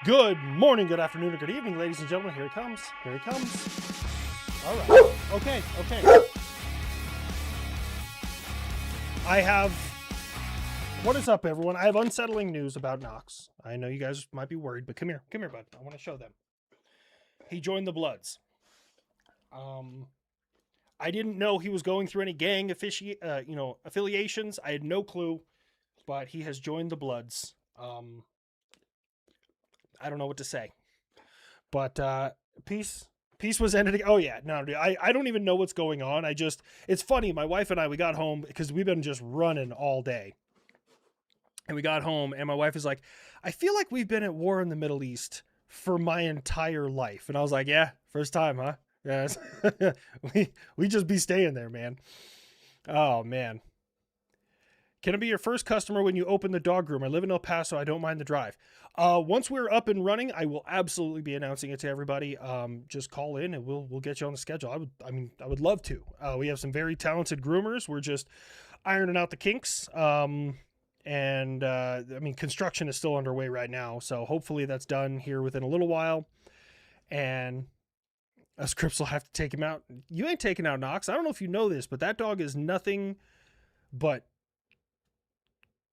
Good morning, good afternoon, or good evening, ladies and gentlemen. Here it comes. Here it comes. All right. Okay. I have... What is up, everyone? I have unsettling news about Knox. I know you guys might be worried, but come here. Come here, bud. I want to show them. He joined the Bloods. I didn't know he was going through any gang affiliations. I had no clue, but he has joined the Bloods. I don't know what to say, but peace was ended. Oh yeah, no, dude, I don't even know what's going on. It's funny. My wife and I, we got home because we've been just running all day, and we got home and my wife is like, I feel like we've been at war in the Middle East for my entire life. And I was like, yeah, first time, huh? Yes. we just be staying there, man. Oh man. Can I be your first customer when you open the dog groom? I live in El Paso. I don't mind the drive. Once we're up and running, I will absolutely be announcing it to everybody. Just call in and we'll get you on the schedule. I would love to. We have some very talented groomers. We're just ironing out the kinks. Construction is still underway right now. So hopefully that's done here within a little while. And us Crips will have to take him out. You ain't taking out Knox. I don't know if you know this, but that dog is nothing but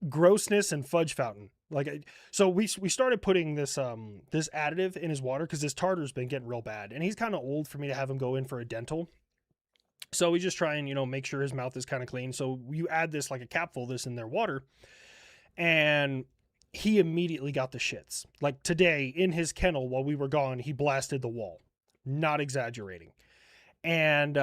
grossness and fudge fountain. So we started putting this additive in his water because his tartar's been getting real bad, and he's kind of old for me to have him go in for a dental. So we just try and make sure his mouth is kind of clean. So you add this, like a capful of this, in their water, and he immediately got the shits. Like today in his kennel while we were gone, he blasted the wall. Not exaggerating. And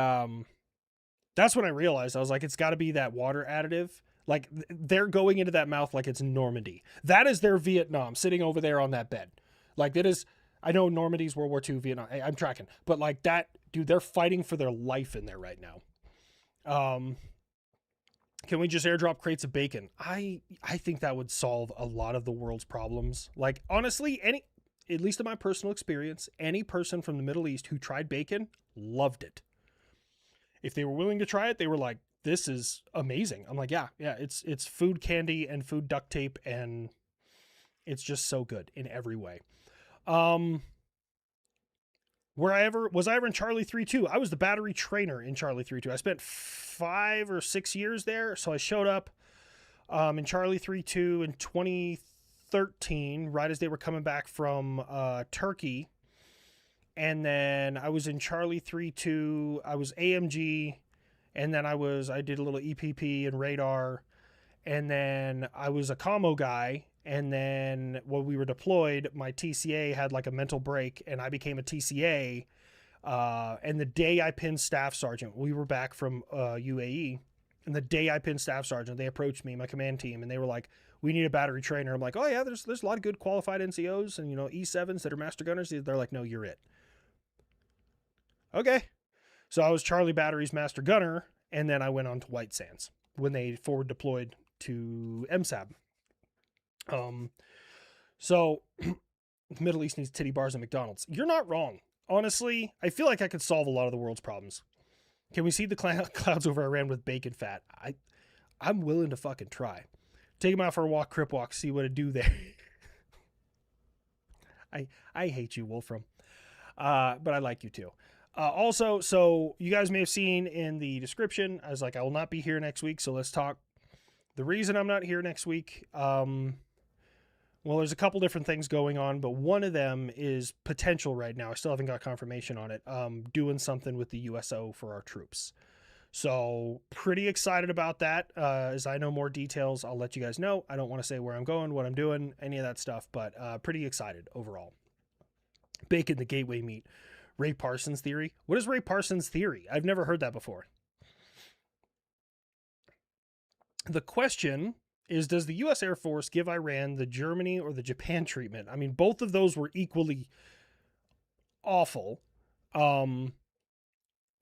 that's when I realized, I was like, it's got to be that water additive. Like they're going into that mouth like it's Normandy. That is their Vietnam sitting over there on that bed. Like that is, I know Normandy's World War II, Vietnam. I'm tracking, but like that, dude, they're fighting for their life in there right now. Can we just airdrop crates of bacon? I think that would solve a lot of the world's problems. Like honestly, at least in my personal experience, any person from the Middle East who tried bacon loved it. If they were willing to try it, they were like, this is amazing. I'm like, yeah, it's food candy and food duct tape, and it's just so good in every way. Was I ever in Charlie 3-2? I was the battery trainer in Charlie 3-2. I spent 5 or 6 years there. So I showed up in Charlie 3-2 in 2013, right as they were coming back from Turkey. And then I was in Charlie 3-2. I was AMG. And then I did a little EPP and radar. And then I was a commo guy. And then when we were deployed, my TCA had like a mental break and I became a TCA. And the day I pinned staff sergeant, we were back from UAE. And the day I pinned staff sergeant, they approached me, my command team, and they were like, we need a battery trainer. I'm like, oh yeah, there's a lot of good qualified NCOs and, E7s that are master gunners. They're like, no, you're it. Okay. So I was Charlie Battery's master gunner, and then I went on to White Sands when they forward deployed to MSAB. So the Middle East needs titty bars and McDonald's. You're not wrong. Honestly, I feel like I could solve a lot of the world's problems. Can we see the clouds over Iran with bacon fat? I'm willing to fucking try. Take him out for a walk, Crip walk, see what it do there. I hate you, Wolfram. But I like you too. Also, so you guys may have seen in the description, I was like, I will not be here next week, so let's talk. The reason I'm not here next week, well, there's a couple different things going on, but one of them is potential right now. I still haven't got confirmation on it. Doing something with the USO for our troops. So pretty excited about that. As I know more details, I'll let you guys know. I don't want to say where I'm going, what I'm doing, any of that stuff, but pretty excited overall. Bacon, the gateway meat. Ray Parsons theory. What is Ray Parsons theory? I've never heard that before. The question is, does the U.S. Air Force give Iran the Germany or the Japan treatment? I mean, both of those were equally awful. In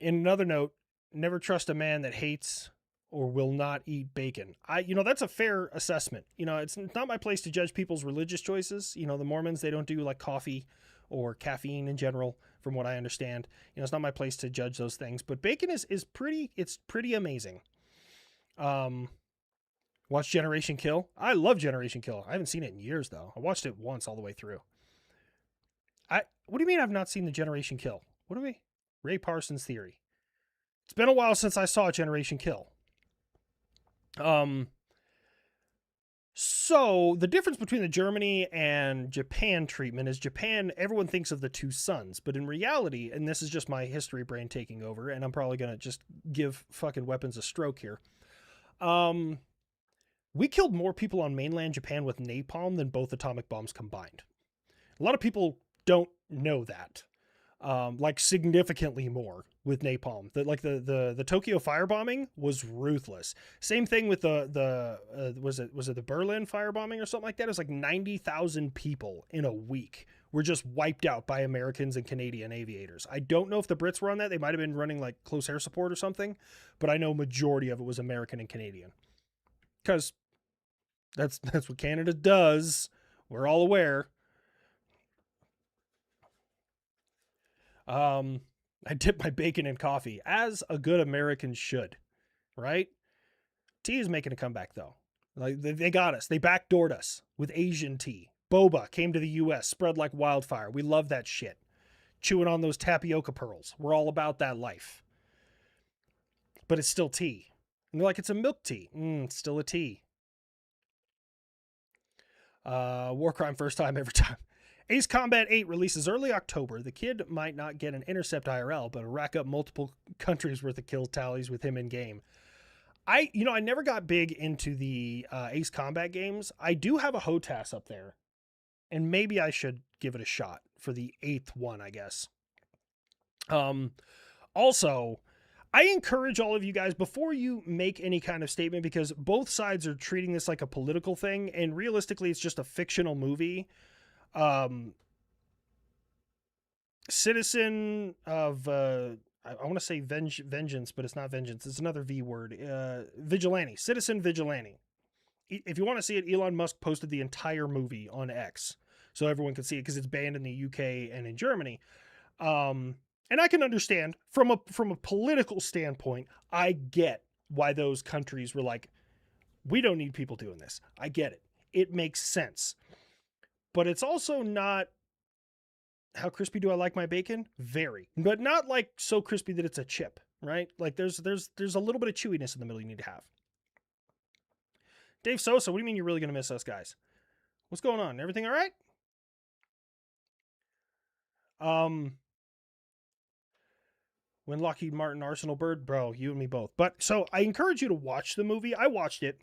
another note, never trust a man that hates or will not eat bacon. That's a fair assessment. It's not my place to judge people's religious choices. The Mormons, they don't do like coffee or caffeine in general, from what I understand. It's not my place to judge those things, but bacon is pretty amazing. Watch Generation Kill. I love Generation Kill. I haven't seen it in years though. I watched it once all the way through. What do you mean I've not seen the Generation Kill? What do we? Ray Parsons Theory. It's been a while since I saw Generation Kill. Um, so the difference between the Germany and Japan treatment is Japan, everyone thinks of the two sons, but in reality, and this is just my history brain taking over, and I'm probably going to just give fucking weapons a stroke here. Um, we killed more people on mainland Japan with napalm than both atomic bombs combined. A lot of people don't know that. Like significantly more with napalm. The Tokyo firebombing was ruthless. Same thing with the was it the Berlin firebombing or something like that? It was like 90,000 people in a week were just wiped out by Americans and Canadian aviators. I don't know if the Brits were on that. They might have been running like close air support or something, but I know majority of it was American and Canadian. Because that's what Canada does. We're all aware. I dip my bacon in coffee, as a good American should, right? Tea is making a comeback, though. Like they got us. They backdoored us with Asian tea. Boba came to the U.S., spread like wildfire. We love that shit. Chewing on those tapioca pearls. We're all about that life. But it's still tea. And they're like, it's a milk tea. It's still a tea. War crime first time every time. Ace Combat 8 releases early October. The kid might not get an intercept IRL, but rack up multiple countries worth of kill tallies with him in game. I never got big into the Ace Combat games. I do have a HOTAS up there, and maybe I should give it a shot for the 8th one, I guess. Also, I encourage all of you guys, before you make any kind of statement, because both sides are treating this like a political thing, and realistically, it's just a fictional movie. Citizen of I want to say vengeance, but it's not vengeance. It's another V word. Vigilante. Citizen Vigilante. If you want to see it, Elon Musk posted the entire movie on X, so everyone can see it because it's banned in the UK and in Germany. And I can understand from a political standpoint. I get why those countries were like, we don't need people doing this. I get it. It makes sense. But it's also not, how crispy do I like my bacon? Very, but not like so crispy that it's a chip, right? Like there's a little bit of chewiness in the middle you need to have. Dave Sosa, what do you mean you're really going to miss us guys? What's going on? Everything all right? When Lockheed Martin, Arsenal Bird, bro, you and me both. But so I encourage you to watch the movie. I watched it.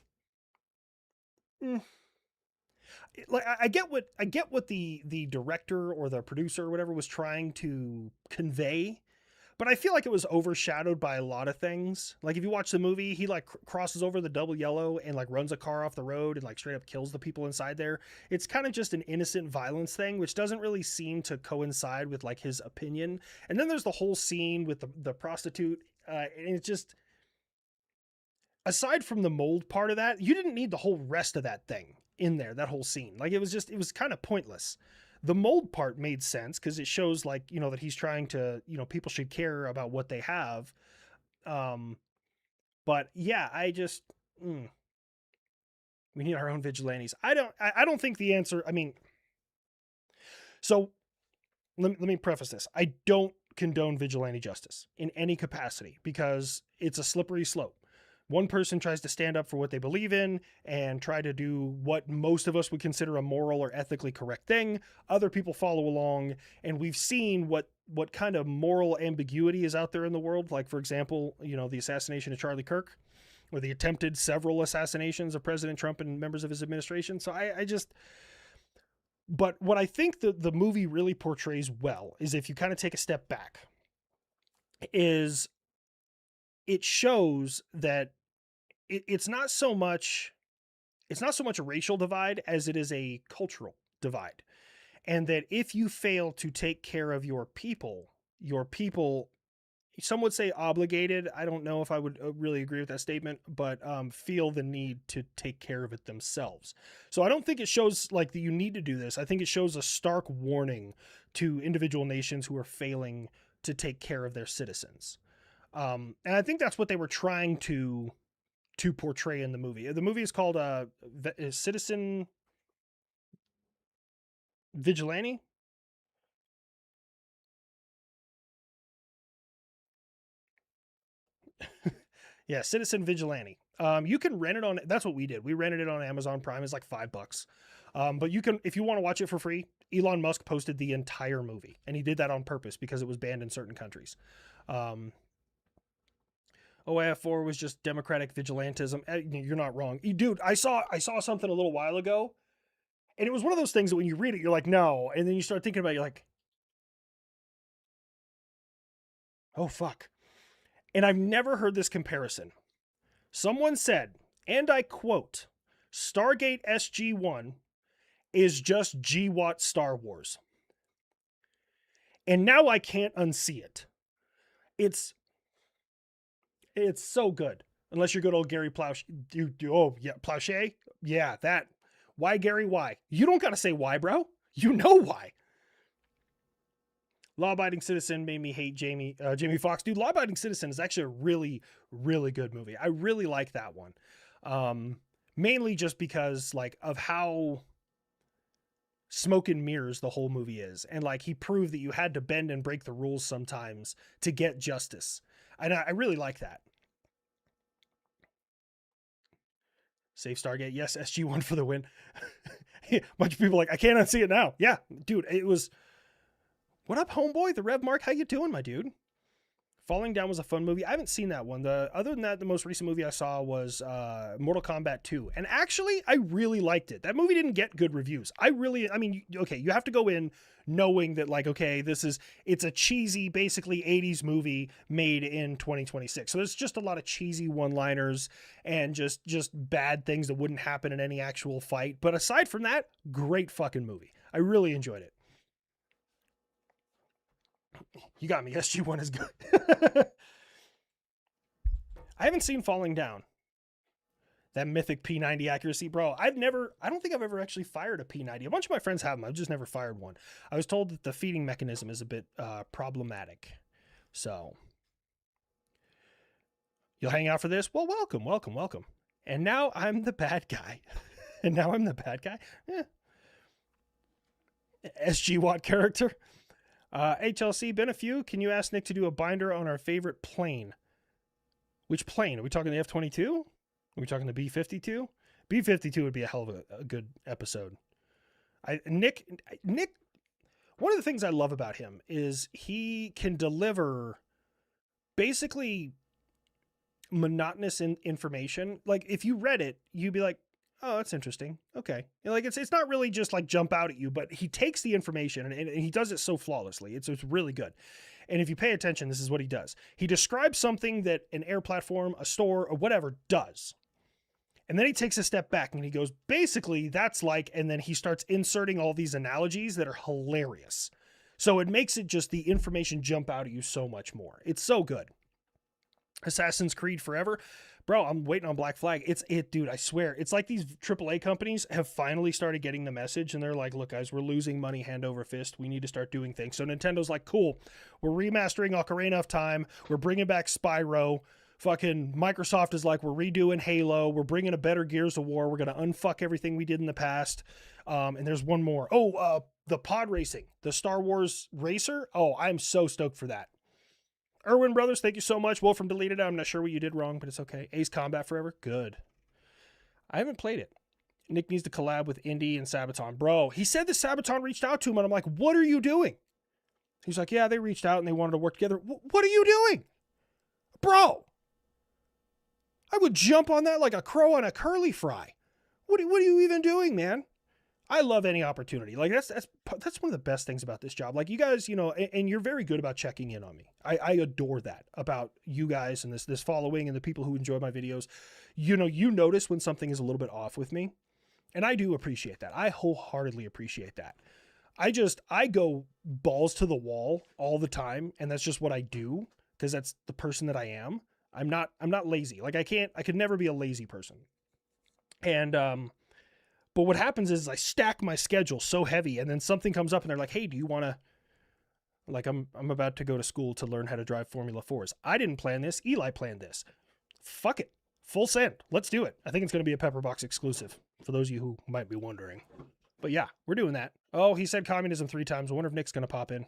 Like I get what the director or the producer or whatever was trying to convey, but I feel like it was overshadowed by a lot of things. Like if you watch the movie, he like crosses over the double yellow and like runs a car off the road and like straight up kills the people inside there. It's kind of just an innocent violence thing, which doesn't really seem to coincide with like his opinion. And then there's the whole scene with the prostitute, and it's just, aside from the mold part of that, you didn't need the whole rest of that thing in there, that whole scene. Like it was kind of pointless. The mold part made sense because it shows like, that he's trying to, people should care about what they have. But yeah, we need our own vigilantes. I don't think the answer, so let me preface this. I don't condone vigilante justice in any capacity because it's a slippery slope. One person tries to stand up for what they believe in and try to do what most of us would consider a moral or ethically correct thing. Other people follow along, and we've seen what kind of moral ambiguity is out there in the world. Like, for example, the assassination of Charlie Kirk, or the attempted several assassinations of President Trump and members of his administration. So but what I think the movie really portrays well is, if you kind of take a step back, is it shows that it's not so much a racial divide as it is a cultural divide. And that if you fail to take care of your people, some would say obligated. I don't know if I would really agree with that statement, but feel the need to take care of it themselves. So I don't think it shows like that you need to do this. I think it shows a stark warning to individual nations who are failing to take care of their citizens. And I think that's what they were trying to portray in the movie. The movie is called Citizen Vigilante. Yeah, Citizen Vigilante. You can rent it on. That's what we did. We rented it on Amazon Prime. It's like $5. But you can, if you want to watch it for free. Elon Musk posted the entire movie, and he did that on purpose because it was banned in certain countries. OAF4 was just democratic vigilantism. You're not wrong, dude. I saw something a little while ago, and it was one of those things that when you read it, you're like, no, and then you start thinking about it, you're like, oh fuck. And I've never heard this comparison. Someone said, and I quote, Stargate SG-1 is just GWAT Star Wars. And now I can't unsee it. It's so good. Unless you're good old Gary Plowshare. Oh, yeah, Plowshare? Yeah, that. Why, Gary? Why? You don't got to say why, bro. You know why. Law-Abiding Citizen made me hate Jamie Foxx. Dude, Law-Abiding Citizen is actually a really, really good movie. I really like that one. Mainly just because, like, of how smoke and mirrors the whole movie is. And, like, he proved that you had to bend and break the rules sometimes to get justice. And I really like that. Save Stargate. Yes, SG-1 for the win. Bunch of people like, I can't unsee it now. Yeah, dude, it was... What up, homeboy? The Rev Mark, how you doing, my dude? Falling Down was a fun movie. I haven't seen that one. Other than that, the most recent movie I saw was Mortal Kombat 2. And actually, I really liked it. That movie didn't get good reviews. Okay, you have to go in knowing that, like, okay, it's a cheesy, basically 80s movie made in 2026. So there's just a lot of cheesy one-liners and just bad things that wouldn't happen in any actual fight. But aside from that, great fucking movie. I really enjoyed it. You got me. SG-1 is good. I haven't seen Falling Down. That mythic P90 accuracy, bro. I don't think I've ever actually fired a P90. A bunch of my friends have them. I've just never fired one. I was told that the feeding mechanism is a bit problematic. So, you'll hang out for this? Well, welcome. And now I'm the bad guy. SG Watt character. HLC, been a few. Can you ask Nick to do a binder on our favorite plane? Which plane? Are we talking the F-22? Are we talking the B-52? B-52 would be a hell of a good episode. Nick, one of the things I love about him is he can deliver basically monotonous information. Like, if you read it, you'd be like, oh, that's interesting. Okay. Like, it's not really just like jump out at you, but he takes the information and he does it so flawlessly. It's really good. And if you pay attention, this is what he does. He describes something that an air platform, a store, or whatever does. And then he takes a step back and he goes, basically, that's like, and then he starts inserting all these analogies that are hilarious. So it makes it just the information jump out at you so much more. It's so good. Assassin's Creed Forever. Bro, I'm waiting on Black Flag. Dude, I swear. It's like these AAA companies have finally started getting the message and they're like, look, guys, we're losing money hand over fist. We need to start doing things. So Nintendo's like, cool. We're remastering Ocarina of Time. We're bringing back Spyro. Fucking Microsoft is like, we're redoing Halo. We're bringing a better Gears of War. We're going to unfuck everything we did in the past. And there's one more. The pod racing. The Star Wars Racer. Oh, I'm so stoked for that. Irwin Brothers, thank you so much. Wolfram deleted it. I'm not sure what you did wrong, but it's okay. Ace Combat Forever, good. I haven't played it. Nick needs to collab with Indy and Sabaton. Bro, he said that Sabaton reached out to him, and I'm like, what are you doing? He's like, yeah, they reached out and they wanted to work together. What are you doing? Bro, I would jump on that like a crow on a curly fry. What are you even doing, man? I love any opportunity. Like that's one of the best things about this job. Like you guys, and you're very good about checking in on me. I adore that about you guys and this following and the people who enjoy my videos. You notice when something is a little bit off with me, and I do appreciate that. I wholeheartedly appreciate that. I go balls to the wall all the time, and that's just what I do because that's the person that I am. I'm not lazy. Like I could never be a lazy person. And but what happens is I stack my schedule so heavy and then something comes up and they're like, hey, do you want to, like, I'm about to go to school to learn how to drive Formula 4s. I didn't plan this. Eli planned this. Fuck it. Full send. Let's do it. I think it's going to be a Pepperbox exclusive for those of you who might be wondering. But yeah, we're doing that. Oh, he said communism 3 times. I wonder if Nick's going to pop in.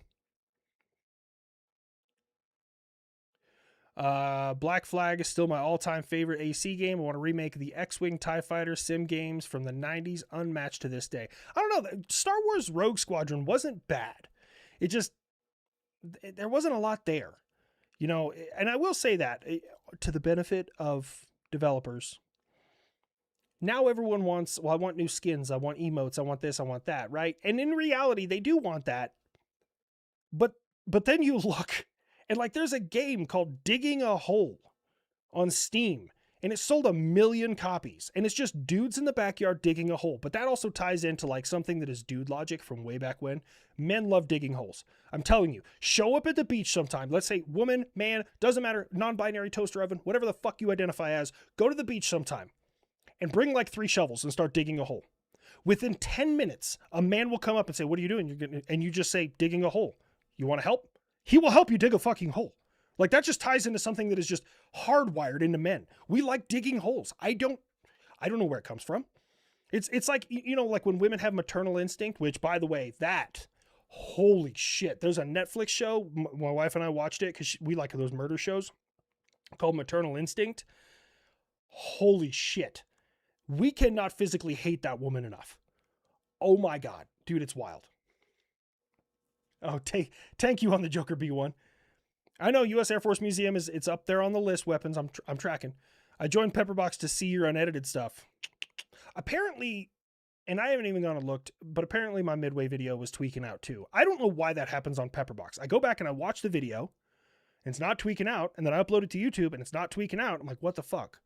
Black Flag is still my all-time favorite AC game. I want to remake the X-Wing TIE Fighter sim games from the 90s, unmatched to this day. I don't know. Star Wars Rogue Squadron wasn't bad. There wasn't a lot there, you know, and I will say that to the benefit of developers. Now everyone wants, well, I want new skins. I want emotes. I want this. I want that. Right. And in reality, they do want that. But then you look and like, there's a game called Digging a Hole on Steam, and it sold 1 million copies, and it's just dudes in the backyard digging a hole. But that also ties into like something that is dude logic from way back when. Men love digging holes. I'm telling you, show up at the beach sometime. Let's say woman, man, doesn't matter. Non-binary, toaster oven, whatever the fuck you identify as, go to the beach sometime and bring like 3 shovels and start digging a hole. Within 10 minutes, a man will come up and say, what are you doing? And you just say, digging a hole. You want to help? He will help you dig a fucking hole. Like, that just ties into something that is just hardwired into men. We like digging holes. I don't know where it comes from. It's like, you know, like when women have maternal instinct, which, by the way, holy shit. There's a Netflix show. My wife and I watched it because we like those murder shows called Maternal Instinct. Holy shit. We cannot physically hate that woman enough. Oh my God. Dude, it's wild. Oh, thank you on the Joker B1. I know U.S. Air Force Museum it's up there on the list. Weapons. I'm tracking. I joined Pepperbox to see your unedited stuff. Apparently, and I haven't even gone and looked, but apparently my Midway video was tweaking out too. I don't know why that happens on Pepperbox. I go back and I watch the video, and it's not tweaking out, and then I upload it to YouTube, and it's not tweaking out. I'm like, what the fuck?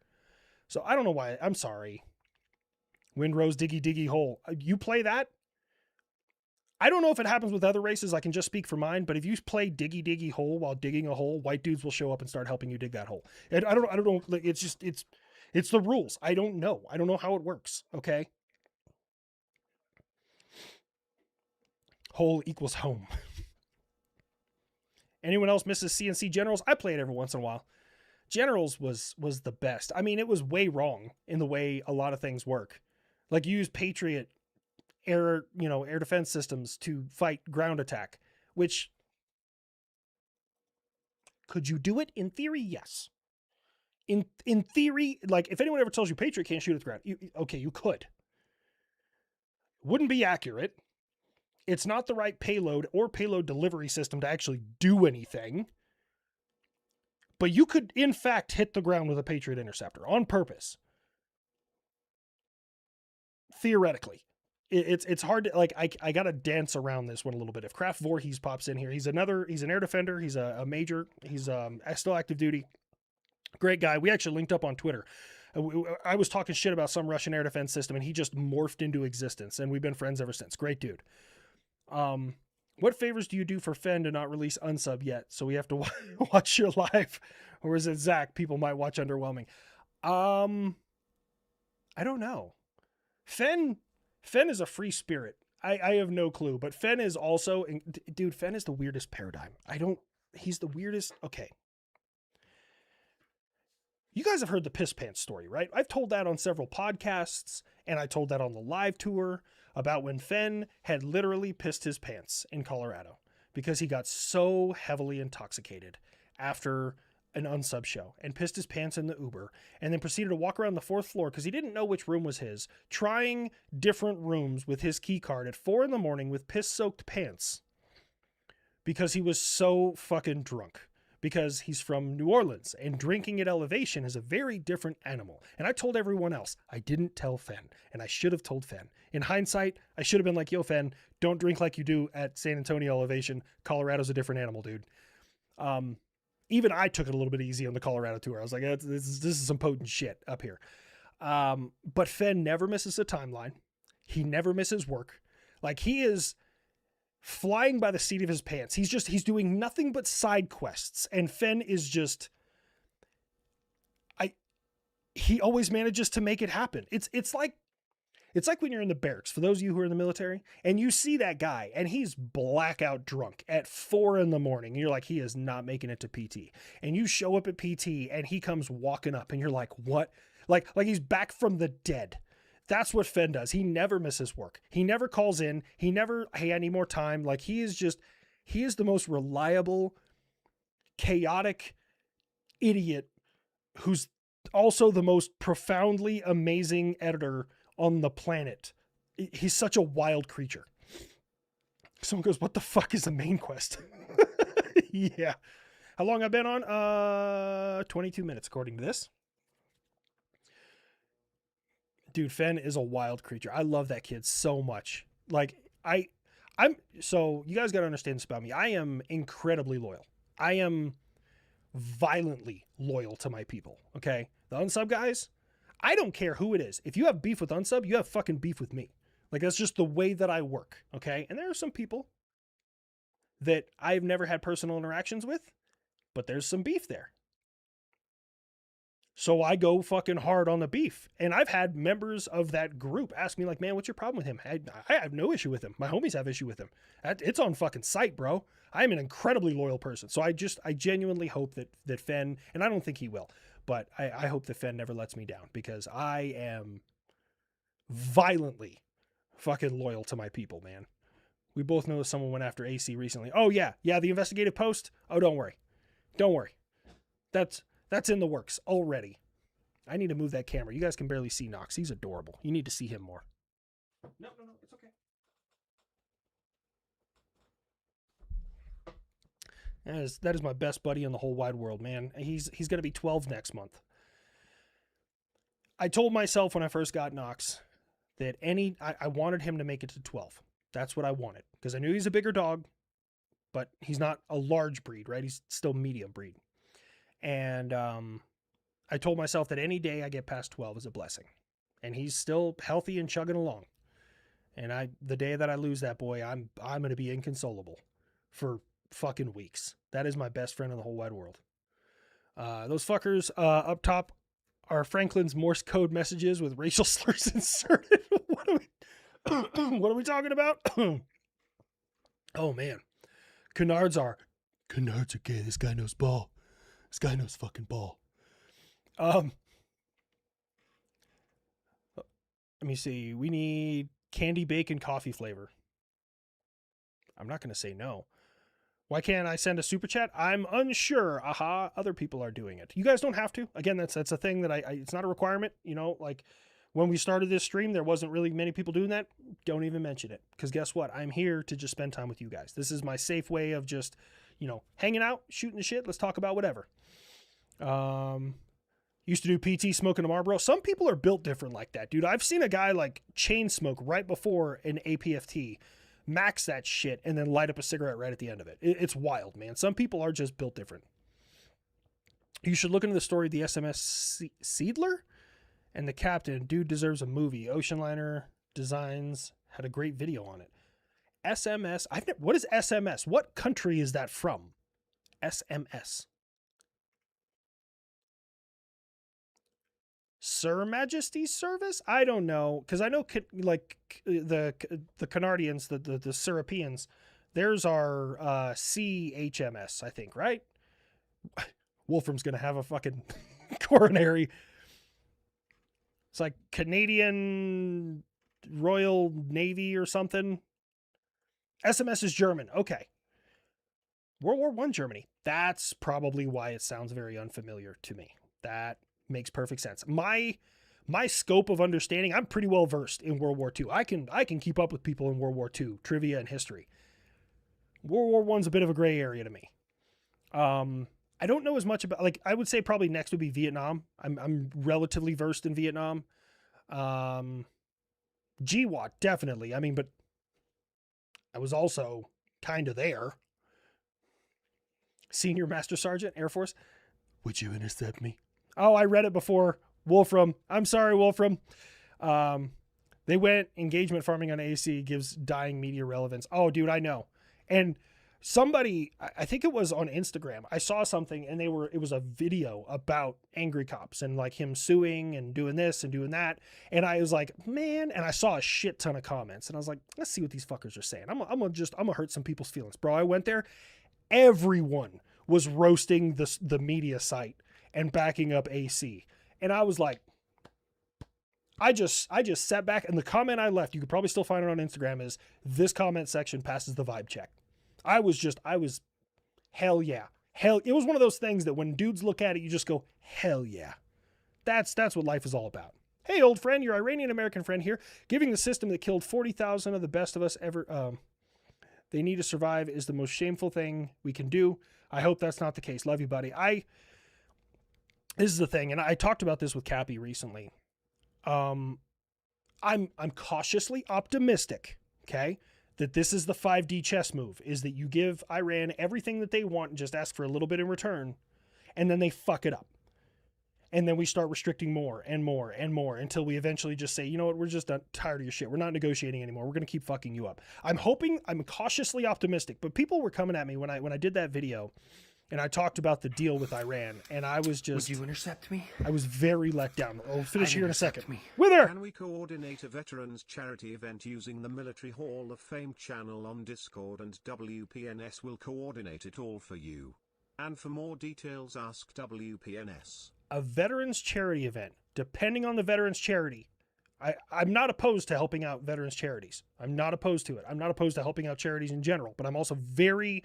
So I don't know why. I'm sorry. Windrose Diggy Diggy Hole. You play that? I don't know if it happens with other races. I can just speak for mine, but if you play Diggy Diggy Hole while digging a hole, white dudes will show up and start helping you dig that hole. And I don't know. Like, it's the rules. I don't know. I don't know how it works. Okay. Hole equals home. Anyone else misses CNC Generals? I play it every once in a while. Generals was the best. I mean, it was way wrong in the way a lot of things work. Like, you use Patriot air defense systems to fight ground attack, which, could you do it? In theory, yes. In theory, like, if anyone ever tells you Patriot can't shoot at the ground, you could. Wouldn't be accurate. It's not the right payload or payload delivery system to actually do anything. But you could, in fact, hit the ground with a Patriot interceptor on purpose. Theoretically. It's hard to, like, I got to dance around this one a little bit. If Kraft Voorhees pops in here, he's an air defender. He's a major. He's still active duty. Great guy. We actually linked up on Twitter. I was talking shit about some Russian air defense system, and he just morphed into existence, and we've been friends ever since. Great dude. What favors do you do for Fen to not release Unsub yet? So we have to watch your live, or is it Zach? People might watch underwhelming. I don't know. Fen is a free spirit. I have no clue, but Fen is also, dude, Fen is the weirdest paradigm. He's the weirdest. Okay. You guys have heard the piss pants story, right? I've told that on several podcasts, and I told that on the live tour about when Fen had literally pissed his pants in Colorado because he got so heavily intoxicated after an Unsub show and pissed his pants in the Uber, and then proceeded to walk around the 4th floor because he didn't know which room was his, trying different rooms with his key card at 4 a.m. with piss-soaked pants because he was so fucking drunk. Because he's from New Orleans, and drinking at elevation is a very different animal. And I told everyone else. I didn't tell Fen, and I should have told Fen. In hindsight, I should have been like, yo, Fen, don't drink like you do at San Antonio elevation. Colorado's a different animal, dude. Even I took it a little bit easy on the Colorado tour. I was like, this is some potent shit up here. But Fen never misses a timeline. He never misses work. Like, he is flying by the seat of his pants. He's doing nothing but side quests. And Fen is just, he always manages to make it happen. It's like when you're in the barracks, for those of you who are in the military, and you see that guy and he's blackout drunk at 4 a.m. and you're like, he is not making it to PT. And you show up at PT and he comes walking up and you're like, what? Like he's back from the dead. That's what Fen does. He never misses work. He never calls in. He never, hey, I need more time. Like, he is the most reliable, chaotic, idiot who's also the most profoundly amazing editor on the planet. He's such a wild creature. Someone goes, what the fuck is the main quest? Yeah. How long I've been on? 22 minutes, according to this. Dude, Fenn is a wild creature. I love that kid so much. Like, so you guys got to understand this about me. I am incredibly loyal. I am violently loyal to my people. Okay. The unsub guys, I don't care who it is. If you have beef with unsub, you have fucking beef with me. Like, that's just the way that I work. Okay. And there are some people that I've never had personal interactions with, but there's some beef there. So I go fucking hard on the beef. And I've had members of that group ask me like, man, what's your problem with him? I have no issue with him. My homies have issue with him. It's on fucking sight, bro. I'm an incredibly loyal person. So I genuinely hope that Fenn, and I don't think he will, but I hope that Fenn never lets me down, because I am violently fucking loyal to my people, man. We both know that someone went after AC recently. Oh yeah. Yeah. The investigative post. Oh, don't worry. Don't worry. That's in the works already. I need to move that camera. You guys can barely see Knox. He's adorable. You need to see him more. No, it's okay. That is my best buddy in the whole wide world, man. He's going to be 12 next month. I told myself when I first got Knox that I wanted him to make it to 12. That's what I wanted, because I knew he's a bigger dog, but he's not a large breed, right? He's still medium breed. And I told myself that any day I get past 12 is a blessing. And he's still healthy and chugging along. And the day that I lose that boy, I'm going to be inconsolable for fucking weeks. That is my best friend in the whole wide world. Those fuckers up top are Franklin's Morse code messages with racial slurs inserted. What are we talking about? Oh man. Canards are gay. This guy knows ball. This guy knows fucking ball. Let me see. We need candy bacon coffee flavor. I'm not going to say no. Why can't I send a super chat? I'm unsure. Aha. Other people are doing it. You guys don't have to. Again, that's a thing that it's not a requirement. You know, like when we started this stream, there wasn't really many people doing that. Don't even mention it. Because guess what? I'm here to just spend time with you guys. This is my safe way of just, hanging out, shooting the shit. Let's talk about whatever. Used to do PT, smoking a Marlboro. Some people are built different like that, dude. I've seen a guy like chain smoke right before an APFT, max that shit, and then light up a cigarette right at the end of it. It's wild, man. Some people are just built different. You should look into the story of the SMS Seedler and the captain. Dude deserves a movie. Ocean Liner Designs had a great video on it. SMS. What is SMS? What country is that from? SMS. Sir Majesty's Service? I don't know, because I know like the Canardians, the Serapeans, theirs are CHMS, I think, right? Wolfram's gonna have a fucking coronary. It's like Canadian Royal Navy or something. SMS is German. Okay. World War I Germany. That's probably why it sounds very unfamiliar to me. That makes perfect sense. My scope of understanding, I'm pretty well versed in World War II. I can keep up with people in World War II, trivia and history. World War I's a bit of a gray area to me. I don't know as much about, like, I would say probably next would be Vietnam. I'm relatively versed in Vietnam. GWAT, definitely. I mean, but I was also kind of there. Senior Master Sergeant, Air Force. Would you intercept me? Oh, I read it before. Wolfram. I'm sorry, Wolfram. They went engagement farming on AC gives dying media relevance. Oh, dude, I know. And somebody, I think it was on Instagram, I saw something and it was a video about angry cops and like him suing and doing this and doing that. And I was like, man, and I saw a shit ton of comments and I was like, let's see what these fuckers are saying. I'm gonna hurt some people's feelings. Bro, I went there. Everyone was roasting the media site and backing up AC. And I was like, I just sat back, and the comment I left, you could probably still find it on Instagram, is this comment section passes the vibe check. I was hell yeah. Hell, it was one of those things that when dudes look at it, you just go, hell yeah. That's what life is all about. Hey, old friend, your Iranian-American friend here, giving the system that killed 40,000 of the best of us ever, they need to survive is the most shameful thing we can do. I hope that's not the case. Love you, buddy. This is the thing, and I talked about this with Cappy recently. I'm cautiously optimistic, okay, that this is the 5D chess move, is that you give Iran everything that they want and just ask for a little bit in return, and then they fuck it up. And then we start restricting more and more and more until we eventually just say, you know what, we're just tired of your shit. We're not negotiating anymore. We're going to keep fucking you up. I'm cautiously optimistic, but people were coming at me when I did that video and I talked about the deal with Iran, and I was just... Would you intercept me? I was very let down. I'll finish here in a second. Me. Wither! Can we coordinate a veterans charity event using the Military Hall of Fame channel on Discord, and WPNS will coordinate it all for you? And for more details, ask WPNS. A veterans charity event, depending on the veterans charity. I'm not opposed to helping out veterans charities. I'm not opposed to it. I'm not opposed to helping out charities in general, but I'm also very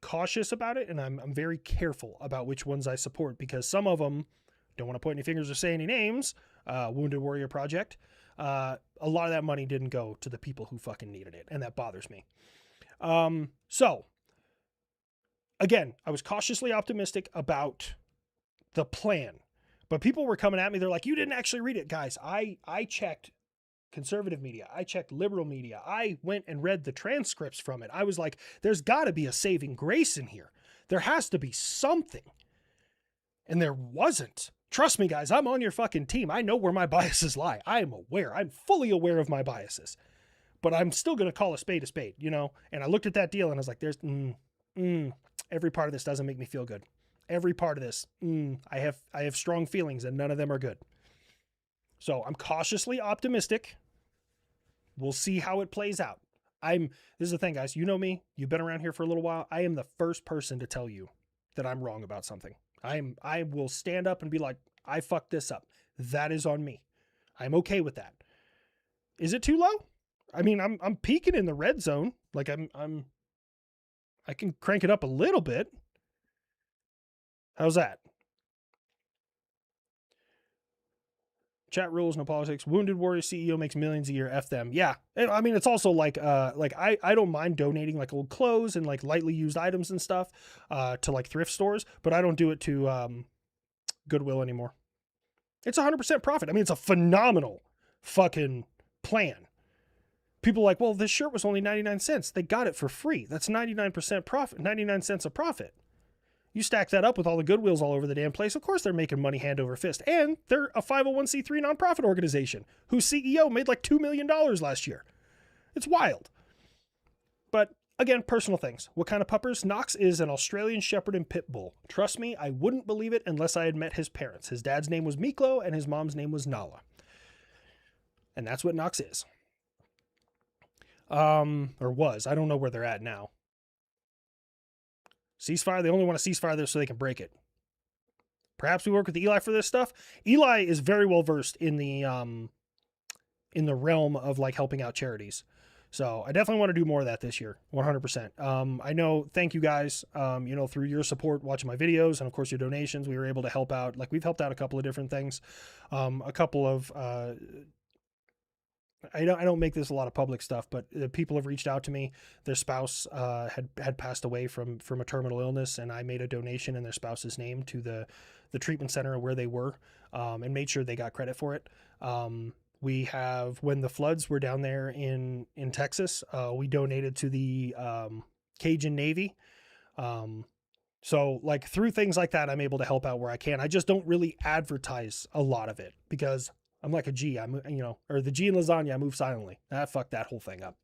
cautious about it, and I'm very careful about which ones I support, because some of them, don't want to point any fingers or say any names, Wounded Warrior Project, a lot of that money didn't go to the people who fucking needed it, and that bothers me. So, again, I was cautiously optimistic about the plan, but people were coming at me. They're like, you didn't actually read it. Guys, I checked conservative media. I checked liberal media. I went and read the transcripts from it. I was like, there's got to be a saving grace in here. There has to be something. And there wasn't. Trust me, guys, I'm on your fucking team. I know where my biases lie. I am aware. I'm fully aware of my biases. But I'm still going to call a spade, you know? And I looked at that deal and I was like, there's, every part of this doesn't make me feel good. Every part of this, I have strong feelings and none of them are good. So I'm cautiously optimistic. We'll see how it plays out. This is the thing, guys. You know me. You've been around here for a little while. I am the first person to tell you that I'm wrong about something. I will stand up and be like, I fucked this up. That is on me. I'm okay with that. Is it too low? I mean, I'm peaking in the red zone. Like I can crank it up a little bit. How's that? Chat rules, no politics. Wounded Warrior CEO makes millions a year. F them. Yeah. I mean, it's also like I don't mind donating like old clothes and like lightly used items and stuff to like thrift stores, but I don't do it to Goodwill anymore. It's 100% profit. I mean, it's a phenomenal fucking plan. People are like, well, this shirt was only 99 cents. They got it for free. That's 99% profit, 99 cents a profit. You stack that up with all the Goodwills all over the damn place. Of course they're making money hand over fist. And they're a 501c3 nonprofit organization whose CEO made like $2 million last year. It's wild. But again, personal things. What kind of puppers? Knox is an Australian Shepherd and Pit Bull. Trust me, I wouldn't believe it unless I had met his parents. His dad's name was Miklo and his mom's name was Nala. And that's what Knox is. Or was. I don't know where they're at now. Ceasefire, they only want a ceasefire there so they can break it. Perhaps we work with Eli for this stuff. Eli is very well versed in the realm of like helping out charities. So I definitely want to do more of that this year. 100%. I know, thank you guys, through your support, watching my videos and of course your donations, we were able to help out. Like we've helped out a couple of different things. A couple of, I don't make this a lot of public stuff, but people have reached out to me. Their spouse had passed away from a terminal illness, and I made a donation in their spouse's name to the treatment center where they were, and made sure they got credit for it. We have, when the floods were down there in Texas, we donated to the Cajun Navy. So like through things like that, I'm able to help out where I can. I just don't really advertise a lot of it because I'm like a G, or the G in lasagna, I move silently. Fuck that whole thing up.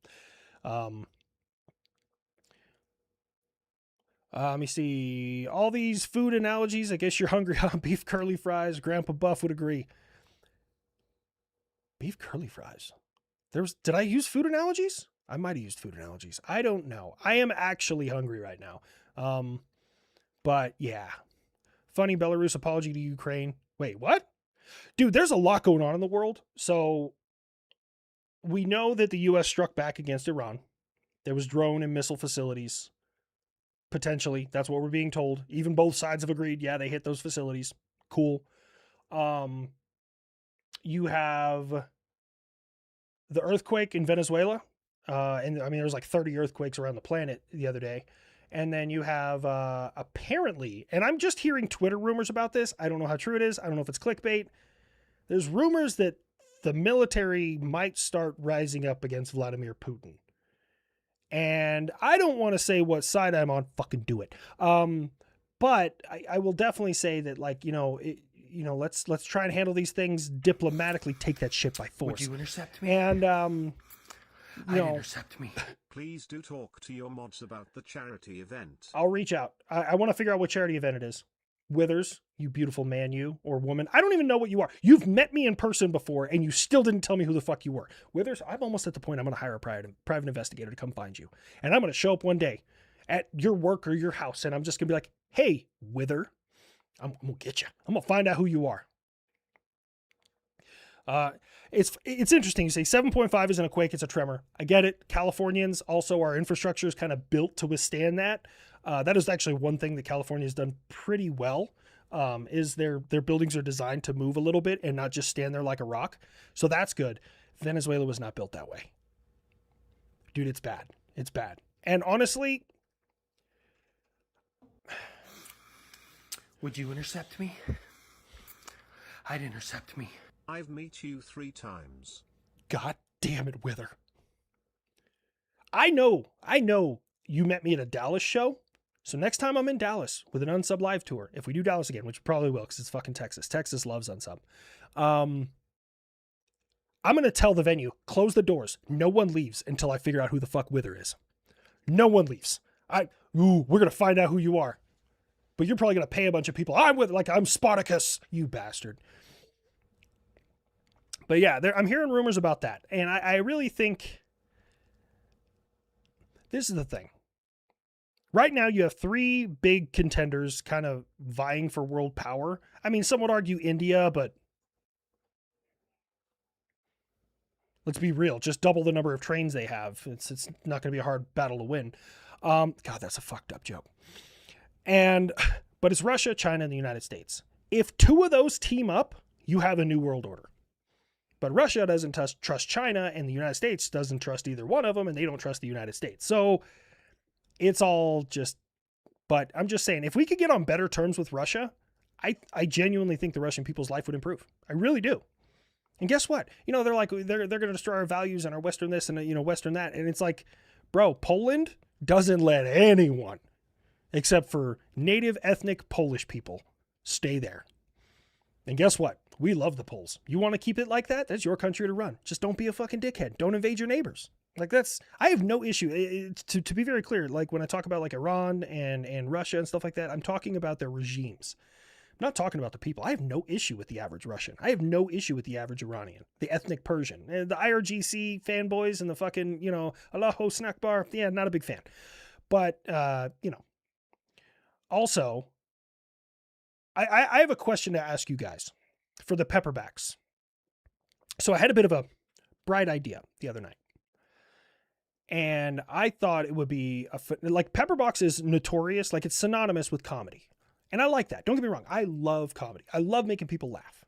Let me see. All these food analogies, I guess you're hungry on beef curly fries. Grandpa Buff would agree. Beef curly fries. Did I use food analogies? I might have used food analogies. I don't know. I am actually hungry right now. But yeah. Funny Belarus apology to Ukraine. Wait, what? Dude, there's a lot going on in the world. So we know that the U.S. struck back against Iran. There was drone and missile facilities potentially. That's what we're being told. Even both sides have agreed. Yeah, they hit those facilities. Cool. You have the earthquake in Venezuela. And I mean, there was like 30 earthquakes around the planet the other day. And then you have apparently, and I'm just hearing Twitter rumors about this. I don't know how true it is. I don't know if it's clickbait. There's rumors that the military might start rising up against Vladimir Putin. And I don't want to say what side I'm on. Fucking do it. But I will definitely say that, like, let's try and handle these things diplomatically. Take that shit by force. Would you intercept me? And intercept me. Please do talk to your mods about the charity event. I'll reach out. I want to figure out what charity event it is. Withers, you beautiful man, you or woman. I don't even know what you are. You've met me in person before, and you still didn't tell me who the fuck you were. Withers, I'm almost at the point I'm going to hire a private investigator to come find you. And I'm going to show up one day at your work or your house, and I'm just going to be like, hey, Wither, I'm going to get you. I'm going to find out who you are. It's interesting. You say 7.5 isn't a quake, it's a tremor. I get it. Californians, also, our infrastructure is kind of built to withstand that. That is actually one thing that California has done pretty well, is their buildings are designed to move a little bit and not just stand there like a rock. So that's good. Venezuela was not built that way. Dude, it's bad. It's bad. And honestly, would you intercept me? I'd intercept me. I've met you 3 times. God damn it, Wither. I know you met me at a Dallas show. So next time I'm in Dallas with an Unsub live tour, if we do Dallas again, which we probably will because it's fucking Texas. Texas loves Unsub. I'm going to tell the venue, close the doors. No one leaves until I figure out who the fuck Wither is. No one leaves. We're going to find out who you are. But you're probably going to pay a bunch of people. I'm Spartacus, you bastard. But yeah, I'm hearing rumors about that. And I really think this is the thing. Right now, you have 3 big contenders kind of vying for world power. I mean, some would argue India, but let's be real. Just double the number of trains they have. It's not going to be a hard battle to win. God, that's a fucked up joke. But it's Russia, China, and the United States. If 2 of those team up, you have a new world order. But Russia doesn't trust China, and the United States doesn't trust either one of them, and they don't trust the United States. So it's all just, but I'm just saying, if we could get on better terms with Russia, I genuinely think the Russian people's life would improve. I really do. And guess what? They're like, they're going to destroy our values and our Western this and, Western that. And it's like, bro, Poland doesn't let anyone, except for native ethnic Polish people, stay there. And guess what? We love the Poles. You want to keep it like that? That's your country to run. Just don't be a fucking dickhead. Don't invade your neighbors. I have no issue. To be very clear, like when I talk about like Iran and Russia and stuff like that, I'm talking about their regimes. I'm not talking about the people. I have no issue with the average Russian. I have no issue with the average Iranian, the ethnic Persian, the IRGC fanboys and the fucking, Allahu snack bar. Yeah, not a big fan. But, also, I have a question to ask you guys for the Pepperbacks. So I had a bit of a bright idea the other night. And I thought it would be like Pepperbox is notorious, like it's synonymous with comedy. And I like that. Don't get me wrong. I love comedy. I love making people laugh.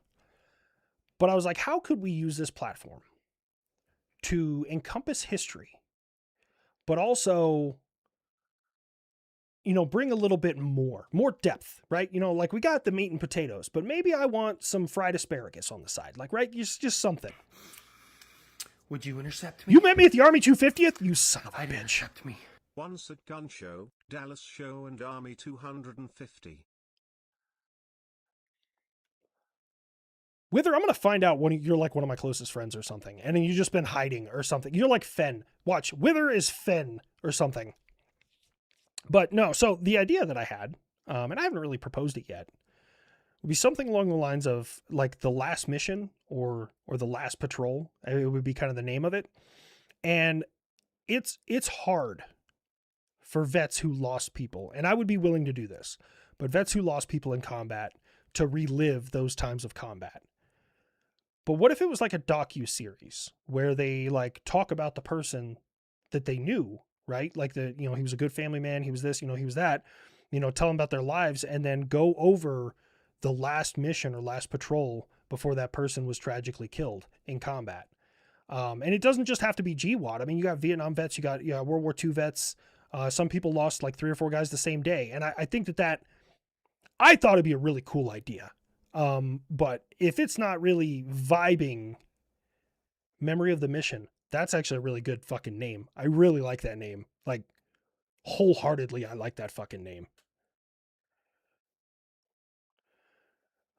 But I was like, how could we use this platform to encompass history, but also, bring a little bit more depth, right? Like we got the meat and potatoes, but maybe I want some fried asparagus on the side, like, right? Just something. Would you intercept me? You met me at the Army 250th? You son of a I'd bitch. intercept me. Once at Gun Show, Dallas Show and Army 250. Wither, I'm going to find out when you're like one of my closest friends or something. And then you've just been hiding or something. You're like Fen. Watch. Wither is Fen or something. But no, so the idea that I had, and I haven't really proposed it yet, would be something along the lines of like the last mission or the last patrol. It would be kind of the name of it. And it's hard for vets who lost people. And I would be willing to do this, but vets who lost people in combat to relive those times of combat. But what if it was like a docu-series where they like talk about the person that they knew right? Like he was a good family man. He was this, he was that, tell them about their lives and then go over the last mission or last patrol before that person was tragically killed in combat. And it doesn't just have to be GWAT. I mean, you got Vietnam vets, you got World War II vets. Some people lost like 3 or 4 guys the same day. And I think that I thought it'd be a really cool idea. But if it's not really vibing Memory of the Mission, that's actually a really good fucking name. I really like that name. Like, wholeheartedly, I like that fucking name.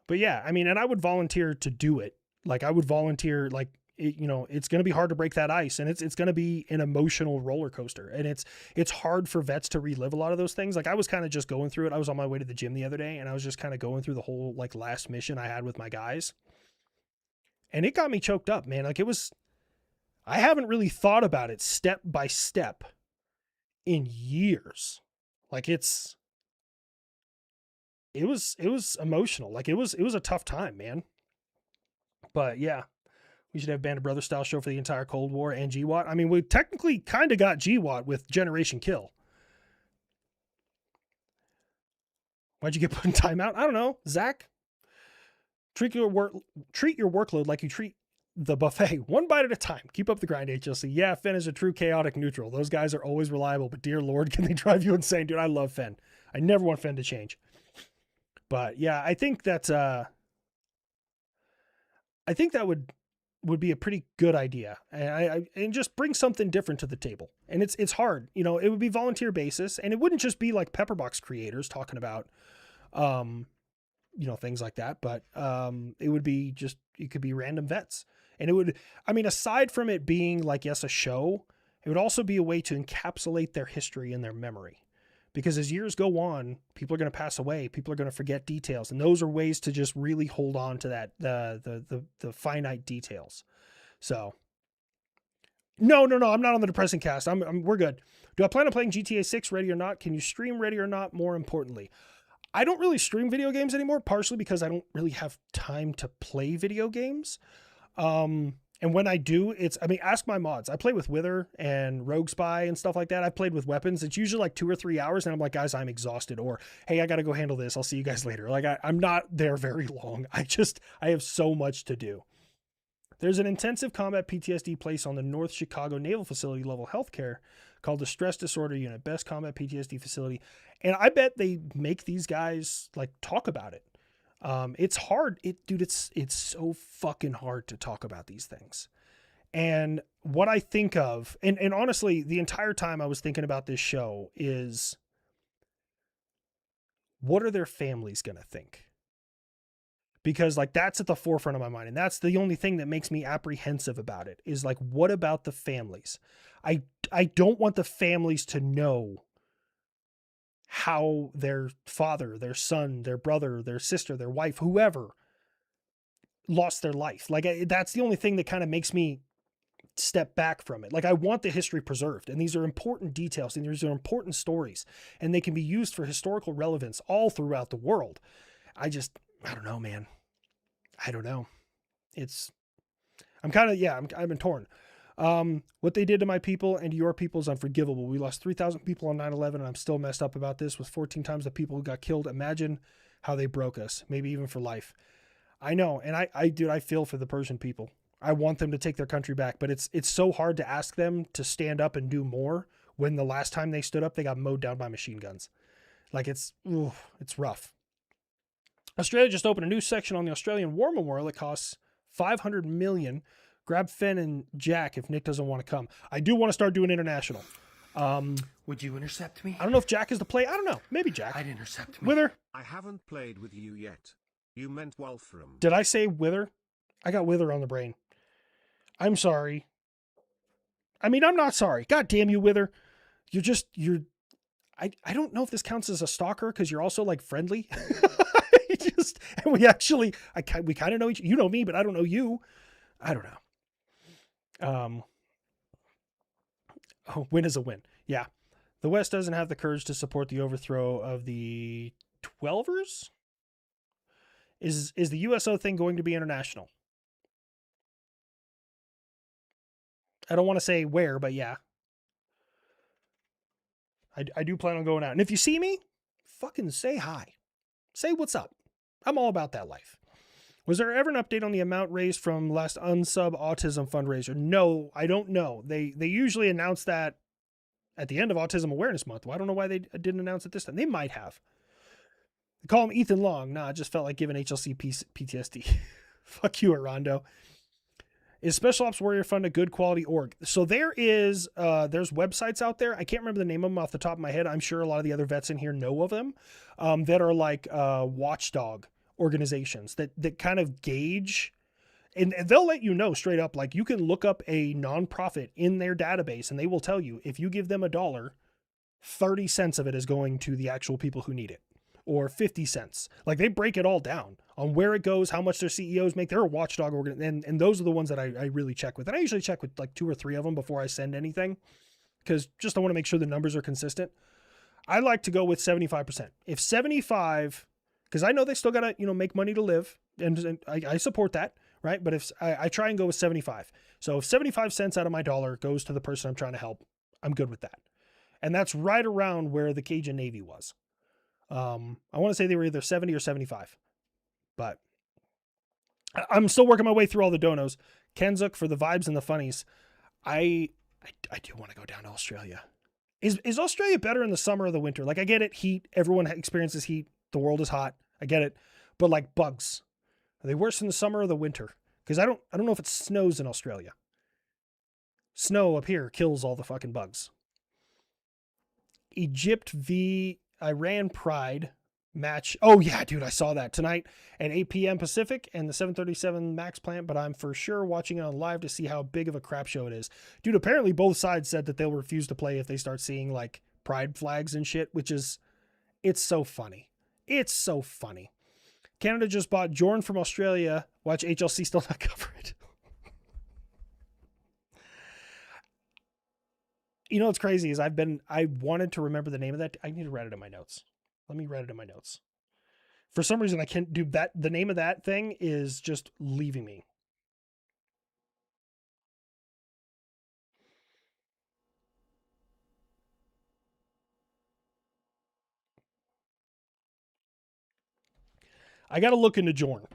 But yeah, I mean, and I would volunteer to do it. Like, I would volunteer, like, it's going to be hard to break that ice, and it's going to be an emotional roller coaster. And it's hard for vets to relive a lot of those things. Like, I was kind of just going through it. I was on my way to the gym the other day, and I was just kind of going through the whole, like, last mission I had with my guys. And it got me choked up, man. Like, I haven't really thought about it step by step in years. Like, it was emotional. Like, it was a tough time, man. But yeah, we should have Band of Brothers style show for the entire Cold War and GWAT. I mean, we technically kind of got GWAT with Generation Kill. Why'd you get put in timeout? I don't know. Zach, treat your workload like you treat the buffet, one bite at a time. Keep up the grind, HLC. Yeah, Fenn is a true chaotic neutral. Those guys are always reliable, but dear Lord, can they drive you insane? Dude, I love Fenn. I never want Fenn to change. But yeah, I think that would be a pretty good idea, and just bring something different to the table. And it's hard, it would be volunteer basis, and it wouldn't just be like Pepperbox creators talking about, things like that, but it could be random vets, and aside from it being like, yes, a show, it would also be a way to encapsulate their history and their memory. Because as years go on, people are going to pass away. People are going to forget details. And those are ways to just really hold on to that, the finite details. So no, I'm not on the depressing cast. We're good. Do I plan on playing GTA 6 Ready or Not? Can you stream Ready or Not? More importantly, I don't really stream video games anymore, partially because I don't really have time to play video games. And when I do, ask my mods. I play with Wither and Rogue Spy and stuff like that. I've played with weapons. It's usually like 2 or 3 hours. And I'm like, guys, I'm exhausted. Or, hey, I got to go handle this. I'll see you guys later. Like, I'm not there very long. I have so much to do. There's an intensive combat PTSD place on the North Chicago Naval Facility level healthcare called the Stress Disorder Unit, best combat PTSD facility. And I bet they make these guys like talk about it. It's hard. It's so fucking hard to talk about these things. And what I think of, and honestly, the entire time I was thinking about this show is, what are their families going to think? Because like, that's at the forefront of my mind. And that's the only thing that makes me apprehensive about it, is like, what about the families? I don't want the families to know how their father, their son, their brother, their sister, their wife, whoever lost their life. Like, that's the only thing that kind of makes me step back from it. Like, I want the history preserved, and these are important details, and these are important stories, and they can be used for historical relevance all throughout the world. I don't know, man. I don't know. I've been torn. What they did to my people and your people is unforgivable. We lost 3,000 people on 9/11, and I'm still messed up about this, with 14 times the people who got killed. Imagine how they broke us, maybe even for life. I know. And I feel for the Persian people. I want them to take their country back, but it's so hard to ask them to stand up and do more when the last time they stood up, they got mowed down by machine guns. Like, it's rough. Australia just opened a new section on the Australian War Memorial that costs $500 million. Grab Fenn and Jack if Nick doesn't want to come. I do want to start doing international. Would you intercept me? I don't know if Jack is the play. I don't know. Maybe Jack. I'd intercept me. Wither. I haven't played with you yet. You meant Wolfram. Did I say Wither? I got Wither on the brain. I'm sorry. I'm not sorry. God damn you, Wither. I don't know if this counts as a stalker because you're also like friendly. We kind of know each. You know me, but I don't know you. I don't know. Win is a win. Yeah. The West doesn't have the courage to support the overthrow of the 12ers. Is the USO thing going to be international? I don't want to say where, but yeah. I do plan on going out. And if you see me, fucking say hi. Say what's up. I'm all about that life. Was there ever an update on the amount raised from last unsub autism fundraiser? No, I don't know. They usually announce that at the end of Autism Awareness Month. Well, I don't know why they didn't announce it this time. They might have. They call him Ethan Long. Nah, I just felt like giving HLC PTSD. Fuck you, Arando. Is Special Ops Warrior Fund a good quality org? So there's websites out there. I can't remember the name of them off the top of my head. I'm sure a lot of the other vets in here know of them, that are like watchdog organizations that kind of gauge, and they'll let you know straight up. Like, you can look up a nonprofit in their database and they will tell you, if you give them $1, 30 cents of it is going to the actual people who need it, or 50 cents. Like, they break it all down on where it goes, how much their CEOs make. They're a watchdog organ, and those are the ones that I really check with. And I usually check with like 2 or 3 of them before I send anything, because just I want to make sure the numbers are consistent. I like to go with 75%. If 75, because I know they still got to, make money to live, and I support that, right? But if I try and go with 75. So if 75 cents out of my dollar goes to the person I'm trying to help, I'm good with that. And that's right around where the Cajun Navy was. I want to say they were either 70 or 75, but I'm still working my way through all the donos. Kenzuk for the vibes and the funnies. I do want to go down to Australia. Is Australia better in the summer or the winter? Like, I get it. Heat. Everyone experiences heat. The world is hot. I get it. But like, bugs, are they worse in the summer or the winter? Because I don't know if it snows in Australia. Snow up here kills all the fucking bugs. Egypt v Iran Pride match. Oh yeah, dude, I saw that tonight at 8 p.m. Pacific and the 737 Max plant, but I'm for sure watching it on live to see how big of a crap show it is. Dude, apparently both sides said that they'll refuse to play if they start seeing like pride flags and shit, which is, it's so funny. It's so funny. Canada just bought Jordan from Australia. Watch HLC still not cover it. You know what's crazy is I wanted to remember the name of that. I need to write it in my notes. Let me write it in my notes. For some reason, I can't do that. The name of that thing is just leaving me. I got to look into Jorn.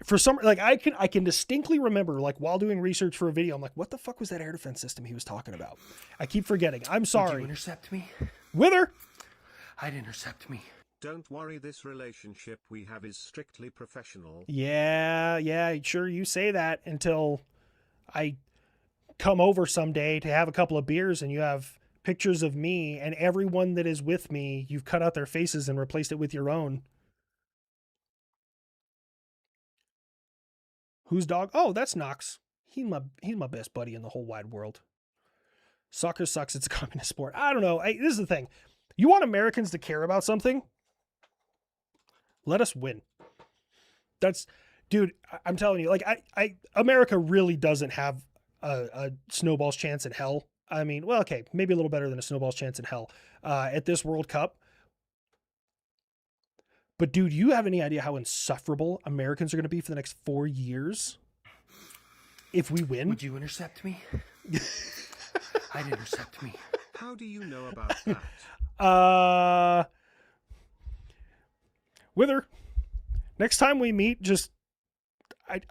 For some, like, I can distinctly remember, like, while doing research for a video, I'm like, what the fuck was that air defense system he was talking about? I keep forgetting. I'm sorry. Did you intercept me? Wither. I'd intercept me. Don't worry, this relationship we have is strictly professional. Yeah, sure, you say that until I come over someday to have a couple of beers and you have pictures of me and everyone that is with me, you've cut out their faces and replaced it with your own. Whose dog? Oh, that's Knox. He's my best buddy in the whole wide world. Soccer sucks. It's a communist sport. I don't know. This is the thing. You want Americans to care about something? Let us win. That's, dude, I'm telling you, like, America really doesn't have a snowball's chance in hell. I mean, well, okay, maybe a little better than a snowball's chance in hell at this World Cup. But dude, you have any idea how insufferable Americans are going to be for the next 4 years if we win? Would you intercept me? I'd intercept me. How do you know about that? Wither, next time we meet, just I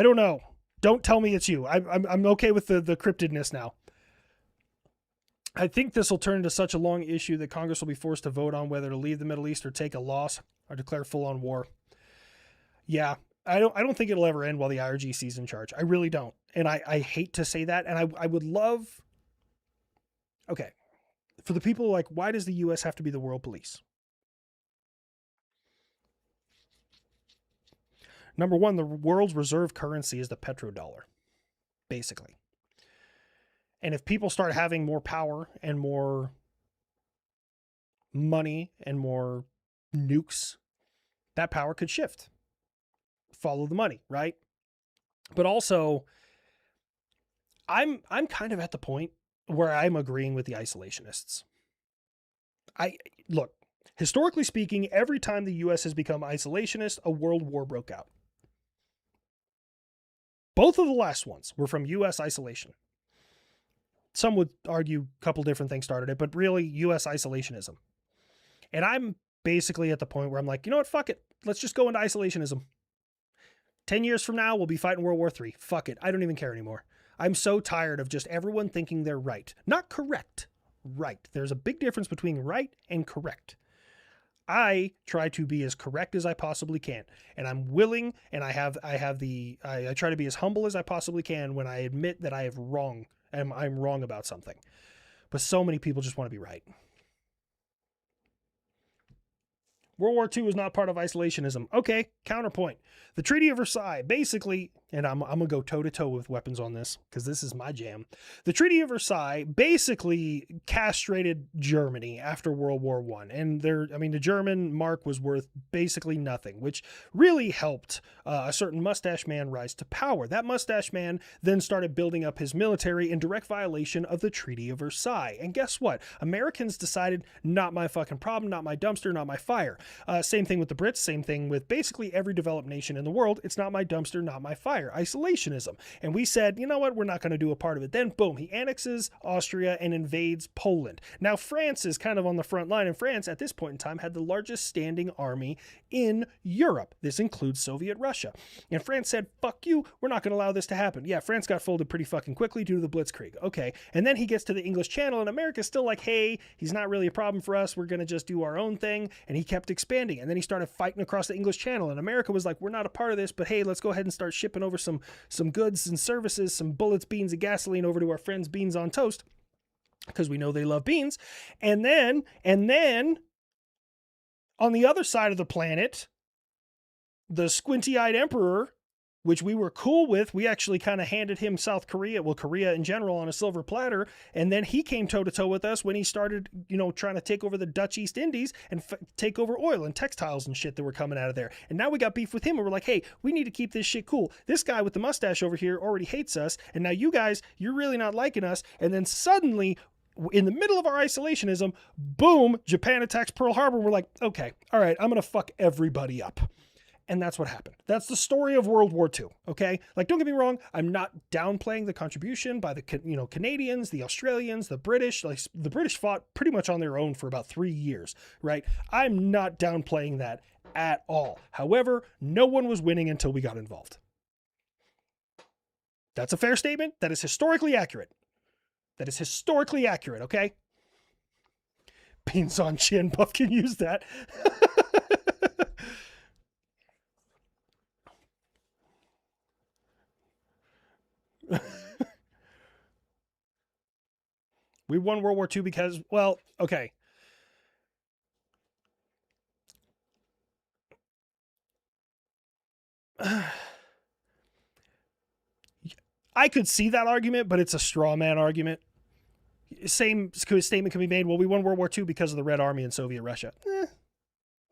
don't know. Don't tell me it's you. I'm okay with the cryptidness now. I think this will turn into such a long issue that Congress will be forced to vote on whether to leave the Middle East or take a loss or declare full-on war. Yeah, I don't think it'll ever end while the IRGC's in charge. I really don't. And I hate to say that. And I would love, okay, for the people like, why does the U.S. have to be the world police? Number one, the world's reserve currency is the petrodollar, basically. And if people start having more power and more money and more nukes, that power could shift. Follow the money, right? But also, I'm kind of at the point where I'm agreeing with the isolationists. Look, historically speaking, every time the U.S. has become isolationist, a world war broke out. Both of the last ones were from U.S. isolation. some would argue a couple different things started it, but really U.S. isolationism. And I'm basically at the point where I'm like, you know what? Fuck it. Let's just go into isolationism. 10 years from now, we'll be fighting World War III. Fuck it. I don't even care anymore. I'm so tired of just everyone thinking they're right. Not correct. Right. There's a big difference between right and correct. I try to be as correct as I possibly can, and I'm willing, and I try to be as humble as I possibly can when I admit that I have wrong, and I'm wrong about something. But so many people just want to be right. World War II was not part of isolationism. Okay, counterpoint. The Treaty of Versailles, basically, and I'm going to go toe-to-toe with weapons on this, because this is my jam. The Treaty of Versailles basically castrated Germany after World War I. And the German mark was worth basically nothing, which really helped a certain mustache man rise to power. That mustache man then started building up his military in direct violation of the Treaty of Versailles. And guess what? Americans decided, not my fucking problem, not my dumpster, not my fire. Same thing with the Brits, same thing with basically every developed nation in the world. It's not my dumpster, not my fire. Isolationism. And we said, you know what? We're not going to do a part of it. Then boom, he annexes Austria and invades Poland. Now France is kind of on the front line, and France at this point in time had the largest standing army in Europe. This includes Soviet Russia. And France said, fuck you, we're not going to allow this to happen. Yeah, France got folded pretty fucking quickly due to the Blitzkrieg. Okay. And then he gets to the English Channel, and America's still like, hey, he's not really a problem for us. We're going to just do our own thing. And he kept expanding. And then he started fighting across the English Channel, and America was like, we're not a part of this, but hey, let's go ahead and start shipping over some goods and services, some bullets, beans, and gasoline over to our friends Beans on Toast, because we know they love beans. And then on the other side of the planet, the squinty-eyed emperor, which we were cool with, we actually kind of handed him South Korea, well, Korea in general, on a silver platter. And then he came toe-to-toe with us when he started, trying to take over the Dutch East Indies and take over oil and textiles and shit that were coming out of there. And now we got beef with him, and we're like, hey, we need to keep this shit cool. This guy with the mustache over here already hates us, and now you guys, you're really not liking us. And then suddenly, in the middle of our isolationism, boom, Japan attacks Pearl Harbor. We're like, okay, all right, I'm going to fuck everybody up. And that's what happened. That's the story of World War II, okay? Like, don't get me wrong, I'm not downplaying the contribution by the, Canadians, the Australians, the British. Like, the British fought pretty much on their own for about 3 years, right? I'm not downplaying that at all. However, no one was winning until we got involved. That's a fair statement. That is historically accurate. That is historically accurate, okay? Beans on chin, Buff can use that. We won World War II because, well, okay. I could see that argument, but it's a straw man argument. Same statement can be made, well, we won World War II because of the Red Army in Soviet Russia.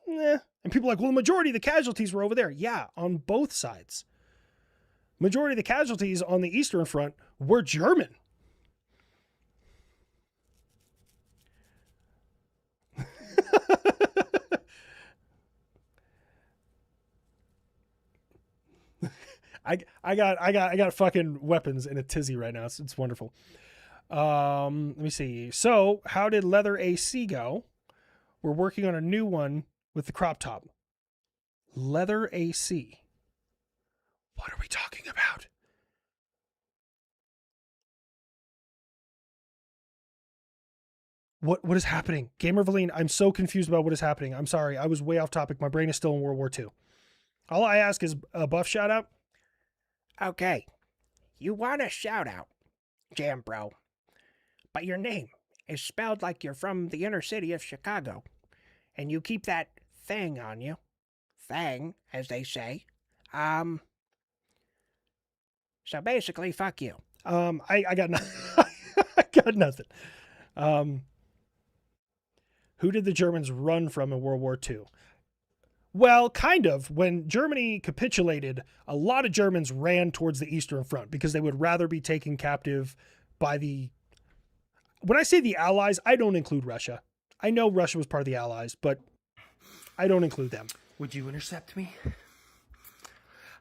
And people are like, well, the majority of the casualties were over there. Yeah, on both sides. Majority of the casualties on the Eastern Front were German. I got fucking weapons in a tizzy right now. It's wonderful. Let me see. So how did Leather AC go? We're working on a new one with the crop top. Leather AC. What are we talking about? What is happening? Gamer Valine, I'm so confused about what is happening. I'm sorry. I was way off topic. My brain is still in World War II. All I ask is a buff shout out. Okay, you want a shout out, Jam Bro, but your name is spelled like you're from the inner city of Chicago, and you keep that thing on you. Thing, as they say. So basically, fuck you. I got nothing. I got nothing. Who did the Germans run from in World War II? Well, kind of. When Germany capitulated, a lot of Germans ran towards the Eastern Front because they would rather be taken captive by the... When I say the Allies, I don't include Russia. I know Russia was part of the Allies, but I don't include them. Would you intercept me?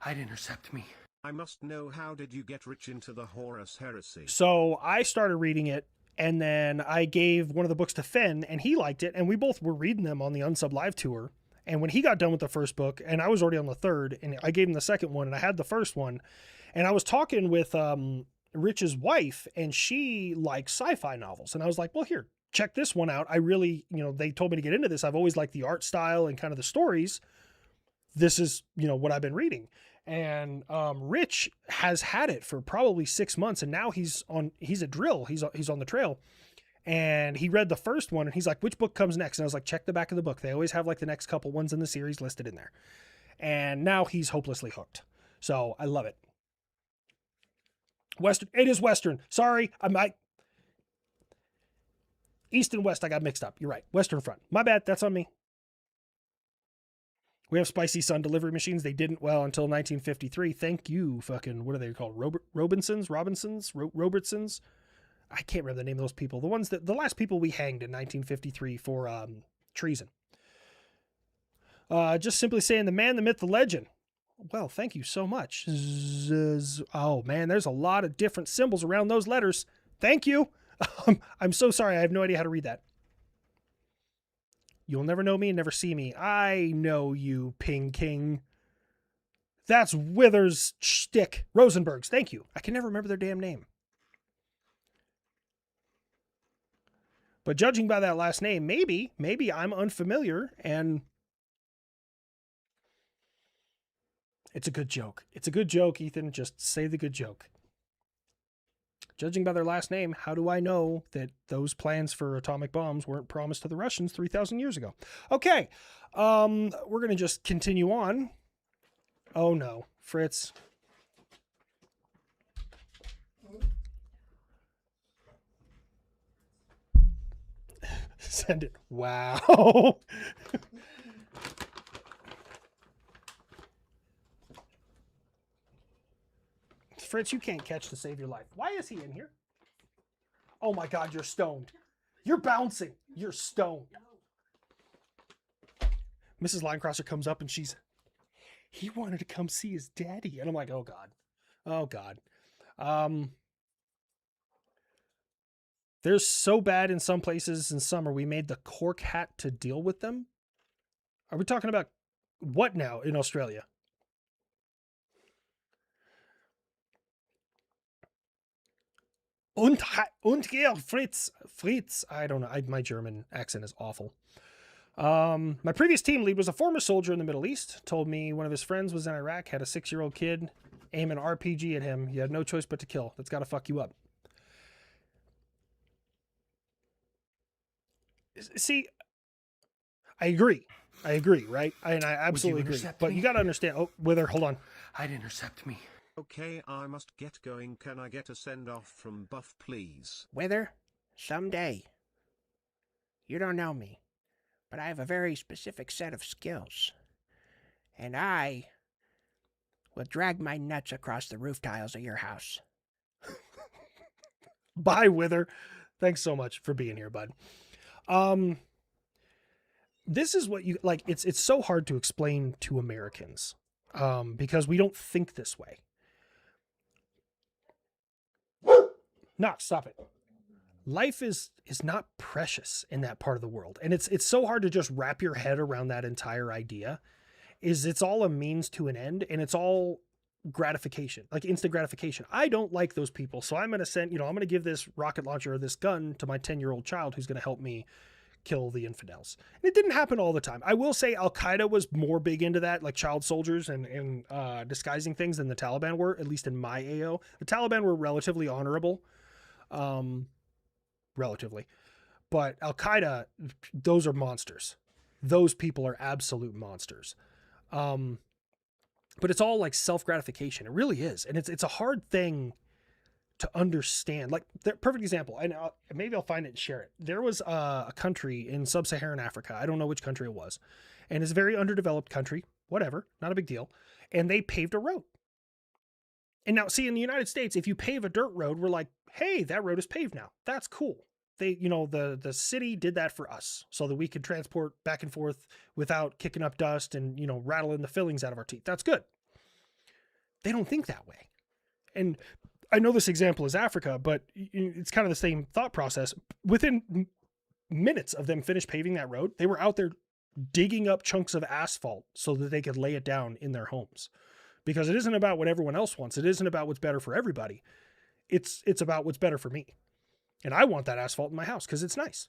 I'd intercept me. I must know, how did you get rich into the Horus heresy? So I started reading it, and then I gave one of the books to Finn, and he liked it, and we both were reading them on the Unsub Live tour. And when he got done with the first book, and I was already on the third, and I gave him the second one, and I had the first one, and I was talking with Rich's wife, and she likes sci-fi novels, and I was like, well, here, check this one out. I really, they told me to get into this. I've always liked the art style and kind of the stories. This is, what I've been reading. And Rich has had it for probably 6 months, and now he's a drill. He's on the trail, and he read the first one, and he's like, which book comes next? And I was like, check the back of the book. They always have like the next couple ones in the series listed in there. And now he's hopelessly hooked. So I love it. Western. It is Western. Sorry. East and West, I got mixed up. You're right. Western Front. My bad. That's on me. We have Spicy Sun delivery machines. They didn't well until 1953. Thank you, fucking, what are they called? Robertsons? I can't remember the name of those people. The last people we hanged in 1953 for treason. Just simply saying the man, the myth, the legend. Well, thank you so much. Oh man, there's a lot of different symbols around those letters. Thank you. I'm so sorry. I have no idea how to read that. You'll never know me and never see me. I know you, Ping King. That's Withers' shtick. Rosenberg's. Thank you. I can never remember their damn name. But judging by that last name, maybe I'm unfamiliar, and it's a good joke. It's a good joke, Ethan. Just say the good joke. Judging by their last name, how do I know that those plans for atomic bombs weren't promised to the Russians 3,000 years ago? Okay, we're going to just continue on. Oh no, Fritz. Send it. Wow. Fritz, you can't catch to save your life. Why is he in here? Oh my God, you're stoned. You're bouncing. You're stoned. Mrs. Linecrosser comes up and he wanted to come see his daddy. And I'm like, oh God. Oh God. They're so bad in some places in summer, we made the cork hat to deal with them. Are we talking about what now in Australia? Und Georg Fritz. I don't know. My German accent is awful. My previous team lead was a former soldier in the Middle East. Told me one of his friends was in Iraq, had a 6-year-old kid, aim an RPG at him. You had no choice but to kill. That's got to fuck you up. See, I agree, right? I absolutely agree. But you got to understand. Oh, Wither, hold on. I'd intercept me. Okay, I must get going. Can I get a send-off from Buff, please? Wither, someday. You don't know me, but I have a very specific set of skills. And I will drag my nuts across the roof tiles of your house. Bye, Wither. Thanks so much for being here, bud. This is what you like. It's so hard to explain to Americans because we don't think this way. Knox, stop it. Life is not precious in that part of the world. And it's so hard to just wrap your head around that entire idea. It's all a means to an end, and it's all gratification, like instant gratification. I don't like those people. So I'm going to send, I'm going to give this rocket launcher or this gun to my 10-year-old child who's going to help me kill the infidels. And it didn't happen all the time. I will say Al-Qaeda was more big into that, like child soldiers and disguising things than the Taliban were, at least in my AO. The Taliban were relatively honorable. Relatively. But Al-Qaeda, those are monsters. Those people are absolute monsters. But it's all like self-gratification. It really is. And it's a hard thing to understand. Like, the perfect example, and maybe I'll find it and share it. There was a country in sub-Saharan Africa. I don't know which country it was. And it's a very underdeveloped country. Whatever. Not a big deal. And they paved a road. And now, see, in the United States, if you pave a dirt road, we're like, hey, that road is paved now. That's cool. They, the city did that for us so that we could transport back and forth without kicking up dust and, rattling the fillings out of our teeth. That's good. They don't think that way. And I know this example is Africa, but it's kind of the same thought process. Within minutes of them finished paving that road, they were out there digging up chunks of asphalt so that they could lay it down in their homes. Because it isn't about what everyone else wants. It isn't about what's better for everybody. It's about what's better for me. And I want that asphalt in my house because it's nice.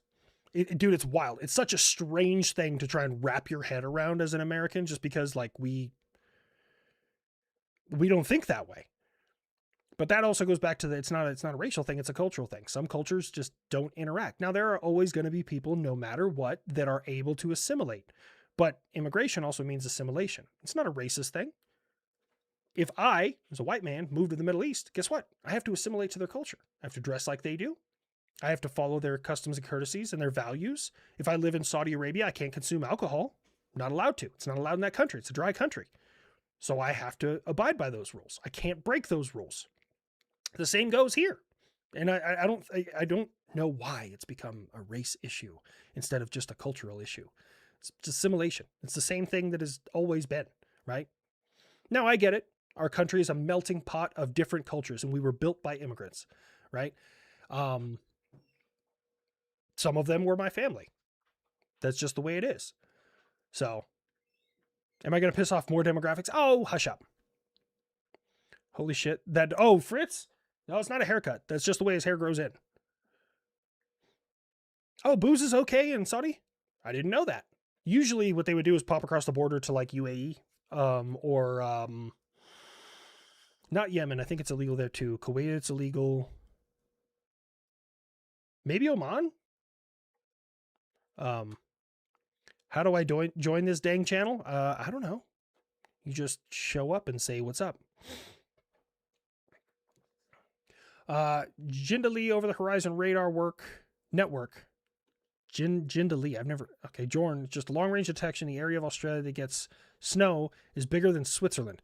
Dude, it's wild. It's such a strange thing to try and wrap your head around as an American, just because like we don't think that way. But that also goes back to it's not a racial thing. It's a cultural thing. Some cultures just don't interact. Now, there are always going to be people, no matter what, that are able to assimilate. But immigration also means assimilation. It's not a racist thing. If I, as a white man, move to the Middle East, guess what? I have to assimilate to their culture. I have to dress like they do. I have to follow their customs and courtesies and their values. If I live in Saudi Arabia, I can't consume alcohol. I'm not allowed to. It's not allowed in that country. It's a dry country. So I have to abide by those rules. I can't break those rules. The same goes here. And I don't know why it's become a race issue instead of just a cultural issue. It's assimilation. It's the same thing that has always been, right? Now, I get it. Our country is a melting pot of different cultures, and we were built by immigrants, right? Some of them were my family. That's just the way it is. So, am I going to piss off more demographics? Oh, hush up. Holy shit. Fritz? No, it's not a haircut. That's just the way his hair grows in. Oh, booze is okay in Saudi? I didn't know that. Usually what they would do is pop across the border to like UAE, or not Yemen. I think it's illegal there too. Kuwait, it's illegal. Maybe Oman? How do I join this dang channel? I don't know. You just show up and say, what's up? Jindali over the horizon radar network. Jindali. Okay. Jorn, just long range detection. The area of Australia that gets snow is bigger than Switzerland.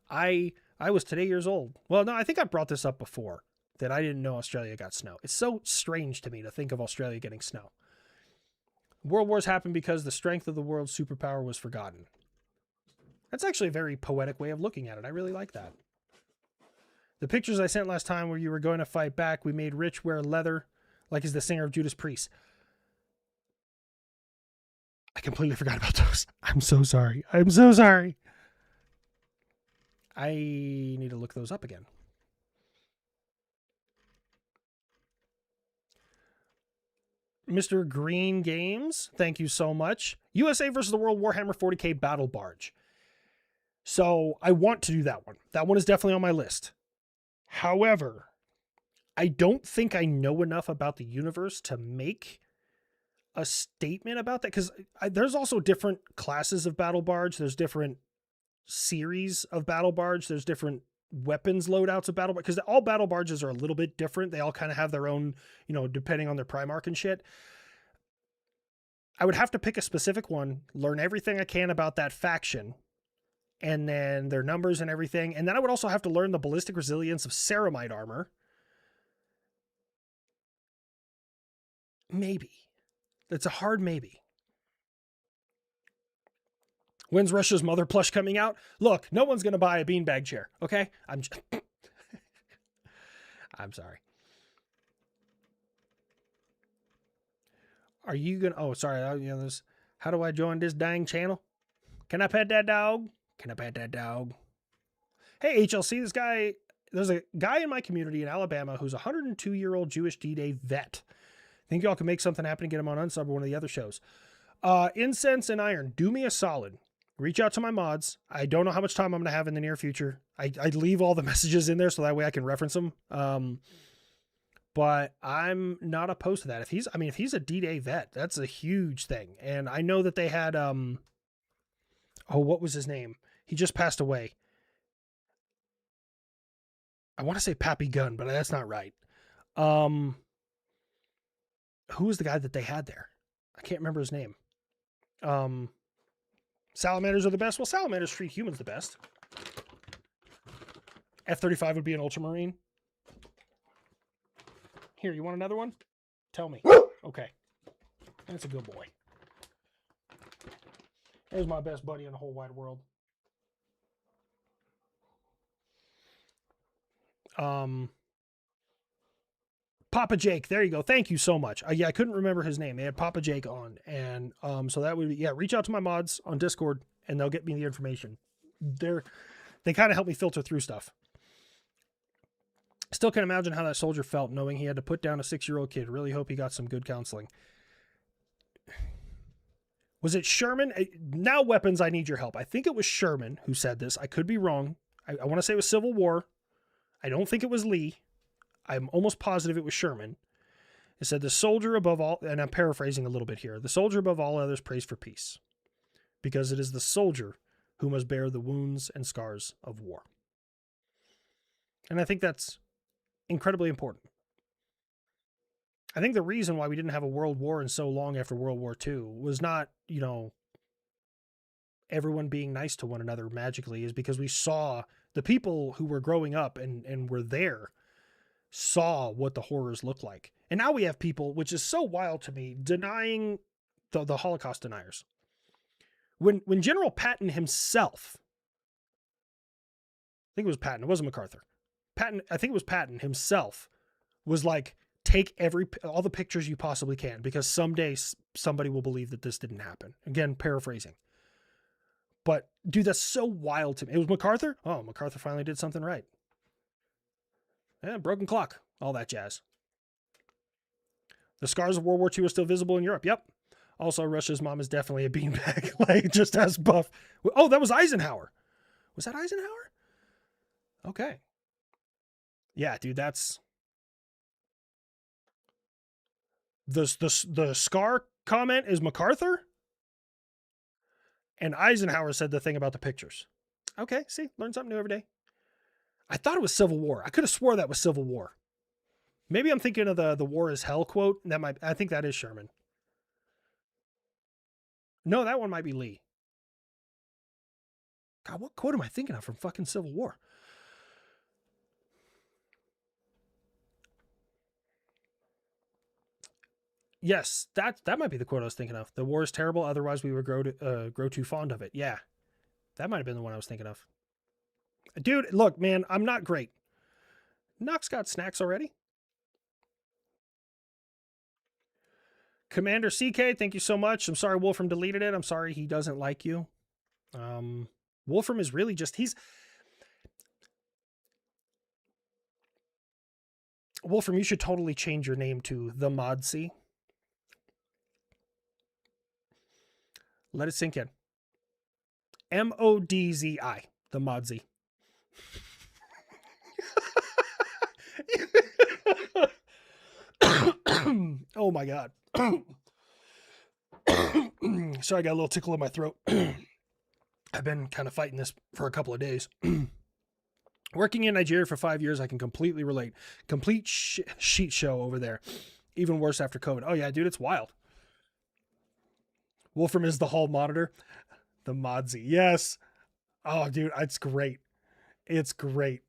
I was today years old. Well, no, I think I brought this up before that I didn't know Australia got snow. It's so strange to me to think of Australia getting snow. World wars happened because the strength of the world's superpower was forgotten. That's actually a very poetic way of looking at it. I really like that. The pictures I sent last time where you were going to fight back, we made Rich wear leather like he's the singer of Judas Priest. I completely forgot about those. I'm so sorry. I'm so sorry. I need to look those up again. Mr. Green Games, thank you so much. USA versus the World Warhammer 40K Battle Barge. So I want to do that one. That one is definitely on my list. However, I don't think I know enough about the universe to make a statement about that, because there's also different classes of Battle Barge. There's different series of Battle Barge. There's different weapons loadouts of Battle Barge, because all Battle Barges are a little bit different. They all kind of have their own, depending on their Primarch and shit. I would have to pick a specific one, learn everything I can about that faction, and then their numbers and everything. And then I would also have to learn the ballistic resilience of ceramite armor. Maybe. It's a hard maybe. When's Russia's Mother plush coming out? Look, no one's going to buy a beanbag chair, okay? I'm sorry. Are you going to... Oh, sorry. How do I join this dang channel? Can I pet that dog? Can I pet that dog? Hey, HLC, there's a guy in my community in Alabama who's a 102-year-old Jewish D-Day vet. Think y'all can make something happen and get him on Unsub or one of the other shows. Incense and Iron, do me a solid. Reach out to my mods. I don't know how much time I'm going to have in the near future. I leave all the messages in there so that way I can reference them. But I'm not opposed to that. If he's a D-Day vet, that's a huge thing. And I know that they had, what was his name? He just passed away. I want to say Pappy Gunn, but that's not right. Who was the guy that they had there? I can't remember his name. Salamanders are the best. Well, salamanders treat humans the best. F-35 would be an Ultramarine. Here, you want another one? Tell me. Okay. That's a good boy. There's my best buddy in the whole wide world. Papa Jake. There you go. Thank you so much. Yeah, I couldn't remember his name. They had Papa Jake on. And so that would be, yeah, reach out to my mods on Discord and they'll get me the information. They kind of help me filter through stuff. Still can't imagine how that soldier felt knowing he had to put down a 6-year-old kid. Really hope he got some good counseling. Was it Sherman? Now weapons, I need your help. I think it was Sherman who said this. I could be wrong. I want to say it was Civil War. I don't think it was Lee. I'm almost positive it was Sherman. It said, the soldier above all, and I'm paraphrasing a little bit here, the soldier above all others prays for peace, because it is the soldier who must bear the wounds and scars of war. And I think that's incredibly important. I think the reason why we didn't have a world war in so long after World War II was not, everyone being nice to one another magically, is because we saw the people who were growing up and were there saw what the horrors looked like. And now we have people, which is so wild to me, denying the Holocaust deniers. When General Patton himself, I think it was Patton, it wasn't MacArthur. I think it was Patton himself was like, take all the pictures you possibly can, because someday somebody will believe that this didn't happen. Again, paraphrasing. But dude, that's so wild to me. It was MacArthur. Oh, MacArthur finally did something right. Yeah, broken clock, all that jazz. The scars of World War II are still visible in Europe. Yep. Also, Russia's mom is definitely a beanbag, like just as buff. Oh, that was Eisenhower. Was that Eisenhower? Okay. Yeah, dude, that's the scar comment is MacArthur, and Eisenhower said the thing about the pictures. Okay, see, learn something new every day. I thought it was Civil War. I could have swore that was Civil War. Maybe I'm thinking of the war is hell quote. I think that is Sherman. No, that one might be Lee. God, what quote am I thinking of from fucking Civil War? Yes, that might be the quote I was thinking of. The war is terrible, otherwise we would grow too fond of it. Yeah, that might have been the one I was thinking of. Dude, look, man, I'm not great. Knox got snacks already. Commander CK, thank you so much. I'm sorry Wolfram deleted it. I'm sorry he doesn't like you. Wolfram is really just, Wolfram, you should totally change your name to the Modzy. Let it sink in. Modzi, the Modzy. Oh my God. Sorry, I got a little tickle in my throat. I've been kind of fighting this for a couple of days. Working in Nigeria for 5 years, I can completely relate. Complete sheet show over there. Even worse after COVID. Oh yeah, dude, it's wild. Wolfram is the hall monitor. The Modzy. Yes. Oh, dude, it's great. It's great.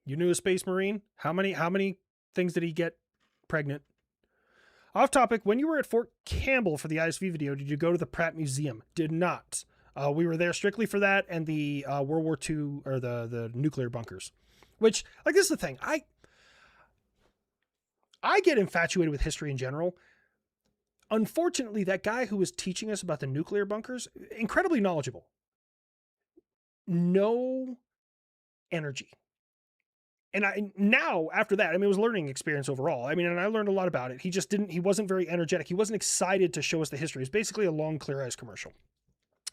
You knew a Space Marine? How many things did he get pregnant? Off topic, when you were at Fort Campbell for the ISV video, did you go to the Pratt Museum? Did not. We were there strictly for that and the World War II, or the nuclear bunkers. Which, like, this is the thing. I get infatuated with history in general. Unfortunately, that guy who was teaching us about the nuclear bunkers, incredibly knowledgeable. No energy. And now after that, it was a learning experience overall. And I learned a lot about it. He wasn't very energetic. He wasn't excited to show us the history. It was basically a long Clear Eyes commercial.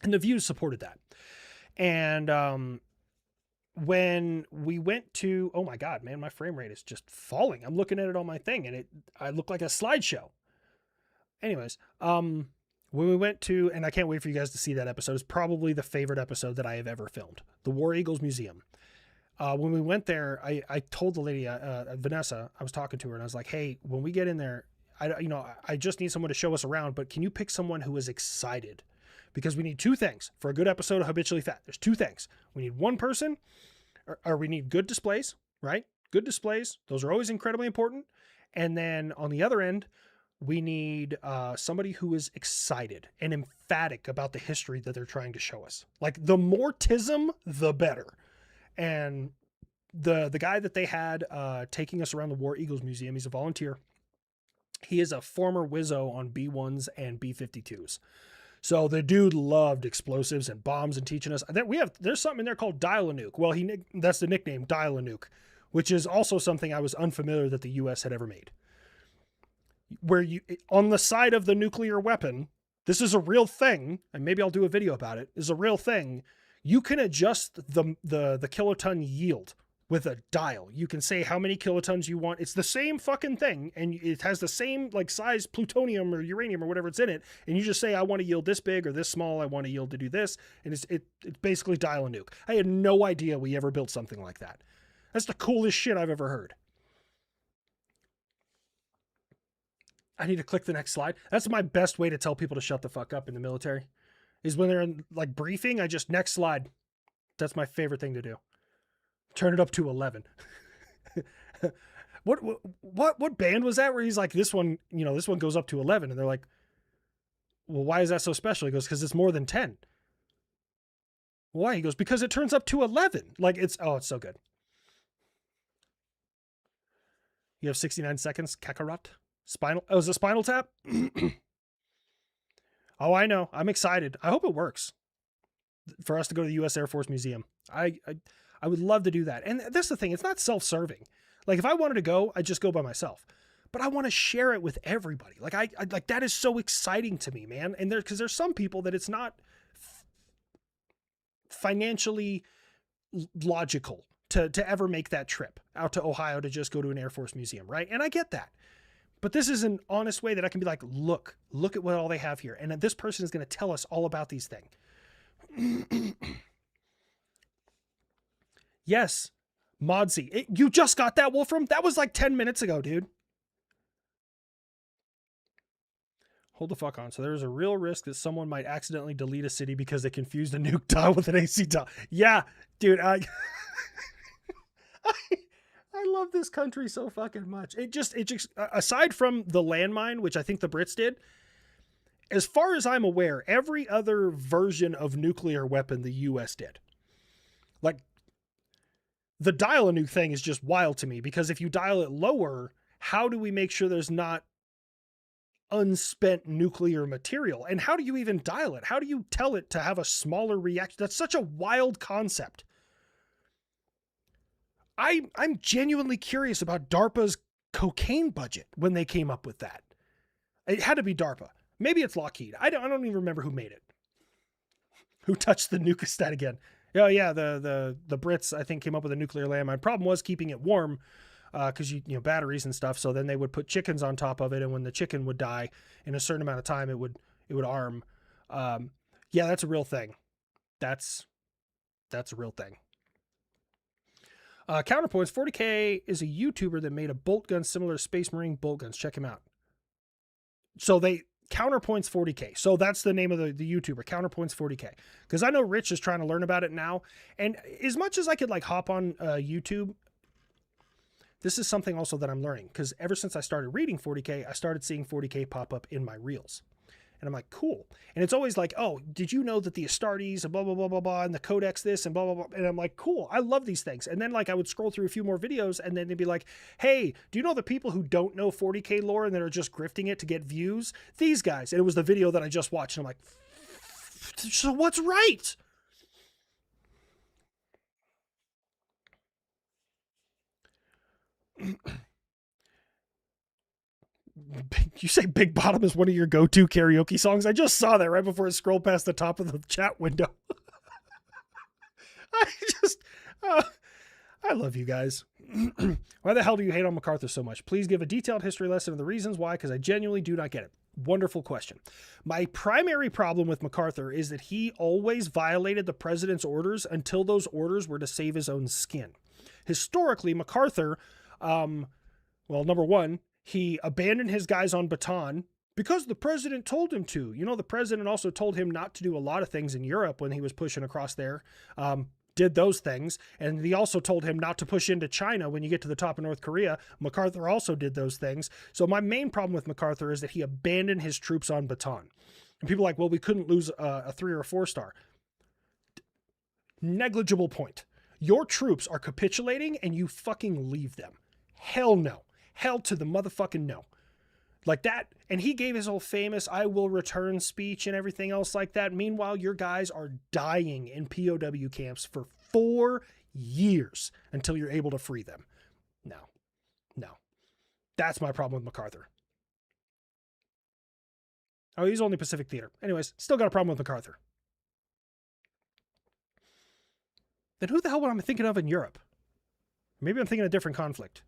And the views supported that. And when we went to, oh my God, man, my frame rate is just falling. I'm looking at it on my thing and I look like a slideshow. Anyways, when we went to, and I can't wait for you guys to see that episode. It's probably the favorite episode that I have ever filmed. The War Eagles Museum. When we went there, I told the lady, Vanessa, I was talking to her and I was like, hey, when we get in there, I just need someone to show us around, but can you pick someone who is excited? Because we need two things for a good episode of Habitually Fat. There's two things. We need one person, or we need good displays, right? Good displays. Those are always incredibly important. And then on the other end, We need somebody who is excited and emphatic about the history that they're trying to show us. Like, the more tism, the better. And the guy that they had taking us around the War Eagles Museum, he's a volunteer. He is a former Wizzo on B1s and B-52s. So the dude loved explosives and bombs and teaching us. There's something in there called Dial-A-Nuke. Well, that's the nickname, Dial-A-Nuke, which is also something I was unfamiliar that the U.S. had ever made. Where you, on the side of the nuclear weapon, this is a real thing, and maybe I'll do a video about it, is a real thing. You can adjust the kiloton yield with a dial. You can say how many kilotons you want. It's the same fucking thing, and it has the same like size plutonium or uranium or whatever it's in it, and you just say, I want to yield this big or this small, I want to yield to do this, and it's basically Dial-A-Nuke. I had no idea we ever built something like that. That's the coolest shit I've ever heard. I need to click the next slide. That's my best way to tell people to shut the fuck up in the military, is when they're in like briefing, I just next slide. That's my favorite thing to do. Turn it up to 11. What band was that where he's like, this one goes up to 11, and they're like, well, why is that so special? He goes, because it's more than 10. Why? He goes, because it turns up to 11. Like, it's so good. You have 69 seconds, Kakarot. Is it Spinal Tap? Oh, I know. I'm excited. I hope it works for us to go to the U.S. Air Force Museum. I would love to do that. And that's the thing. It's not self-serving. Like, if I wanted to go, I'd just go by myself. But I want to share it with everybody. Like, I like, that is so exciting to me, man. And because there's some people that it's not financially logical to ever make that trip out to Ohio to just go to an Air Force Museum, right? And I get that. But this is an honest way that I can be like, look at what all they have here. And this person is going to tell us all about these things. Yes, Modsy. You just got that, Wolfram? That was like 10 minutes ago, dude. Hold the fuck on. So there's a real risk that someone might accidentally delete a city because they confused a nuke dial with an AC dial. Yeah, dude. I love this country so fucking much. It just, aside from the landmine, which I think the Brits did, as far as I'm aware, every other version of nuclear weapon the U.S. did. Like, the Dial-A-Nuke thing is just wild to me, because if you dial it lower, how do we make sure there's not unspent nuclear material? And how do you even dial it? How do you tell it to have a smaller reaction? That's such a wild concept. I'm genuinely curious about DARPA's cocaine budget when they came up with that. It had to be DARPA. Maybe it's Lockheed. I don't even remember who made it. Who touched the nucleostat again? Oh yeah, the Brits, I think, came up with a nuclear landmine. Problem was keeping it warm, because you know, batteries and stuff. So then they would put chickens on top of it, and when the chicken would die in a certain amount of time, it would arm. Yeah, that's a real thing. That's a real thing. Counterpoints, 40K is a YouTuber that made a bolt gun similar to Space Marine bolt guns. Check him out. So Counterpoints 40K. So that's the name of the YouTuber, Counterpoints 40K. Because I know Rich is trying to learn about it now. And as much as I could like hop on YouTube, this is something also that I'm learning. Because ever since I started reading 40K, I started seeing 40K pop up in my reels. And I'm like, cool. And it's always like, oh, did you know that the Astartes and blah, blah, blah, blah, blah, and the Codex this and blah, blah, blah. And I'm like, cool. I love these things. And then like I would scroll through a few more videos, and then they'd be like, hey, do you know the people who don't know 40K lore and that are just grifting it to get views? These guys. And it was the video that I just watched. And I'm like, so what's right? You say Big Bottom is one of your go-to karaoke songs? I just saw that right before it scrolled past the top of the chat window. I love you guys. Why the hell do you hate on MacArthur so much? Please give a detailed history lesson of the reasons why, because I genuinely do not get it. Wonderful question. My primary problem with MacArthur is that he always violated the president's orders until those orders were to save his own skin. Historically, MacArthur, well, number one, he abandoned his guys on Bataan because the president told him to. You know, the president also told him not to do a lot of things in Europe when he was pushing across there. did those things. And he also told him not to push into China when you get to the top of North Korea. MacArthur also did those things. So my main problem with MacArthur is that he abandoned his troops on Bataan. And people are like, well, we couldn't lose a 3 or a 4-star. Negligible point. Your troops are capitulating and you fucking leave them. Hell no. Hell to the motherfucking no. Like that. And he gave his whole famous "I will return" speech and everything else like that. Meanwhile, your guys are dying in POW camps for 4 years until you're able to free them. No. That's my problem with MacArthur. Oh, he's only Pacific Theater. Anyways, still got a problem with MacArthur. Then who the hell am I thinking of in Europe? Maybe I'm thinking a different conflict.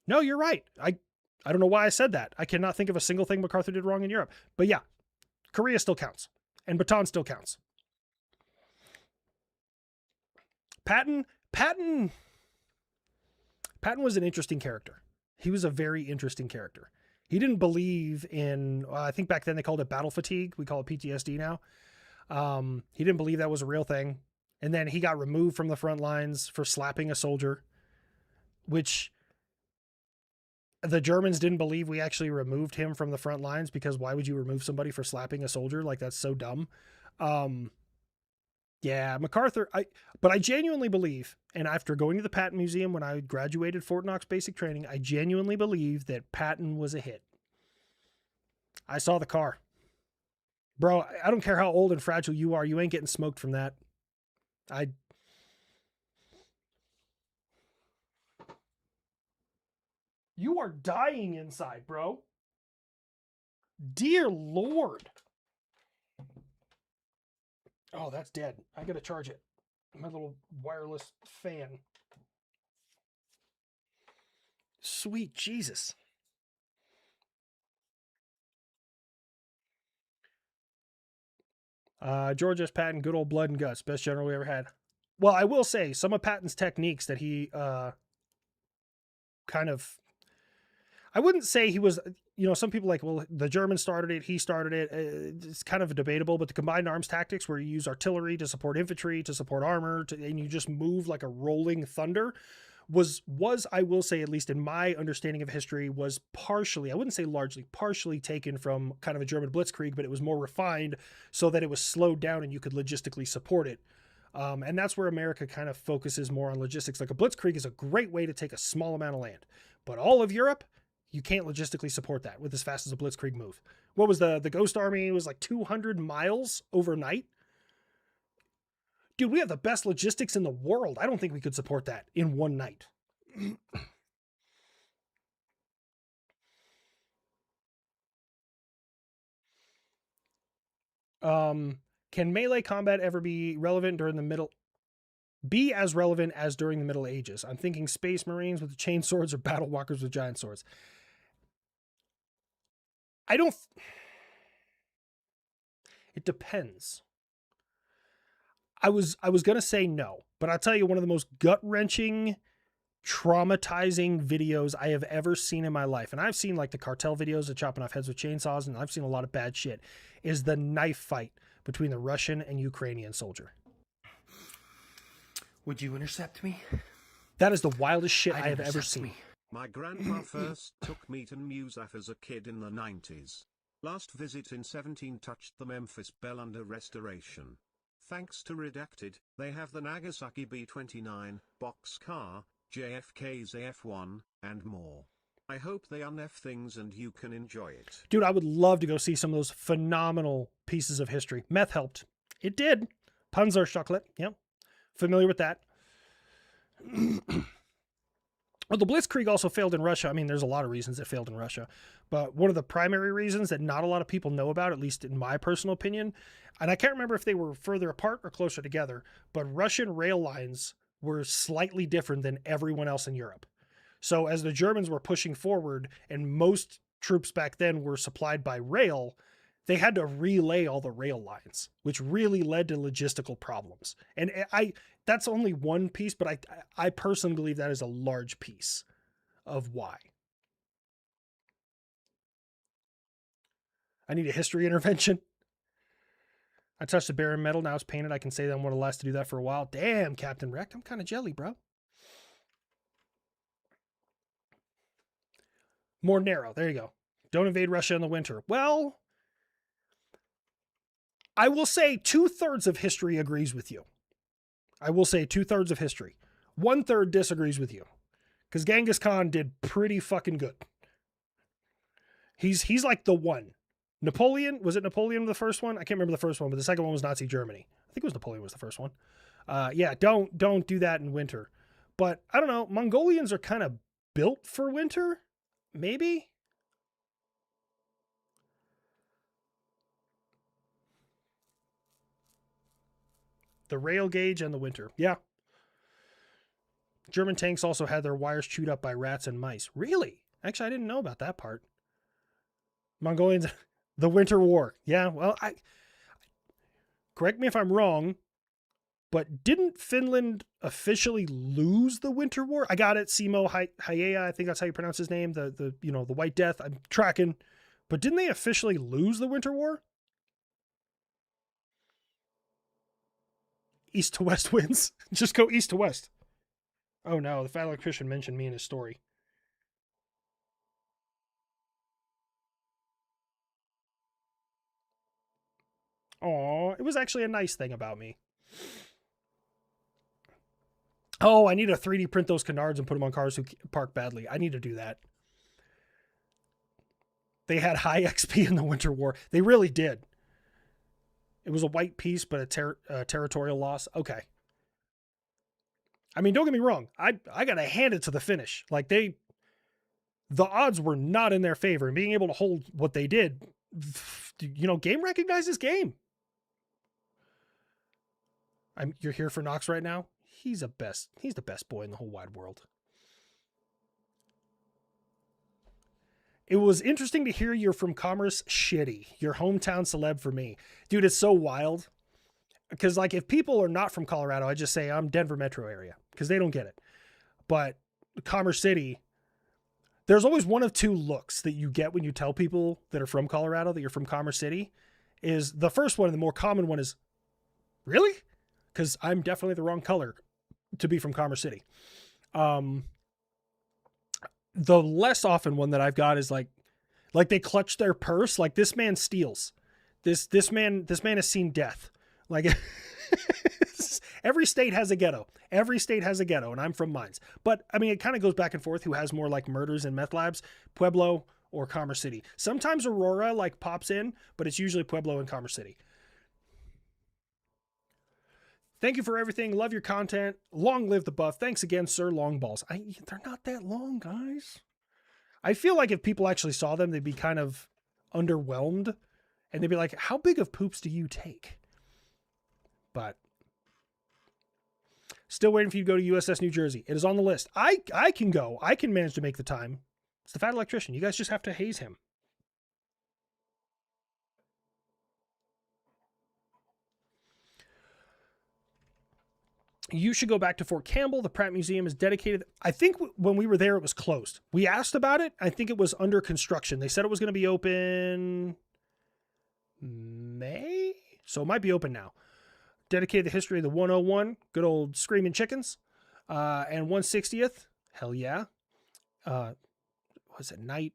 No, you're right. I don't know why I said that. I cannot think of a single thing MacArthur did wrong in Europe. But yeah, Korea still counts. And Bataan still counts. Patton was an interesting character. He was a very interesting character. He didn't believe in, I think back then they called it battle fatigue. We call it PTSD now. He didn't believe that was a real thing. And then he got removed from the front lines for slapping a soldier, which the Germans didn't believe we actually removed him from the front lines, because why would you remove somebody for slapping a soldier? Like, that's so dumb. Yeah, MacArthur, but I genuinely believe, and after going to the Patton Museum when I graduated Fort Knox basic training, I genuinely believe that Patton was a hit. I saw the car. Bro, I don't care how old and fragile you are, you ain't getting smoked from that. You are dying inside, bro. Dear Lord. Oh, that's dead. I gotta charge it. My little wireless fan. Sweet Jesus. George S. Patton, good old blood and guts. Best general we ever had. Well, I will say, some of Patton's techniques that he kind of... I wouldn't say he was... some people like, well, the Germans started it, he started it. It's kind of debatable, but the combined arms tactics where you use artillery to support infantry, to support armor, and you just move like a rolling thunder was, I will say, at least in my understanding of history, was partially, I wouldn't say largely, partially taken from kind of a German blitzkrieg, but it was more refined so that it was slowed down and you could logistically support it. And that's where America kind of focuses more on logistics. Like a blitzkrieg is a great way to take a small amount of land, but all of Europe, you can't logistically support that with as fast as a blitzkrieg move. What was the Ghost Army? It was like 200 miles overnight. Dude, we have the best logistics in the world. I don't think we could support that in one night. Can melee combat ever be relevant during the middle? Be as relevant as during the Middle Ages? I'm thinking Space Marines with the chain swords or battle walkers with giant swords. It depends. I was going to say no, but I'll tell you, one of the most gut-wrenching, traumatizing videos I have ever seen in my life, and I've seen like the cartel videos of chopping off heads with chainsaws, and I've seen a lot of bad shit, is the knife fight between the Russian and Ukrainian soldier. Would you intercept me? That is the wildest shit I have ever seen. Me. My grandpa first took me to Musaf as a kid in the 90s. Last visit in 17 touched the Memphis Belle under restoration. Thanks to Redacted, they have the Nagasaki B-29, boxcar, JFK's AF-1, and more. I hope they unf things and you can enjoy it. Dude, I would love to go see some of those phenomenal pieces of history. Meth helped. It did. Panzerschocklett, yep. Familiar with that. Well, the Blitzkrieg also failed in Russia. I mean, there's a lot of reasons it failed in Russia, but one of the primary reasons that not a lot of people know about, at least in my personal opinion, and I can't remember if they were further apart or closer together, but Russian rail lines were slightly different than everyone else in Europe. So as the Germans were pushing forward and most troops back then were supplied by rail, they had to relay all the rail lines, which really led to logistical problems. And that's only one piece, but I personally believe that is a large piece of why. I need a history intervention. I touched the barren metal. Now it's painted. I can say that I'm one of the last to do that for a while. Damn, Captain Wrecked. I'm kind of jelly, bro. More narrow. There you go. Don't invade Russia in the winter. Well, I will say 2/3 of history agrees with you. I will say 2/3 of history. 1/3 disagrees with you. Because Genghis Khan did pretty fucking good. He's like the one. Napoleon, was it Napoleon the first one? I can't remember the first one, but the second one was Nazi Germany. I think it was Napoleon was the first one. Yeah, don't do that in winter. But I don't know, Mongolians are kind of built for winter, maybe? The rail gauge and the winter. Yeah. German tanks also had their wires chewed up by rats and mice. Really? Actually, I didn't know about that part. Mongolians, the Winter War. Yeah, well, correct me if I'm wrong, but didn't Finland officially lose the Winter War? I got it. Simo Hayea, I think that's how you pronounce his name. The White Death. I'm tracking. But didn't they officially lose the Winter War? East to west wins. Just go east to west. Oh no, the fat electrician mentioned me in his story. Aw, it was actually a nice thing about me. Oh, I need to 3D print those canards and put them on cars who park badly. I need to do that. They had high XP in the Winter War. They really did. It was a white piece, but a territorial loss. Okay. I mean, don't get me wrong. I got to hand it to the Finnish. Like the odds were not in their favor. And being able to hold what they did, game recognizes game. You're here for Knox right now? He's the best boy in the whole wide world. It was interesting to hear you're from Commerce Shitty. Your hometown celeb for me. Dude, it's so wild. Because, like, if people are not from Colorado, I just say I'm Denver metro area. Because they don't get it. But Commerce City, there's always one of two looks that you get when you tell people that are from Colorado that you're from Commerce City. Is the first one, and the more common one is, really? Because I'm definitely the wrong color to be from Commerce City. The less often one that I've got is like they clutch their purse. Like, this man steals. This man has seen death. Like, every state has a ghetto. Every state has a ghetto, and I'm from mines. But I mean, it kind of goes back and forth. Who has more like murders and meth labs, Pueblo or Commerce City? Sometimes Aurora like pops in, but it's usually Pueblo and Commerce City. Thank you for everything. Love your content. Long live the buff. Thanks again, Sir Longballs. They're not that long, guys. I feel like if people actually saw them, they'd be kind of underwhelmed. And they'd be like, how big of poops do you take? But still waiting for you to go to USS New Jersey. It is on the list. I can go. I can manage to make the time. It's the fat electrician. You guys just have to haze him. You should go back to Fort Campbell. The Pratt Museum is dedicated. I think when we were there, it was closed. We asked about it. I think it was under construction. They said it was going to be open May, so it might be open now. Dedicated to the history of the 101, good old Screaming Chickens, and 160th. Hell yeah. Was it Night?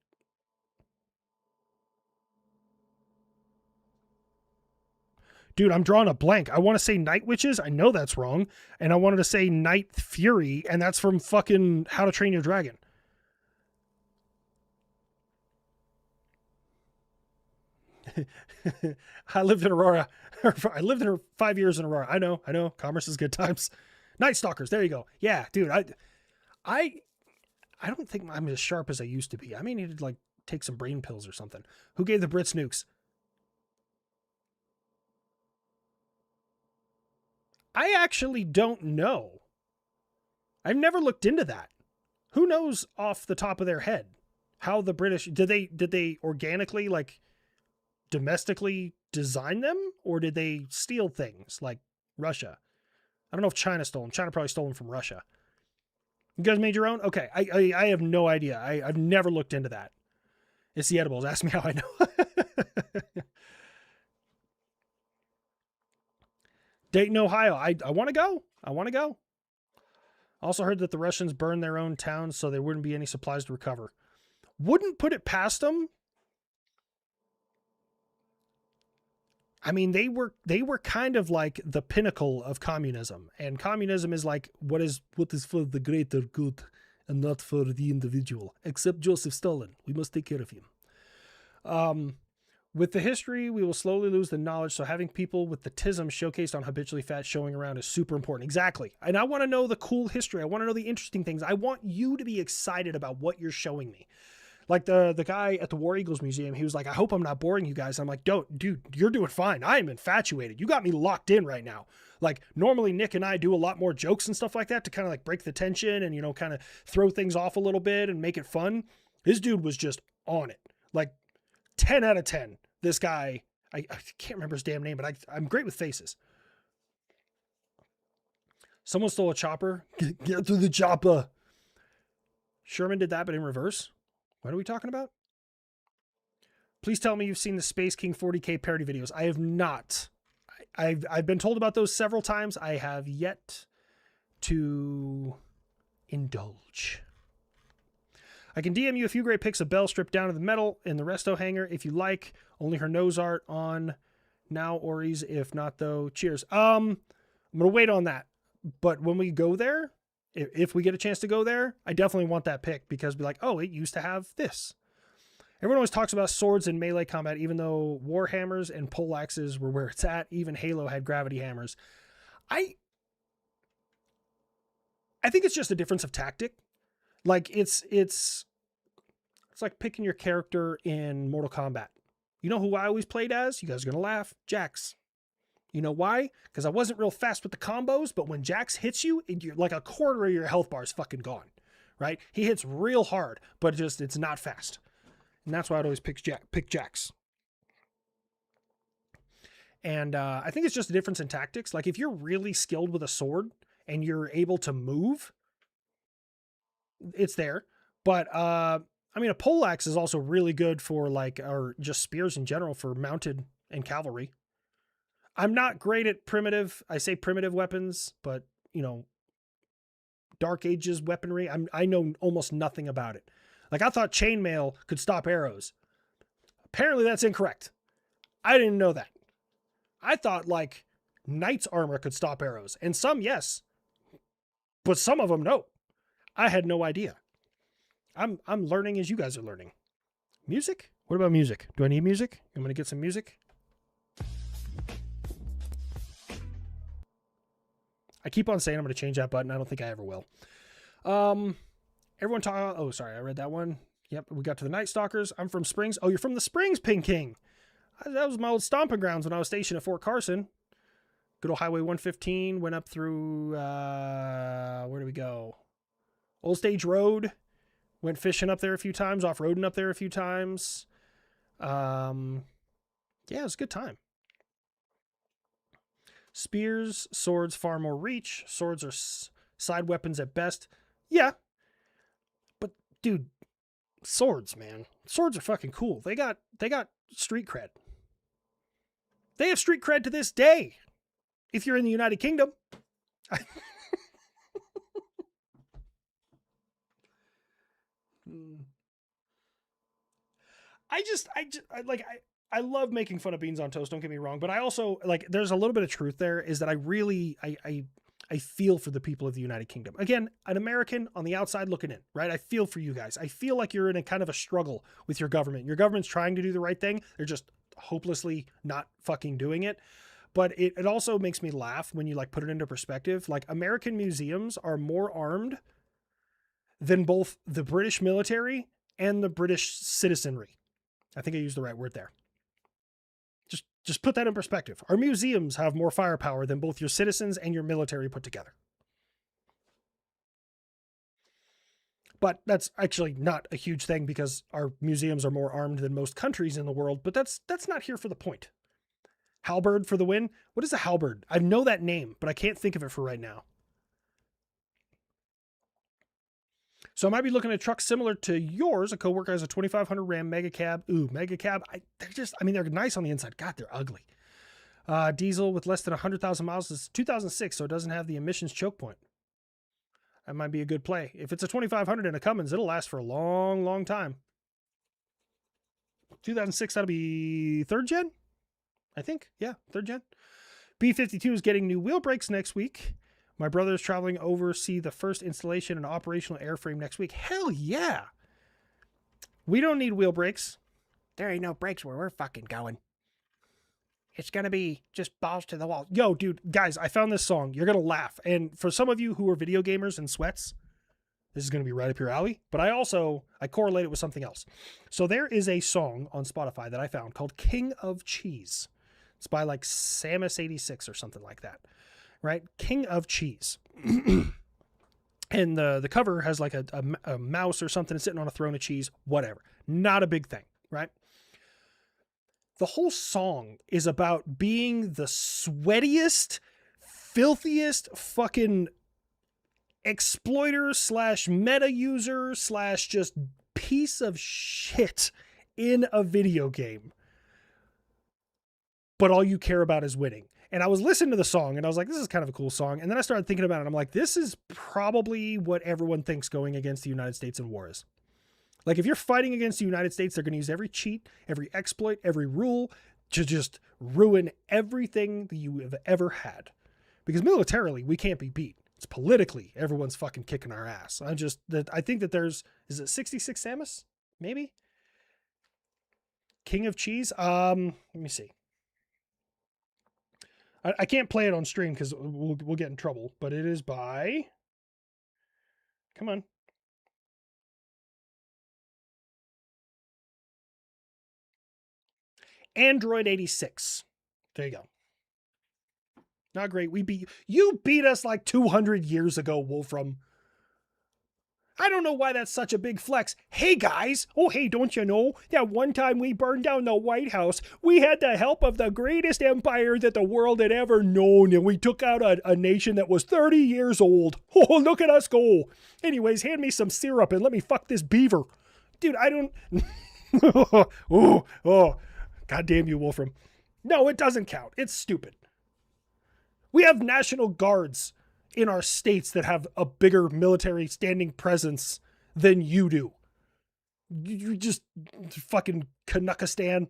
Dude, I'm drawing a blank. I want to say Night Witches. I know that's wrong. And I wanted to say Night Fury, and that's from fucking How to Train Your Dragon. I lived in Aurora. I lived in 5 years in Aurora. I know. Commerce is good times. Night Stalkers. There you go. Yeah, dude. I don't think I'm as sharp as I used to be. I may need to like take some brain pills or something. Who gave the Brits nukes? I actually don't know. I've never looked into that. Who knows off the top of their head how the British did they organically, like, domestically design them, or did they steal things like Russia? I don't know if China stole them. China probably stole them from Russia. You guys made your own? Okay. I have no idea. I've never looked into that. It's the edibles. Ask me how I know. Dayton, Ohio. I want to go. I want to go. Also heard that the Russians burned their own towns so there wouldn't be any supplies to recover. Wouldn't put it past them. I mean, they were kind of like the pinnacle of communism, and communism is like what is for the greater good and not for the individual. Except Joseph Stalin, we must take care of him. With the history, we will slowly lose the knowledge. So having people with the tism showcased on habitually fat showing around is super important. Exactly, and I want to know the cool history. I want to know the interesting things. I want you to be excited about what you're showing me. Like the guy at the War Eagles Museum, he was like, I hope I'm not boring you guys. I'm like, dude, you're doing fine. I am infatuated. You got me locked in right now. Like normally Nick and I do a lot more jokes and stuff like that to kind of like break the tension and, you know, kind of throw things off a little bit and make it fun. This dude was just on it. Like 10 out of 10. This guy, I can't remember his damn name, but I'm great with faces. Someone stole a chopper. Get to the chopper. Sherman did that, but in reverse. What are we talking about? Please tell me you've seen the Space King 40K parody videos. I have not. I've been told about those several times. I have yet to indulge. I can DM you a few great pics of Belle stripped down to the metal in the resto hangar if you like. Only her nose art on now, Ori's. If not, though, cheers. I'm going to wait on that. But when we go there, if we get a chance to go there, I definitely want that pick because be like, oh, it used to have this. Everyone always talks about swords in melee combat, even though war hammers and pole axes were where it's at. Even Halo had gravity hammers. I think it's just a difference of tactic. Like it's like picking your character in Mortal Kombat. You know who I always played as? You guys are going to laugh. Jax. You know why? Because I wasn't real fast with the combos, but when Jax hits you, you're like a quarter of your health bar is fucking gone, right? He hits real hard, but it's not fast. And that's why I'd always pick Jax. And I think it's just a difference in tactics. Like if you're really skilled with a sword and you're able to move, it's there. But I mean, a poleaxe is also really good for like, or just spears in general for mounted and cavalry. I'm not great at primitive. I say primitive weapons, but you know, Dark Ages weaponry. I know almost nothing about it. Like I thought chainmail could stop arrows. Apparently that's incorrect. I didn't know that. I thought like knight's armor could stop arrows, and some yes, but some of them no. I had no idea. I'm learning as you guys are learning. Music? What about music? Do I need music? I'm gonna get some music. I keep on saying I'm going to change that button. I don't think I ever will. Everyone talk. Oh, sorry. I read that one. Yep. We got to the Night Stalkers. I'm from Springs. Oh, you're from the Springs, Pink King. That was my old stomping grounds when I was stationed at Fort Carson. Good old Highway 115. Went up through, where do we go? Old Stage Road. Went fishing up there a few times. Off-roading up there a few times. Yeah, it was a good time. Spears, swords, far more reach. Swords are side weapons at best. Yeah. But dude, swords, man. Swords are fucking cool. They got street cred. They have street cred to this day. If you're in the United Kingdom. I love making fun of beans on toast. Don't get me wrong, but I also like, there's a little bit of truth there is that I feel for the people of the United Kingdom. Again, an American on the outside looking in, right? I feel for you guys. I feel like you're in a kind of a struggle with your government. Your government's trying to do the right thing. They're just hopelessly not fucking doing it. But it also makes me laugh when you like put it into perspective. Like American museums are more armed than both the British military and the British citizenry. I think I used the right word there. Just put that in perspective. Our museums have more firepower than both your citizens and your military put together. But that's actually not a huge thing because our museums are more armed than most countries in the world, but that's not here for the point. Halberd for the win. What is a halberd? I know that name, but I can't think of it for right now. So I might be looking at trucks similar to yours. A coworker has a 2500 Ram Mega Cab. Ooh, Mega Cab. They're nice on the inside. God, they're ugly. Diesel with less than 100,000 miles is 2006, so it doesn't have the emissions choke point. That might be a good play. If it's a 2500 and a Cummins, it'll last for a long, long time. 2006, that'll be 3rd gen, I think. Yeah, 3rd gen. B-52 is getting new wheel brakes next week. My brother is traveling to oversee the first installation and operational airframe next week. Hell yeah. We don't need wheel brakes. There ain't no brakes where we're fucking going. It's going to be just balls to the wall. Yo, dude, guys, I found this song. You're going to laugh. And for some of you who are video gamers and sweats, this is going to be right up your alley. But I correlate it with something else. So there is a song on Spotify that I found called King of Cheese. It's by like Samus86 or something like that. Right? King of Cheese. And the cover has like a mouse or something sitting on a throne of cheese. Whatever. Not a big thing. Right? The whole song is about being the sweatiest, filthiest fucking exploiter / meta user / just piece of shit in a video game. But all you care about is winning. And I was listening to the song and I was like, this is kind of a cool song. And then I started thinking about it. I'm like, this is probably what everyone thinks going against the United States in war is. Like, if you're fighting against the United States, they're going to use every cheat, every exploit, every rule to just ruin everything that you have ever had. Because militarily, we can't be beat. It's politically, everyone's fucking kicking our ass. I think that is it 66 Samus? Maybe? King of Cheese? Let me see. I can't play it on stream because we'll get in trouble, but it is by, come on. Android 86. There you go. Not great. You beat us like 200 years ago, Wolfram. I don't know why that's such a big flex. Hey guys, oh hey, don't you know that one time we burned down the White House, we had the help of the greatest empire that the world had ever known, and we took out a nation that was 30 years old. Oh, look at us go. Anyways, hand me some syrup and let me fuck this beaver. Dude, I don't... oh, God damn you, Wolfram. No, it doesn't count. It's stupid. We have National Guards in our states that have a bigger military standing presence than you do. You just fucking Canuckistan.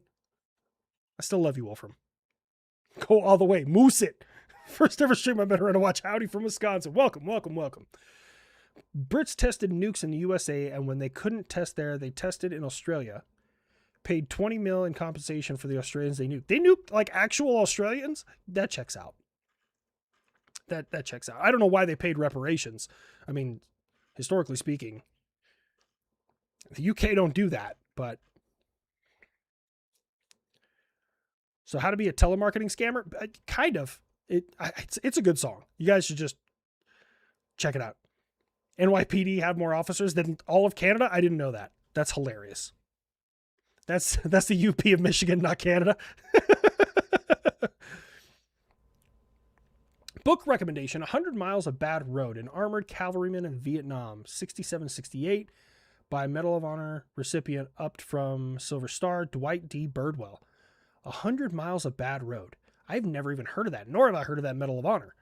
I still love you, Wolfram. Go all the way. Moose it. First ever stream I've been around to watch. Howdy from Wisconsin. Welcome, welcome, welcome. Brits tested nukes in the USA, and when they couldn't test there, they tested in Australia. Paid 20 mil in compensation for the Australians they nuked. They nuked like actual Australians? That checks out. That checks out. I don't know why they paid reparations. I mean, historically speaking, the UK don't do that, but... So how to be a telemarketing scammer? Kind of. It's a good song. You guys should just check it out. NYPD have more officers than all of Canada? I didn't know that. That's hilarious. That's the UP of Michigan, not Canada. Book recommendation, 100 Miles of Bad Road, an armored cavalryman in Vietnam, 67-68, by Medal of Honor recipient upped from Silver Star, Dwight D. Birdwell. 100 Miles of Bad Road. I've never even heard of that, nor have I heard of that Medal of Honor.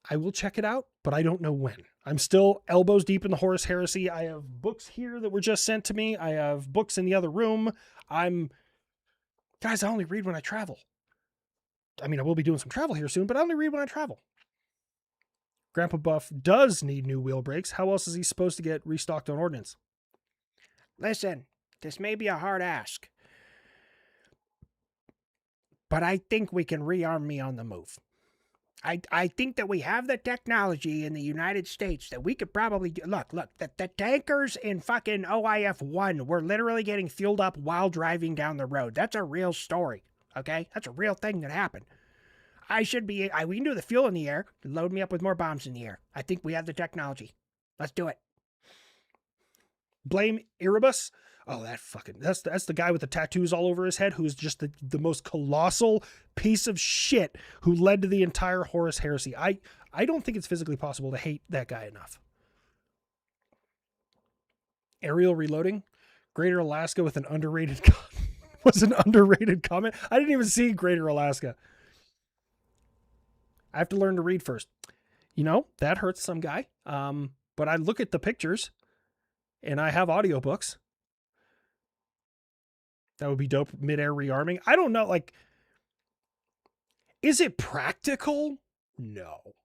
I will check it out, but I don't know when. I'm still elbows deep in the Horus Heresy. I have books here that were just sent to me. I have books in the other room. Guys, I only read when I travel. I mean, I will be doing some travel here soon, but I only read when I travel. Grandpa Buff does need new wheel brakes. How else is he supposed to get restocked on ordnance? Listen, this may be a hard ask, but I think we can rearm me on the move. I think that we have the technology in the United States that we could probably do. Look, the tankers in fucking OIF 1 were literally getting fueled up while driving down the road. That's a real story, okay? That's a real thing that happened. We can do the fuel in the air, load me up with more bombs in the air. I think we have the technology. Let's do it. Blame Erebus? Oh, that's the guy with the tattoos all over his head who is just the most colossal piece of shit who led to the entire Horus Heresy. I don't think it's physically possible to hate that guy enough. Aerial reloading? Greater Alaska with an underrated gun. was an underrated comment. I didn't even see Greater Alaska. I have to learn to read first. You know, that hurts some guy. But I look at the pictures and I have audiobooks. That would be dope. Mid-air rearming. I don't know. Like, is it practical? No.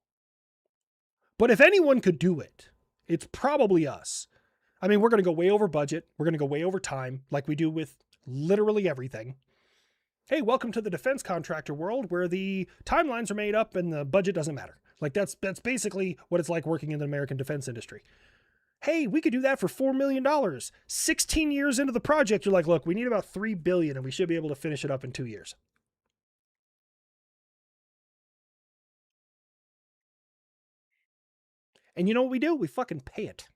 But if anyone could do it, it's probably us. I mean, we're going to go way over budget. We're going to go way over time, like we do with literally everything. Hey, welcome to the defense contractor world where the timelines are made up and the budget doesn't matter. Like that's basically what it's like working in the American defense industry. Hey, we could do that for $4 million. 16 years into the project, you're like, look, we need about $3 billion and we should be able to finish it up in 2 years. And you know what we do? We fucking pay it.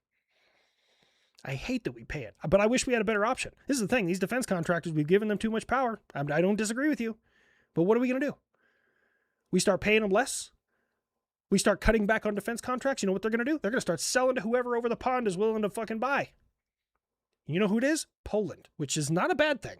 I hate that we pay it, but I wish we had a better option. This is the thing. These defense contractors, we've given them too much power. I don't disagree with you, but what are we going to do? We start paying them less. We start cutting back on defense contracts. You know what they're going to do? They're going to start selling to whoever over the pond is willing to fucking buy. You know who it is? Poland, which is not a bad thing.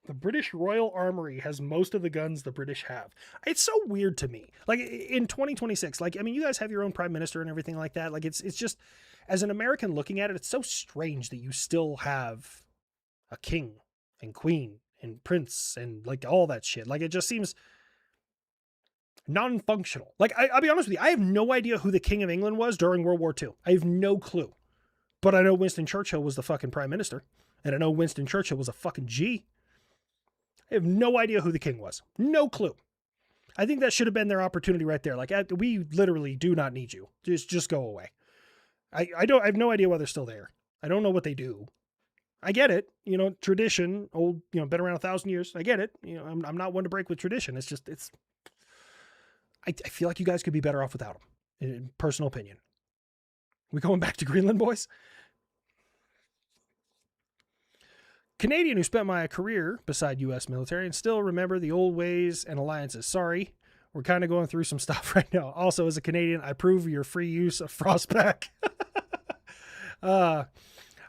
The British Royal Armoury has most of the guns the British have. It's so weird to me. Like in 2026, like, I mean, you guys have your own prime minister and everything like that. Like it's just, as an American looking at it, it's so strange that you still have a king and queen and prince and like all that shit. Like it just seems non-functional. Like I'll be honest with you. I have no idea who the King of England was during World War II. I have no clue. But I know Winston Churchill was the fucking prime minister. And I know Winston Churchill was a fucking G. I have no idea who the king was. No clue. I think that should have been their opportunity right there. Like, we literally do not need you. Just go away. I have no idea why they're still there. I don't know what they do. I get it. You know, tradition, old, you know, been around 1,000 years. I get it. You know, I'm not one to break with tradition. It's just, I feel like you guys could be better off without them. In personal opinion. We going back to Greenland, boys? Canadian who spent my career beside U.S. military and still remember the old ways and alliances. Sorry, we're kind of going through some stuff right now. Also, as a Canadian, I approve your free use of Frostback. I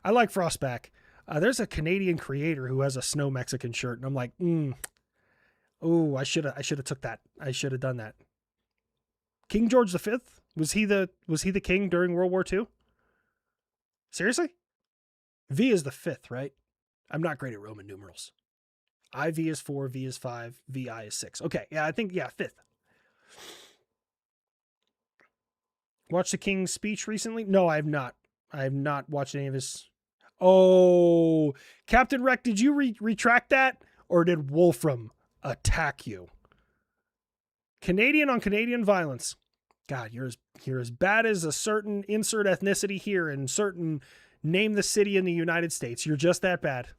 like Frostback. There's a Canadian creator who has a snow Mexican shirt, and I'm like, oh, I should have took that. I should have done that. King George V, was he the king during World War II? Seriously? V is the fifth, right? I'm not great at Roman numerals. IV is 4, V is 5, VI is 6. Okay, yeah, I think, yeah, 5th. Watched the King's speech recently? No, I have not. I have not watched any of his. Oh, Captain Wreck, did you retract that? Or did Wolfram attack you? Canadian on Canadian violence. God, you're as bad as a certain insert ethnicity here and certain name the city in the United States. You're just that bad.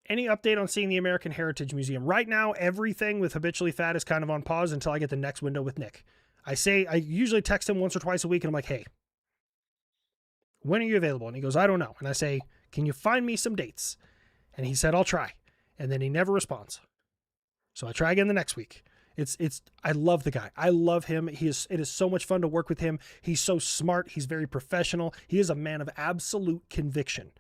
Any update on seeing the American Heritage Museum? Right now, everything with Habitually Fat is kind of on pause until I get the next window with Nick. I usually text him once or twice a week and I'm like, hey, when are you available? And he goes, I don't know. And I say, can you find me some dates? And he said, I'll try. And then he never responds. So I try again the next week. I love the guy. I love him. It is so much fun to work with him. He's so smart. He's very professional. He is a man of absolute conviction.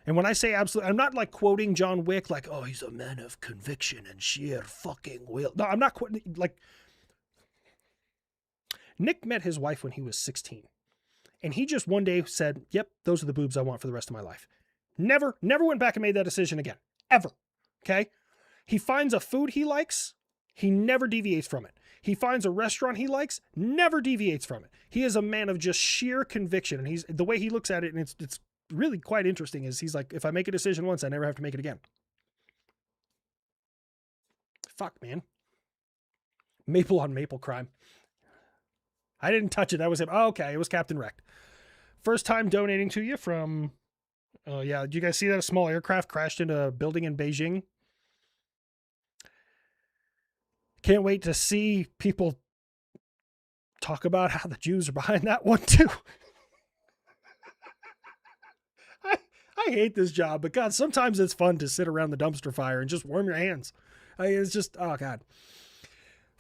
And when I say absolute, I'm not like quoting John Wick, like, oh, he's a man of conviction and sheer fucking will. No, I'm not quoting, like, Nick met his wife when he was 16. And he just one day said, yep, those are the boobs I want for the rest of my life. Never went back and made that decision again. Ever. Okay? He finds a food he likes. He never deviates from it. He finds a restaurant he likes, never deviates from it. He is a man of just sheer conviction. And the way he looks at it, and it's really quite interesting, is he's like, if I make a decision once, I never have to make it again. Fuck, man. Maple on maple crime. I didn't touch it. That was him. Oh, okay. It was Captain Wrecked. First time donating to you from, oh yeah. Did you guys see that a small aircraft crashed into a building in Beijing? Can't wait to see people talk about how the Jews are behind that one too. I hate this job, but God, sometimes it's fun to sit around the dumpster fire and just warm your hands. It's just, oh God.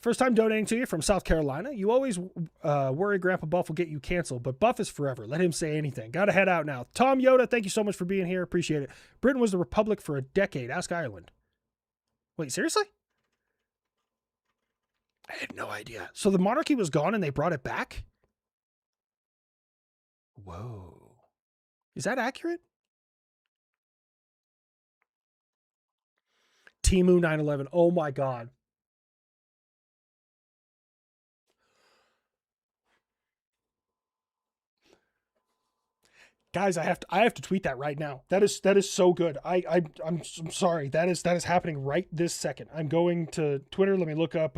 First time donating to you from South Carolina. You always worry Grandpa Buff will get you canceled, but Buff is forever. Let him say anything. Got to head out now. Tom Yoda, thank you so much for being here. Appreciate it. Britain was the Republic for a decade. Ask Ireland. Wait, seriously? I had no idea. So the monarchy was gone and they brought it back? Whoa. Is that accurate? Temu 9/11. Oh my God. Guys, I have to tweet that right now. That is so good. I'm sorry. That is happening right this second. I'm going to Twitter. Let me look up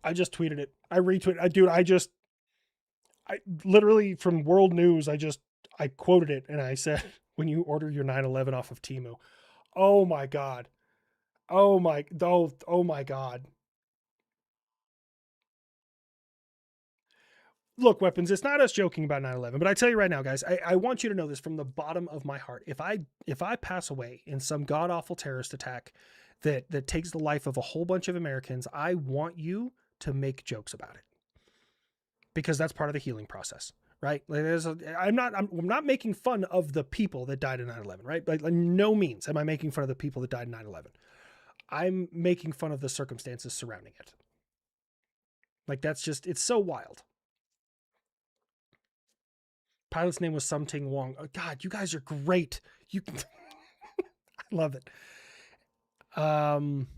I just tweeted it. I retweeted. Dude, I literally from World News, I quoted it and I said, when you order your 9/11 off of Temu. Oh my God. Oh my God. Look, Weapons, it's not us joking about 9/11, but I tell you right now, guys, I want you to know this from the bottom of my heart. If I pass away in some god awful terrorist attack that takes the life of a whole bunch of Americans, I want you to make jokes about it, because that's part of the healing process, right? Like I'm not making fun of the people that died in 9/11, right? Like no means am I making fun of the people that died in 9/11. I'm making fun of the circumstances surrounding it. Like it's so wild. Pilot's name was Something Wong. Oh, God, you guys are great. I love it. I'm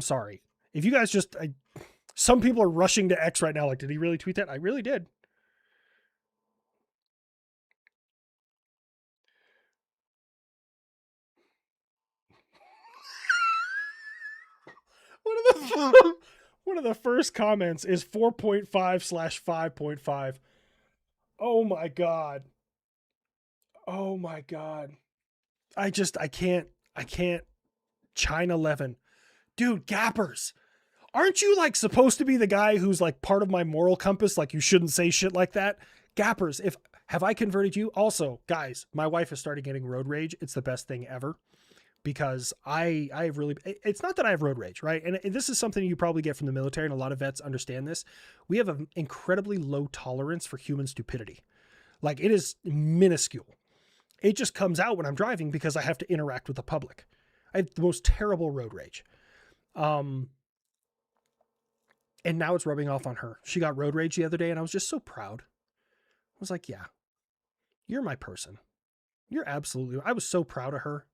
sorry. If you guys some people are rushing to X right now. Like, did he really tweet that? I really did. One of the first comments is 4.5/5.5. Oh my God. Oh my God. I can't. China 11. Dude, gappers. Aren't you like supposed to be the guy who's like part of my moral compass? Like you shouldn't say shit like that. Gappers, have I converted you? Also, guys, my wife has started getting road rage. It's the best thing ever, because I have really, it's not that I have road rage, right? And this is something you probably get from the military, and a lot of vets understand this. We have an incredibly low tolerance for human stupidity. Like it is minuscule. It just comes out when I'm driving because I have to interact with the public. I have the most terrible road rage. And now it's rubbing off on her. She got road rage the other day and I was just so proud. I was like, yeah, you're my person. You're absolutely, I was so proud of her.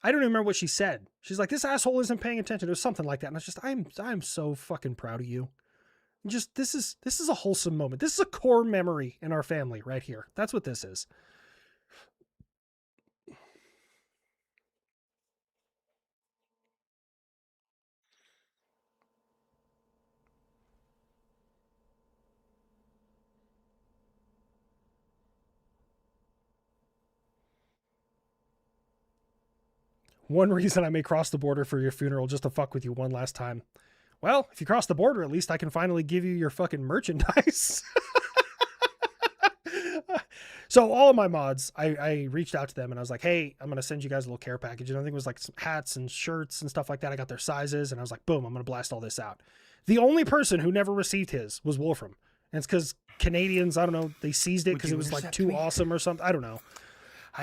I don't even remember what she said. She's like, this asshole isn't paying attention. It was something like that. And I was just, I'm so fucking proud of you. Just, this is a wholesome moment. This is a core memory in our family right here. That's what this is. One reason I may cross the border for your funeral, just to fuck with you one last time. Well, if you cross the border, at least I can finally give you your fucking merchandise. So all of my mods, I reached out to them and I was like, hey, I'm going to send you guys a little care package. And I think it was like some hats and shirts and stuff like that. I got their sizes and I was like, boom, I'm going to blast all this out. The only person who never received his was Wolfram. And it's because Canadians, I don't know, they seized it because it was like too awesome or something. I don't know.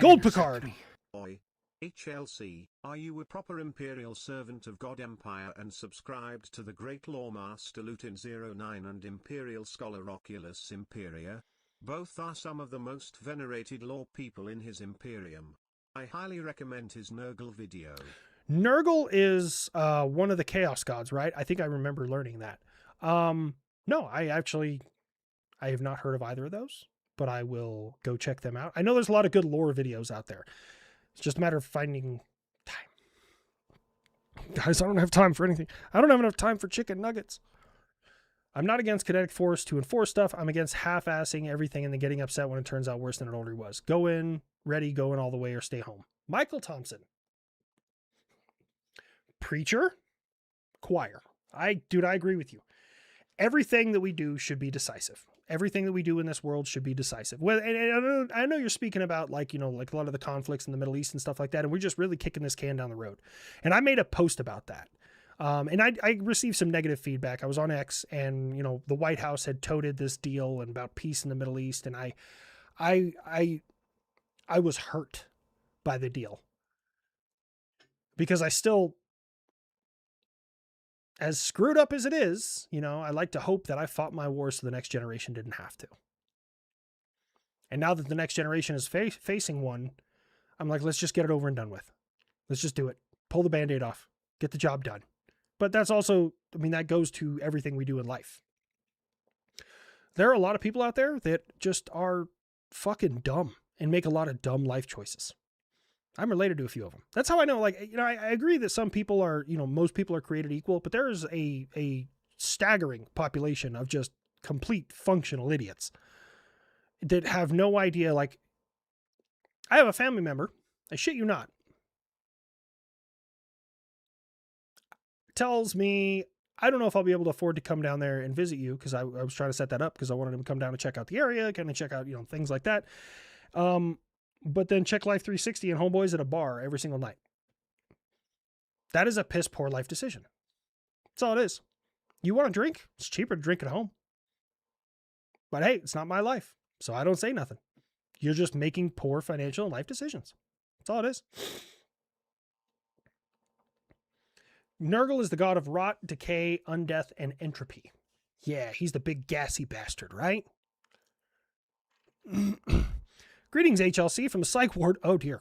Gold Picard. Oi. HLC, are you a proper Imperial servant of God Empire and subscribed to the Great Lawmaster Lutin 09 and Imperial Scholar Oculus Imperia? Both are some of the most venerated law people in his Imperium. I highly recommend his Nurgle video. Nurgle is one of the Chaos Gods, right? I think I remember learning that. No, I have not heard of either of those, but I will go check them out. I know there's a lot of good lore videos out there. It's just a matter of finding time. Guys, I don't have time for anything. I don't have enough time for chicken nuggets. I'm not against kinetic force to enforce stuff. I'm against half-assing everything and then getting upset when it turns out worse than it already was. Go in, ready, going all the way, or stay home. Michael Thompson. Preacher, choir. I agree with you. Everything that we do should be decisive. Everything that we do in this world should be decisive. Well, and I know you're speaking about like a lot of the conflicts in the Middle East and stuff like that, and we're just really kicking this can down the road. And I made a post about that. And I received some negative feedback. I was on X, and the White House had toted this deal and about peace in the Middle East, and I was hurt by the deal because I still, as screwed up as it is, I like to hope that I fought my wars so the next generation didn't have to. And now that the next generation is facing one, I'm like, let's just get it over and done with. Let's just do it. Pull the Band-Aid off. Get the job done. But that's also, that goes to everything we do in life. There are a lot of people out there that just are fucking dumb and make a lot of dumb life choices. I'm related to a few of them. That's how I know, I agree that some people are, most people are created equal, but there is a staggering population of just complete functional idiots that have no idea. Like, I have a family member, I shit you not, tells me, I don't know if I'll be able to afford to come down there and visit you, because I was trying to set that up because I wanted him to come down and check out the area, kind of check out, things like that. But then check Life 360 and homeboys at a bar every single night. That is a piss poor life decision. That's all it is. You want to drink? It's cheaper to drink at home. But hey, it's not my life, so I don't say nothing. You're just making poor financial and life decisions. That's all it is. Nurgle is the god of rot, decay, undeath, and entropy. Yeah, he's the big gassy bastard, right? Greetings, HLC, from the psych ward. Oh dear.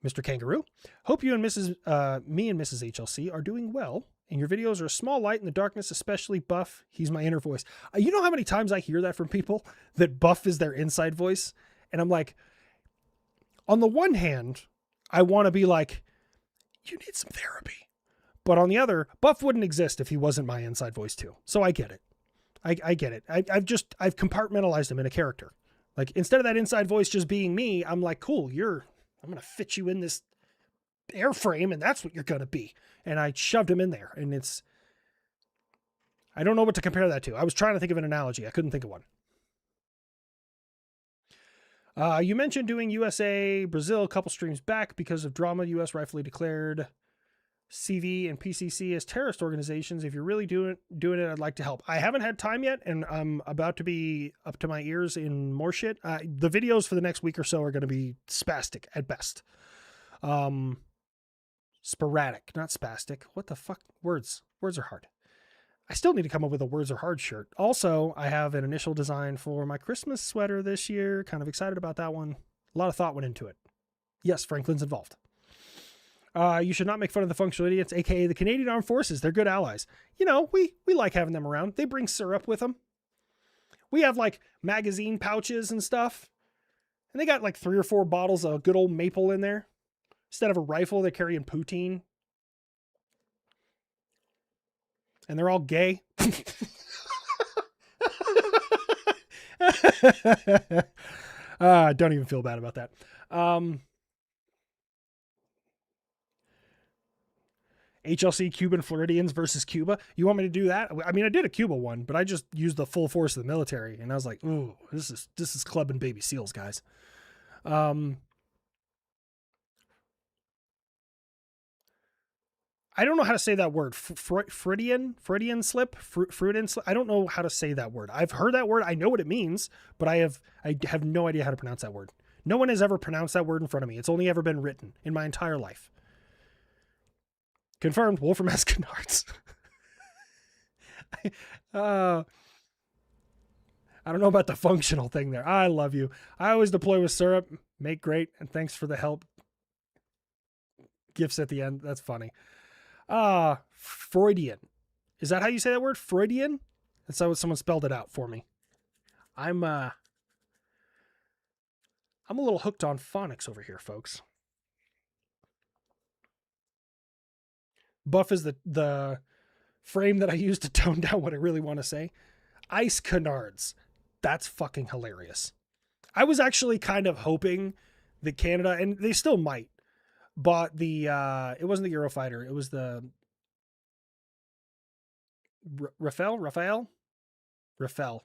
Mr. Kangaroo. Hope you and me and Mrs. HLC are doing well, and your videos are a small light in the darkness, especially Buff. He's my inner voice. You know how many times I hear that from people, that Buff is their inside voice? And I'm like, on the one hand, I want to be like, you need some therapy. But on the other, Buff wouldn't exist if he wasn't my inside voice too. So I get it. I get it. I've compartmentalized him in a character. Like, instead of that inside voice just being me, I'm like, cool, I'm going to fit you in this airframe, and that's what you're going to be. And I shoved him in there, and I don't know what to compare that to. I was trying to think of an analogy. I couldn't think of one. You mentioned doing USA, Brazil a couple streams back because of drama. US rightfully declared CV and PCC as terrorist organizations. If you're really doing it, I'd like to help. I haven't had time yet, and I'm about to be up to my ears in more shit. The videos for the next week or so are going to be spastic at best. Sporadic, not spastic. What the fuck? Words are hard. I still need to come up with a words are hard shirt. Also, I have an initial design for my Christmas sweater this year. Kind of excited about that one. A lot of thought went into it. Yes, Franklin's involved. You should not make fun of the functional idiots, aka the Canadian Armed Forces. They're good allies. We like having them around. They bring syrup with them. We have like magazine pouches and stuff. And they got like 3 or 4 bottles of good old maple in there. Instead of a rifle, they're carrying poutine. And they're all gay. Don't even feel bad about that. HLC Cuban Floridians versus Cuba. You want me to do that? I mean, I did a Cuba one, but I just used the full force of the military, and I was like, ooh, this is clubbing baby seals, guys. I don't know how to say that word. Freudian slip. I don't know how to say that word. I've heard that word. I know what it means, but I have no idea how to pronounce that word. No one has ever pronounced that word in front of me. It's only ever been written in my entire life. Confirmed. Wolfram has canards. I don't know about the functional thing there. I love you. I always deploy with syrup. Make great. And thanks for the help. Gifts at the end. That's funny. Freudian. Is that how you say that word? Freudian? That's how someone spelled it out for me. I'm a little hooked on phonics over here, folks. Buff is the frame that I use to tone down what I really want to say. Ice canards. That's fucking hilarious. I was actually kind of hoping that Canada, and they still might, bought the, it wasn't the Eurofighter. It was the Rafale,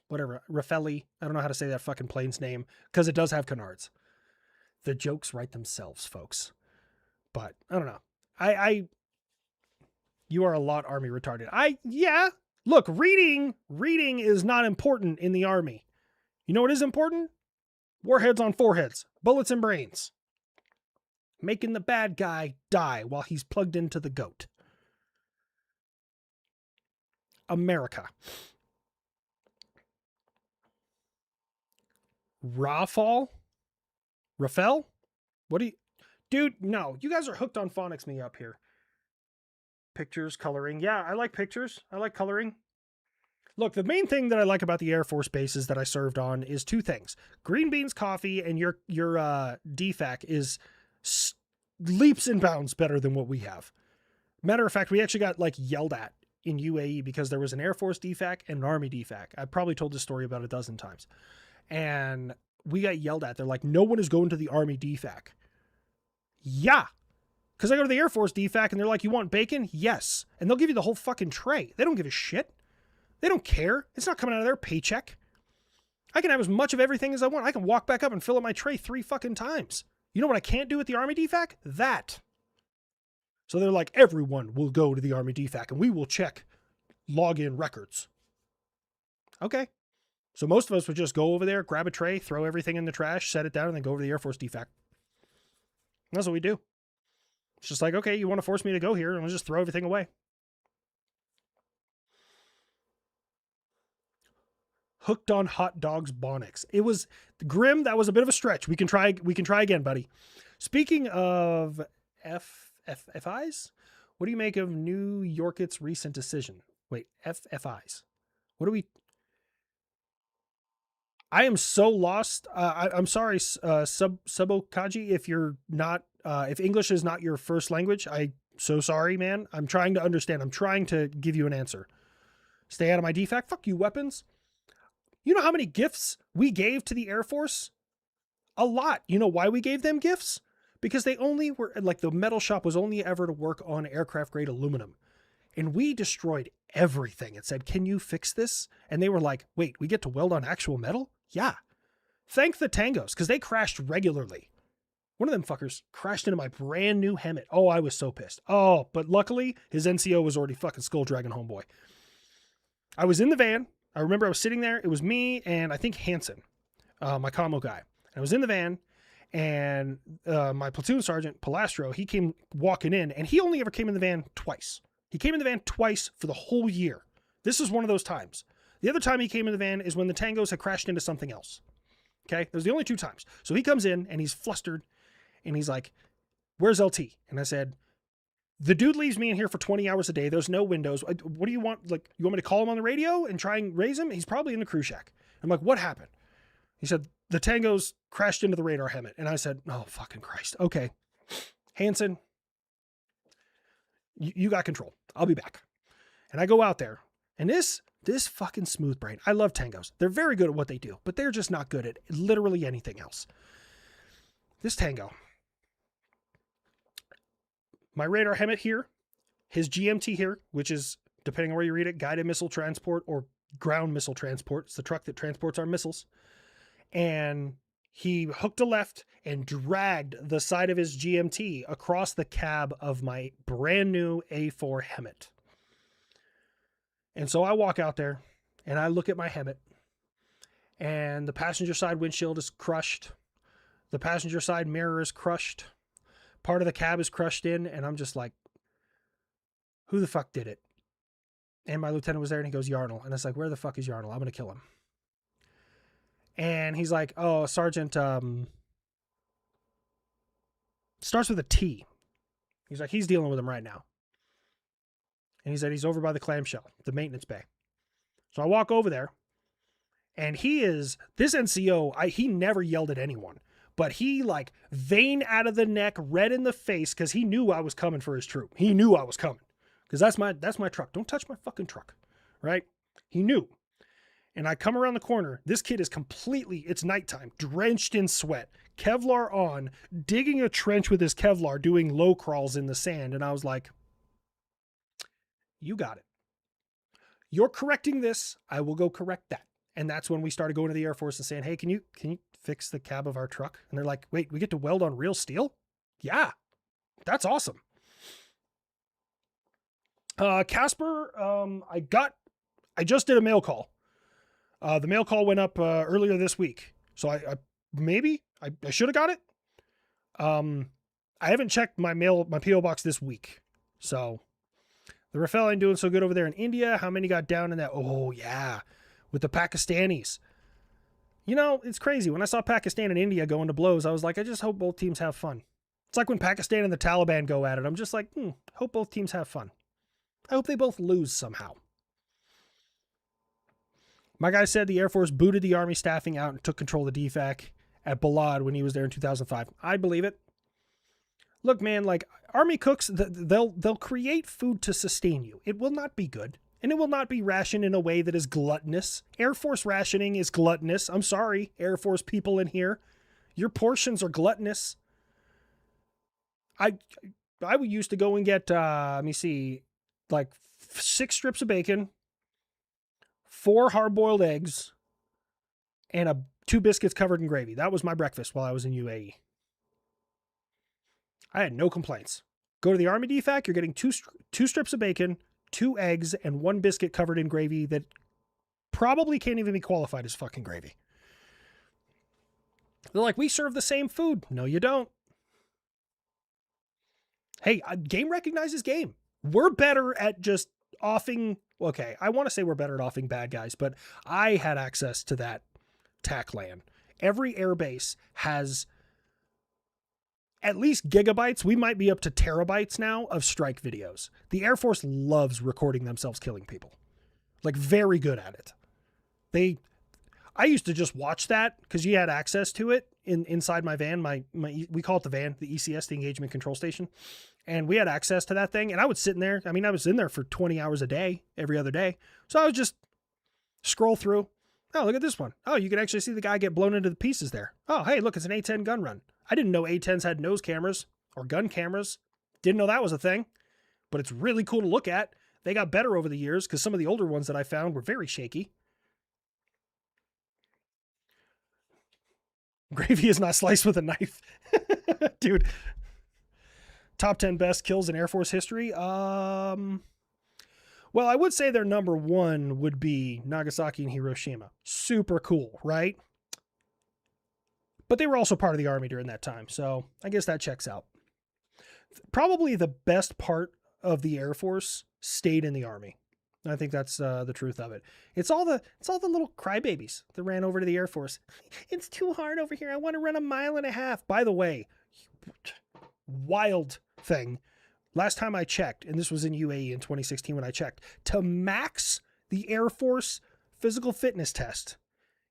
whatever. Rafale. I don't know how to say that fucking plane's name because it does have canards. The jokes write themselves, folks. But I don't know. You are a lot Army retarded. Yeah. Look, reading is not important in the Army. You know what is important? Warheads on foreheads, bullets and brains. Making the bad guy die while he's plugged into the goat. America. Rafale? What do you... Dude, no. You guys are hooked on phonics me up here. Pictures, coloring. Yeah, I like pictures. I like coloring. Look, the main thing that I like about the Air Force bases that I served on is two things. Green beans coffee and your DFAC is leaps and bounds better than what we have. Matter of fact, we actually got like yelled at in UAE because there was an Air Force DFAC and an Army DFAC. I've probably told this story about a dozen times. And we got yelled at. They're like, no one is going to the Army DFAC. Yeah. Because I go to the Air Force DFAC and they're like, you want bacon? Yes. And they'll give you the whole fucking tray. They don't give a shit. They don't care. It's not coming out of their paycheck. I can have as much of everything as I want. I can walk back up and fill up my tray 3 fucking times. You know what I can't do at the Army DFAC? That. So they're like, everyone will go to the Army DFAC and we will check login records. Okay. So most of us would just go over there, grab a tray, throw everything in the trash, set it down, and then go over to the Air Force DFAC. That's what we do. It's just like, okay, you want to force me to go here, and I'll just throw everything away. Hooked on hot dogs Bonix. It was Grim. That was a bit of a stretch. We can try again, buddy. Speaking of FIs, what do you make of New York's recent decision? Wait, FIs. What do we? I am so lost. I'm sorry, Subokaji, if you're not, if English is not your first language. I'm so sorry, man. I'm trying to understand. I'm trying to give you an answer. Stay out of my DFAC. Fuck you, weapons. You know how many gifts we gave to the Air Force? A lot. You know why we gave them gifts? Because they only were, like, the metal shop was only ever to work on aircraft grade aluminum. And we destroyed everything and said, can you fix this? And they were like, wait, we get to weld on actual metal? Yeah. Thank the Tangos, because they crashed regularly. One of them fuckers crashed into my brand new Hemet. Oh, I was so pissed. Oh, but luckily his NCO was already fucking Skull Dragon homeboy. I was in the van. I remember I was sitting there. It was me and I think Hanson, my commo guy. I was in the van and my platoon sergeant, Palastro, he came walking in and he only ever came in the van twice. He came in the van twice for the whole year. This is one of those times. The other time he came in the van is when the Tangos had crashed into something else. Okay? Those are the only 2 times. So he comes in and he's flustered and he's like, where's LT? And I said, the dude leaves me in here for 20 hours a day. There's no windows. What do you want? Like, you want me to call him on the radio and try and raise him? He's probably in the crew shack. I'm like, what happened? He said, the Tangos crashed into the radar Hemet. And I said, oh, fucking Christ. Okay. Hanson, you got control. I'll be back. And I go out there and this fucking smooth brain. I love Tangos. They're very good at what they do, but they're just not good at literally anything else. This Tango, my radar Hemet here, his GMT here, which is, depending on where you read it, guided missile transport or ground missile transport. It's the truck that transports our missiles. And he hooked a left and dragged the side of his GMT across the cab of my brand new A4 Hemet. And so I walk out there and I look at my Hemet and the passenger side windshield is crushed. The passenger side mirror is crushed. Part of the cab is crushed in. And I'm just like, who the fuck did it? And my lieutenant was there and he goes, Yarnell. And it's like, where the fuck is Yarnell? I'm going to kill him. And he's like, oh, Sergeant, starts with a T. He's like, he's dealing with him right now. And he said, he's over by the clamshell, the maintenance bay. So I walk over there and this NCO, he never yelled at anyone, but he like vein out of the neck, red in the face. Cause he knew I was coming for his troop. He knew I was coming because that's my truck. Don't touch my fucking truck. Right. He knew. And I come around the corner. This kid is completely, it's nighttime, drenched in sweat, Kevlar on, digging a trench with his Kevlar, doing low crawls in the sand. And I was like, you got it. You're correcting this. I will go correct that. And that's when we started going to the Air Force and saying, hey, can you fix the cab of our truck? And they're like, wait, we get to weld on real steel? Yeah, that's awesome. Casper, I just did a mail call. The mail call went up earlier this week. So I should have got it. I haven't checked my PO box this week. So the Rafael ain't doing so good over there in India. How many got down in that? Oh yeah. With the Pakistanis. You know, it's crazy. When I saw Pakistan and India going to blows, I was like, I just hope both teams have fun. It's like when Pakistan and the Taliban go at it. I'm just like, hope both teams have fun. I hope they both lose somehow. My guy said the Air Force booted the Army staffing out and took control of the DFAC at Balad when he was there in 2005. I believe it. Look, man, like Army cooks, they'll create food to sustain you. It will not be good. And it will not be rationed in a way that is gluttonous. Air Force rationing is gluttonous. I'm sorry, Air Force people in here. Your portions are gluttonous. I used to go and get, like 6 strips of bacon, 4 hard-boiled eggs, and 2 biscuits covered in gravy. That was my breakfast while I was in UAE. I had no complaints. Go to the Army DFAC, you're getting 2 strips of bacon, 2 eggs, and 1 biscuit covered in gravy that probably can't even be qualified as fucking gravy. They're like, we serve the same food. No, you don't. Hey, game recognizes game. We're better at just offing. Okay, I want to say we're better at offing bad guys, but I had access to that TAC LAN. Every airbase has at least gigabytes. We might be up to terabytes now of strike videos. The Air Force loves recording themselves killing people. Like, very good at it. I used to just watch that because you had access to it inside my van. We call it the van, the ECS, the Engagement Control Station. And we had access to that thing. And I would sit in there. I mean, I was in there for 20 hours a day, every other day. So I would just scroll through. Oh, look at this one. Oh, you can actually see the guy get blown into the pieces there. Oh, hey, look, it's an A-10 gun run. I didn't know A-10s had nose cameras or gun cameras. Didn't know that was a thing. But it's really cool to look at. They got better over the years because some of the older ones that I found were very shaky. Gravy is not sliced with a knife. Dude. Top 10 best kills in Air Force history. Well, I would say their number 1 would be Nagasaki and Hiroshima. Super cool, right? But they were also part of the Army during that time, so I guess that checks out. Probably the best part of the Air Force stayed in the Army. I think that's the truth of it. It's all the little crybabies that ran over to the Air Force. It's too hard over here. I want to run 1.5 miles. By the way, wild thing. Last time I checked, and this was in UAE in 2016 when I checked, to max the Air Force physical fitness test,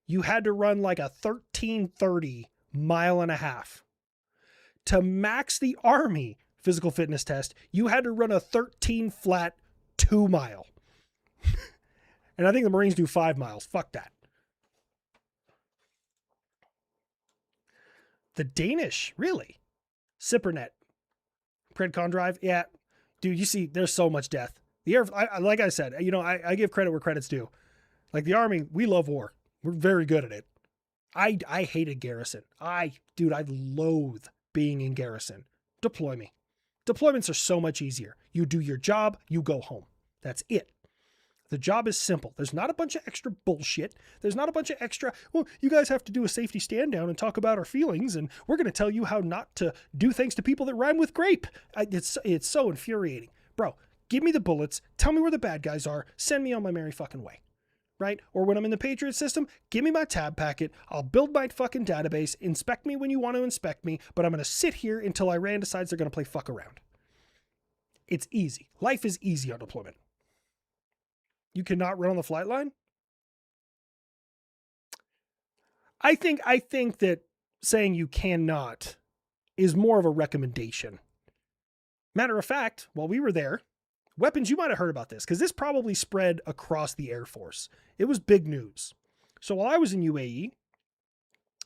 you had to run like a 13:30 mile and a half. To max the Army physical fitness test, you had to run a 13 flat 2 mile. And I think the Marines do 5 miles. Fuck that. The Danish, really? Sippernet. Predcon drive. Yeah. Dude, you see, there's so much death. The Air, like I said, you know, I give credit where credit's due. Like the Army, we love war. We're very good at it. I hated garrison. I loathe being in garrison. Deploy me. Deployments are so much easier. You do your job, you go home. That's it. The job is simple. There's not a bunch of extra bullshit. There's not a bunch of extra, well, you guys have to do a safety stand down and talk about our feelings, and we're going to tell you how not to do things to people that rhyme with grape. It's so infuriating. Bro, give me the bullets. Tell me where the bad guys are. Send me on my merry fucking way. Right? Or when I'm in the Patriot system, give me my tab packet. I'll build my fucking database. Inspect me when you want to inspect me, but I'm going to sit here until Iran decides they're going to play fuck around. It's easy. Life is easy on deployment. You cannot run on the flight line? I think that saying you cannot is more of a recommendation. Matter of fact, while we were there, weapons, you might have heard about this because this probably spread across the Air Force. It was big news. So while I was in UAE,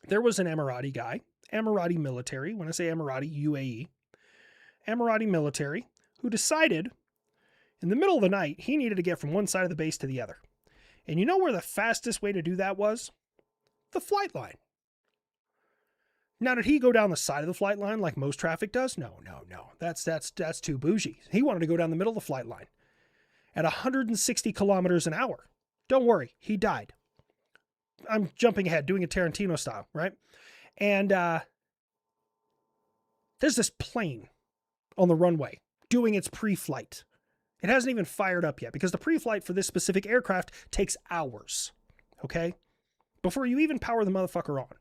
there was an Emirati guy, Emirati military. When I say Emirati, UAE. Emirati military, who decided in the middle of the night he needed to get from one side of the base to the other. And you know where the fastest way to do that was? The flight line. Now, did he go down the side of the flight line like most traffic does? No. That's too bougie. He wanted to go down the middle of the flight line at 160 kilometers an hour. Don't worry, he died. I'm jumping ahead, doing a Tarantino style, right? And there's this plane on the runway doing its pre-flight. It hasn't even fired up yet because the pre-flight for this specific aircraft takes hours, okay? Before you even power the motherfucker on.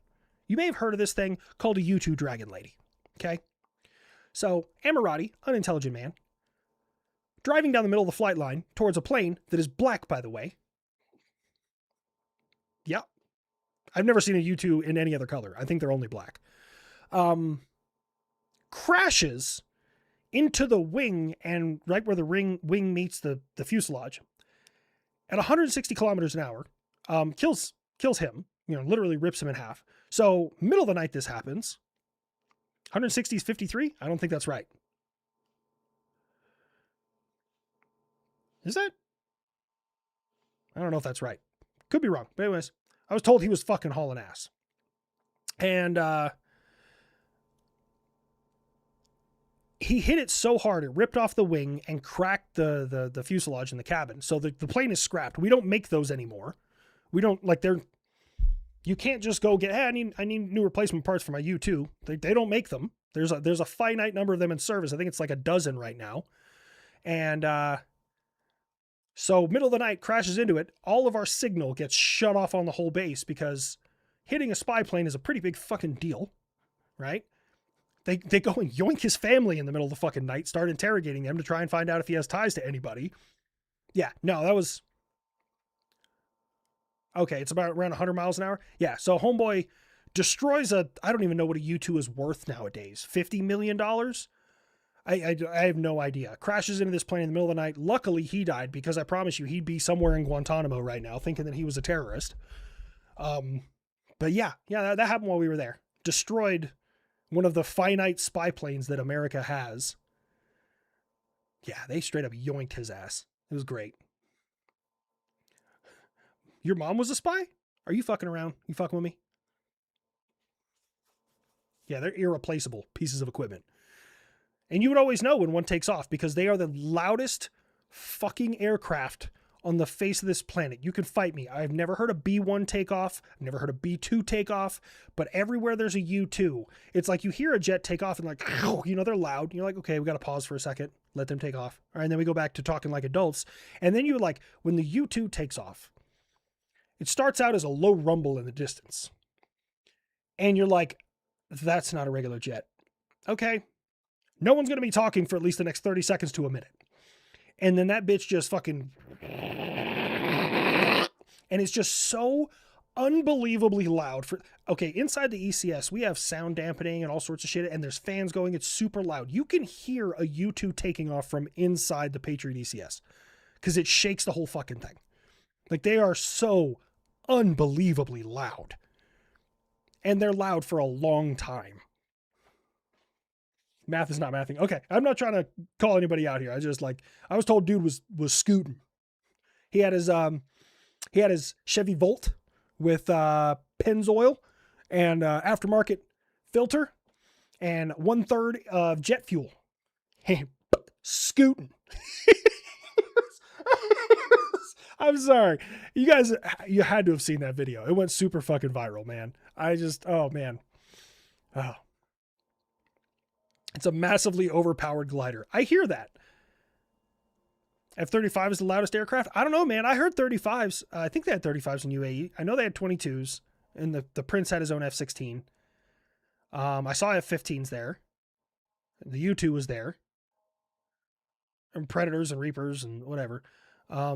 You may have heard of this thing called a U-2 Dragon Lady, okay? So, Emirati, unintelligent man, driving down the middle of the flight line towards a plane that is black, by the way. Yeah. I've never seen a U-2 in any other color. I think they're only black. Crashes into the wing and right where the wing meets the fuselage at 160 kilometers an hour, kills him, literally rips him in half. So middle of the night, this happens. 160 is 53. I don't think that's right. Is that? I don't know if that's right. Could be wrong. But anyways, I was told he was fucking hauling ass. And, he hit it so hard, it ripped off the wing and cracked the fuselage in the cabin. So the plane is scrapped. We don't make those anymore. We don't, you can't just go get, hey, I need new replacement parts for my U-2. They don't make them. There's a finite number of them in service. I think it's like a dozen right now. And so middle of the night, crashes into it. All of our signal gets shut off on the whole base because hitting a spy plane is a pretty big fucking deal, right? They go and yoink his family in the middle of the fucking night, start interrogating him to try and find out if he has ties to anybody. Yeah, no, that was... Okay, it's about around 100 miles an hour. Yeah, so homeboy destroys I don't even know what a U-2 is worth nowadays. $50 million? I have no idea. Crashes into this plane in the middle of the night. Luckily, he died because I promise you he'd be somewhere in Guantanamo right now thinking that he was a terrorist. But yeah, that happened while we were there. Destroyed one of the finite spy planes that America has. Yeah, they straight up yoinked his ass. It was great. Your mom was a spy? Are you fucking around? You fucking with me? Yeah, they're irreplaceable pieces of equipment. And you would always know when one takes off because they are the loudest fucking aircraft on the face of this planet. You can fight me. I've never heard a B-1 take off. I've never heard a B-2 take off. But everywhere there's a U-2, it's like you hear a jet take off and they're loud. You're like, okay, we got to pause for a second. Let them take off. All right, and then we go back to talking like adults. And then when the U-2 takes off, it starts out as a low rumble in the distance. And you're like, that's not a regular jet. Okay. No one's going to be talking for at least the next 30 seconds to a minute. And then that bitch just fucking... And it's just so unbelievably loud. Inside the ECS, we have sound dampening and all sorts of shit, and there's fans going. It's super loud. You can hear a U-2 taking off from inside the Patriot ECS because it shakes the whole fucking thing. They are so unbelievably loud. And they're loud for a long time. Math is not mathing. Okay, I'm not trying to call anybody out here. I was told dude was scooting. He had his Chevy Volt with Pennzoil and aftermarket filter and 1/3 of jet fuel. Scooting. I'm sorry. You guys, you had to have seen that video. It went super fucking viral, man. Oh man. Oh. It's a massively overpowered glider. I hear that. F-35 is the loudest aircraft. I don't know, man. I heard 35s. I think they had 35s in UAE. I know they had 22s, and the Prince had his own F-16. I saw F-15s there. The U-2 was there. And Predators and Reapers and whatever. I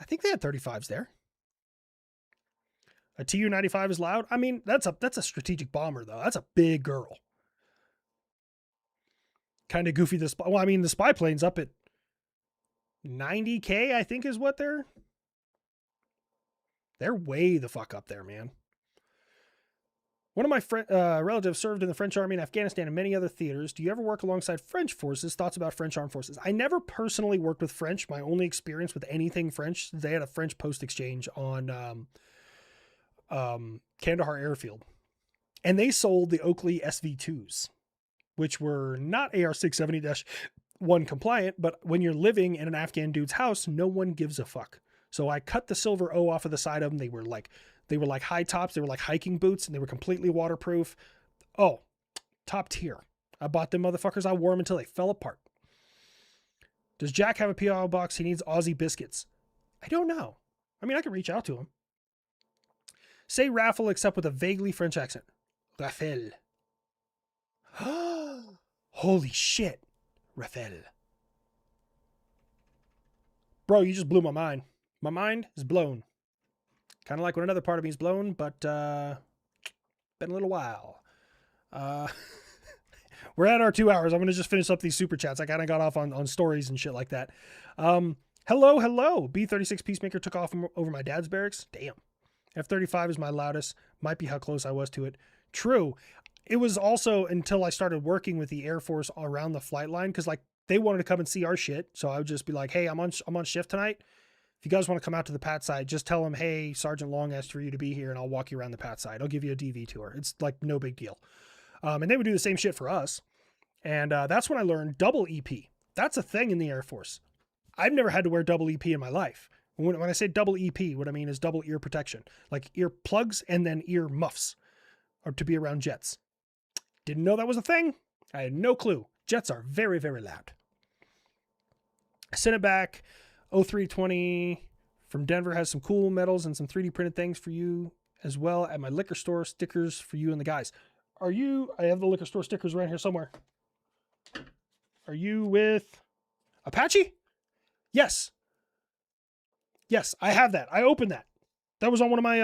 think they had 35s there. A Tu-95 is loud. I mean, that's a strategic bomber, though. That's a big girl. Kind of goofy. The spy plane's up at 90K, I think is what they're way the fuck up there, man. One of my relatives served in the French Army in Afghanistan and many other theaters. Do you ever work alongside French forces? Thoughts about French armed forces? I never personally worked with French. My only experience with anything French, they had a French post exchange on Kandahar Airfield. And they sold the Oakley SV2s, which were not AR-670-1 compliant, but when you're living in an Afghan dude's house, no one gives a fuck. So I cut the silver O off of the side of them. They were like high tops. They were like hiking boots, and they were completely waterproof. Oh, top tier. I bought them motherfuckers. I wore them until they fell apart. Does Jack have a P.O. box? He needs Aussie biscuits. I don't know. I mean, I could reach out to him. Say raffle except with a vaguely French accent. Raffle. Holy shit. Raffle. Bro, you just blew my mind. My mind is blown. Kind of like when another part of me is blown, but been a little while. We're at our 2 hours. I'm going to just finish up these super chats. I kind of got off on stories and shit like that. Hello. B-36 Peacemaker took off over my dad's barracks. Damn. F-35 is my loudest. Might be how close I was to it. True. It was also until I started working with the Air Force around the flight line, because like they wanted to come and see our shit. So I would just be like, hey, I'm on shift tonight. If you guys want to come out to the PAT side, just tell them, hey, Sergeant Long asked for you to be here, and I'll walk you around the PAT side. I'll give you a DV tour. It's like no big deal. And they would do the same shit for us. And that's when I learned double EP. That's a thing in the Air Force. I've never had to wear double EP in my life. When I say double EP, what I mean is double ear protection, like ear plugs and then ear muffs, or to be around jets. Didn't know that was a thing. I had no clue. Jets are very, very loud. I sent it back. 0320 from Denver has some cool medals and some 3D printed things for you as well at my liquor store. Stickers for you and the guys. I have the liquor store stickers right here somewhere. Are you with Apache? Yes. Yes, I have that. I opened that. That was on one of my,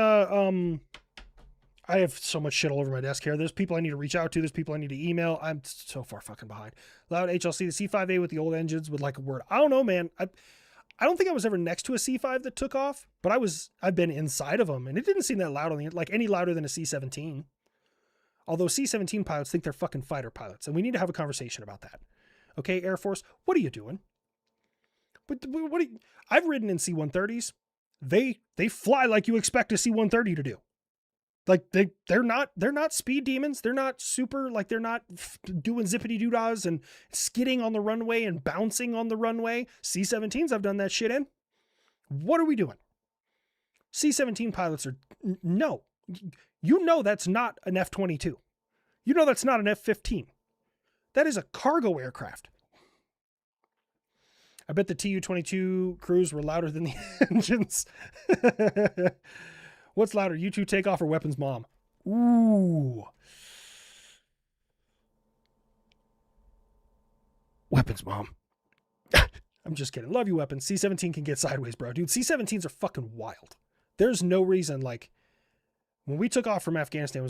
I have so much shit all over my desk here. There's people I need to reach out to. There's people I need to email. I'm so far fucking behind. Loud HLC, the C5A with the old engines with like a word. I don't know, man. I don't think I was ever next to a C5 that took off, but I've been inside of them, and it didn't seem that loud like any louder than a C-17. Although C-17 pilots think they're fucking fighter pilots, and we need to have a conversation about that. Okay, Air Force, what are you doing? But I've ridden in C-130s. They fly like you expect a C-130 to do. Like they're not speed demons. They're not super, like they're not doing zippity doodads and skidding on the runway and bouncing on the runway. C-17s, I've done that shit in. What are we doing? C-17 pilots are, no. You know that's not an F-22. You know that's not an F-15. That is a cargo aircraft. I bet the Tu-22 crews were louder than the engines. What's louder, U-2 takeoff or Weapons Mom? Ooh. Weapons Mom. I'm just kidding. Love you, Weapons. C-17 can get sideways, bro. Dude, C-17s are fucking wild. There's no reason, like, when we took off from Afghanistan,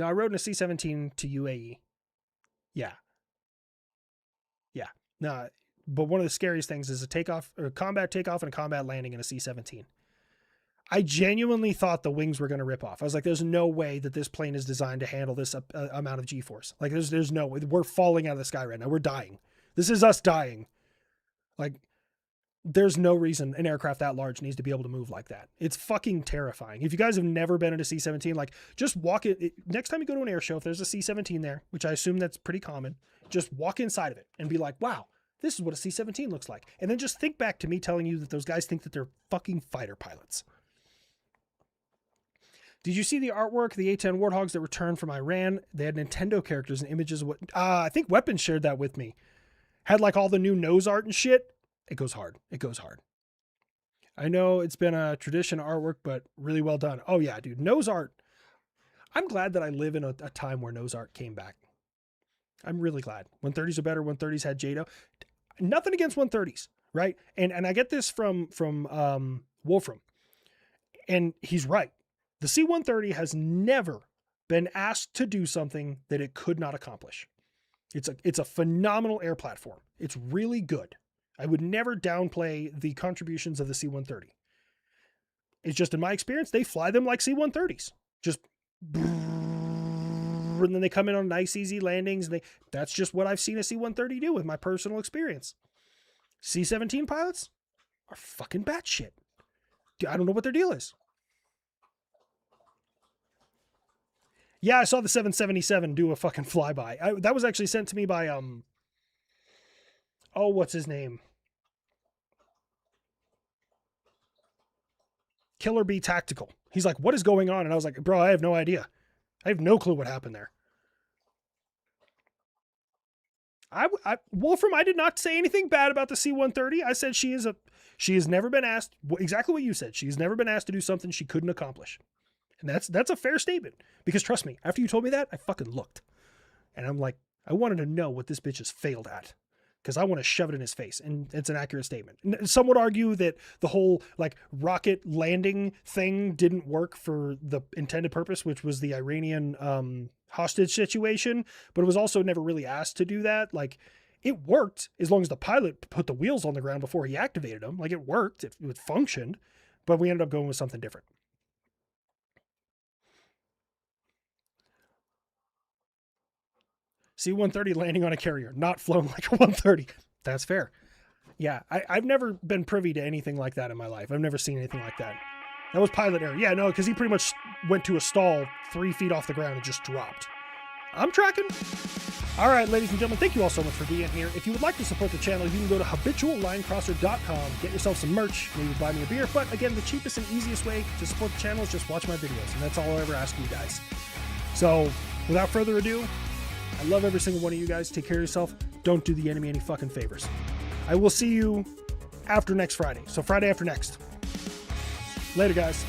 I rode in a C-17 to UAE. Yeah. No, but one of the scariest things is a combat takeoff and a combat landing in a C-17. I genuinely thought the wings were going to rip off. I was like, there's no way that this plane is designed to handle this amount of G-force. Like there's no way. We're falling out of the sky right now. We're dying. This is us dying. Like there's no reason an aircraft that large needs to be able to move like that. It's fucking terrifying. If you guys have never been in a C-17, like just walk it. Next time you go to an air show, if there's a C-17 there, which I assume that's pretty common, just walk inside of it and be like, wow, this is what a C-17 looks like. And then just think back to me telling you that those guys think that they're fucking fighter pilots. Did you see the artwork, the A-10 Warthogs that returned from Iran? They had Nintendo characters and images of what, I think Weapons shared that with me. Had like all the new nose art and shit. It goes hard. It goes hard. I know it's been a tradition artwork, but really well done. Oh yeah, dude. Nose art. I'm glad that I live in a time where nose art came back. I'm really glad. 130s are better. 130s had JADO. Nothing against 130s, right? And I get this from Wolfram. And he's right. The C-130 has never been asked to do something that it could not accomplish. It's a phenomenal air platform. It's really good. I would never downplay the contributions of the C-130. It's just in my experience, they fly them like C-130s. Just And then they come in on nice, easy landings. That's just what I've seen a C-130 do with my personal experience. C-17 pilots are fucking batshit. I don't know what their deal is. Yeah, I saw the 777 do a fucking flyby. That was actually sent to me by, what's his name? Killer Bee Tactical. He's like, what is going on? And I was like, bro, I have no idea. I have no clue what happened there. Wolfram, I did not say anything bad about the C-130. I said she has never been asked, exactly what you said. She's never been asked to do something she couldn't accomplish. And that's a fair statement. Because trust me, after you told me that, I fucking looked. And I'm like, I wanted to know what this bitch has failed at. Because I want to shove it in his face. And it's an accurate statement. Some would argue that the whole like rocket landing thing didn't work for the intended purpose, which was the Iranian hostage situation. But it was also never really asked to do that. Like, it worked as long as the pilot put the wheels on the ground before he activated them. Like, it worked. It functioned. But we ended up going with something different. C-130 landing on a carrier, not flown like a 130. That's fair. Yeah, I've never been privy to anything like that in my life. I've never seen anything like that. That was pilot error. Yeah, no, because he pretty much went to a stall 3 feet off the ground and just dropped. I'm tracking. All right, ladies and gentlemen, thank you all so much for being here. If you would like to support the channel, you can go to habituallinecrosser.com, get yourself some merch, maybe buy me a beer. But again, the cheapest and easiest way to support the channel is just watch my videos, and that's all I'll ever ask you guys. So, without further ado, I love every single one of you guys. Take care of yourself. Don't do the enemy any fucking favors. I will see you after next Friday. So Friday after next. Later, guys.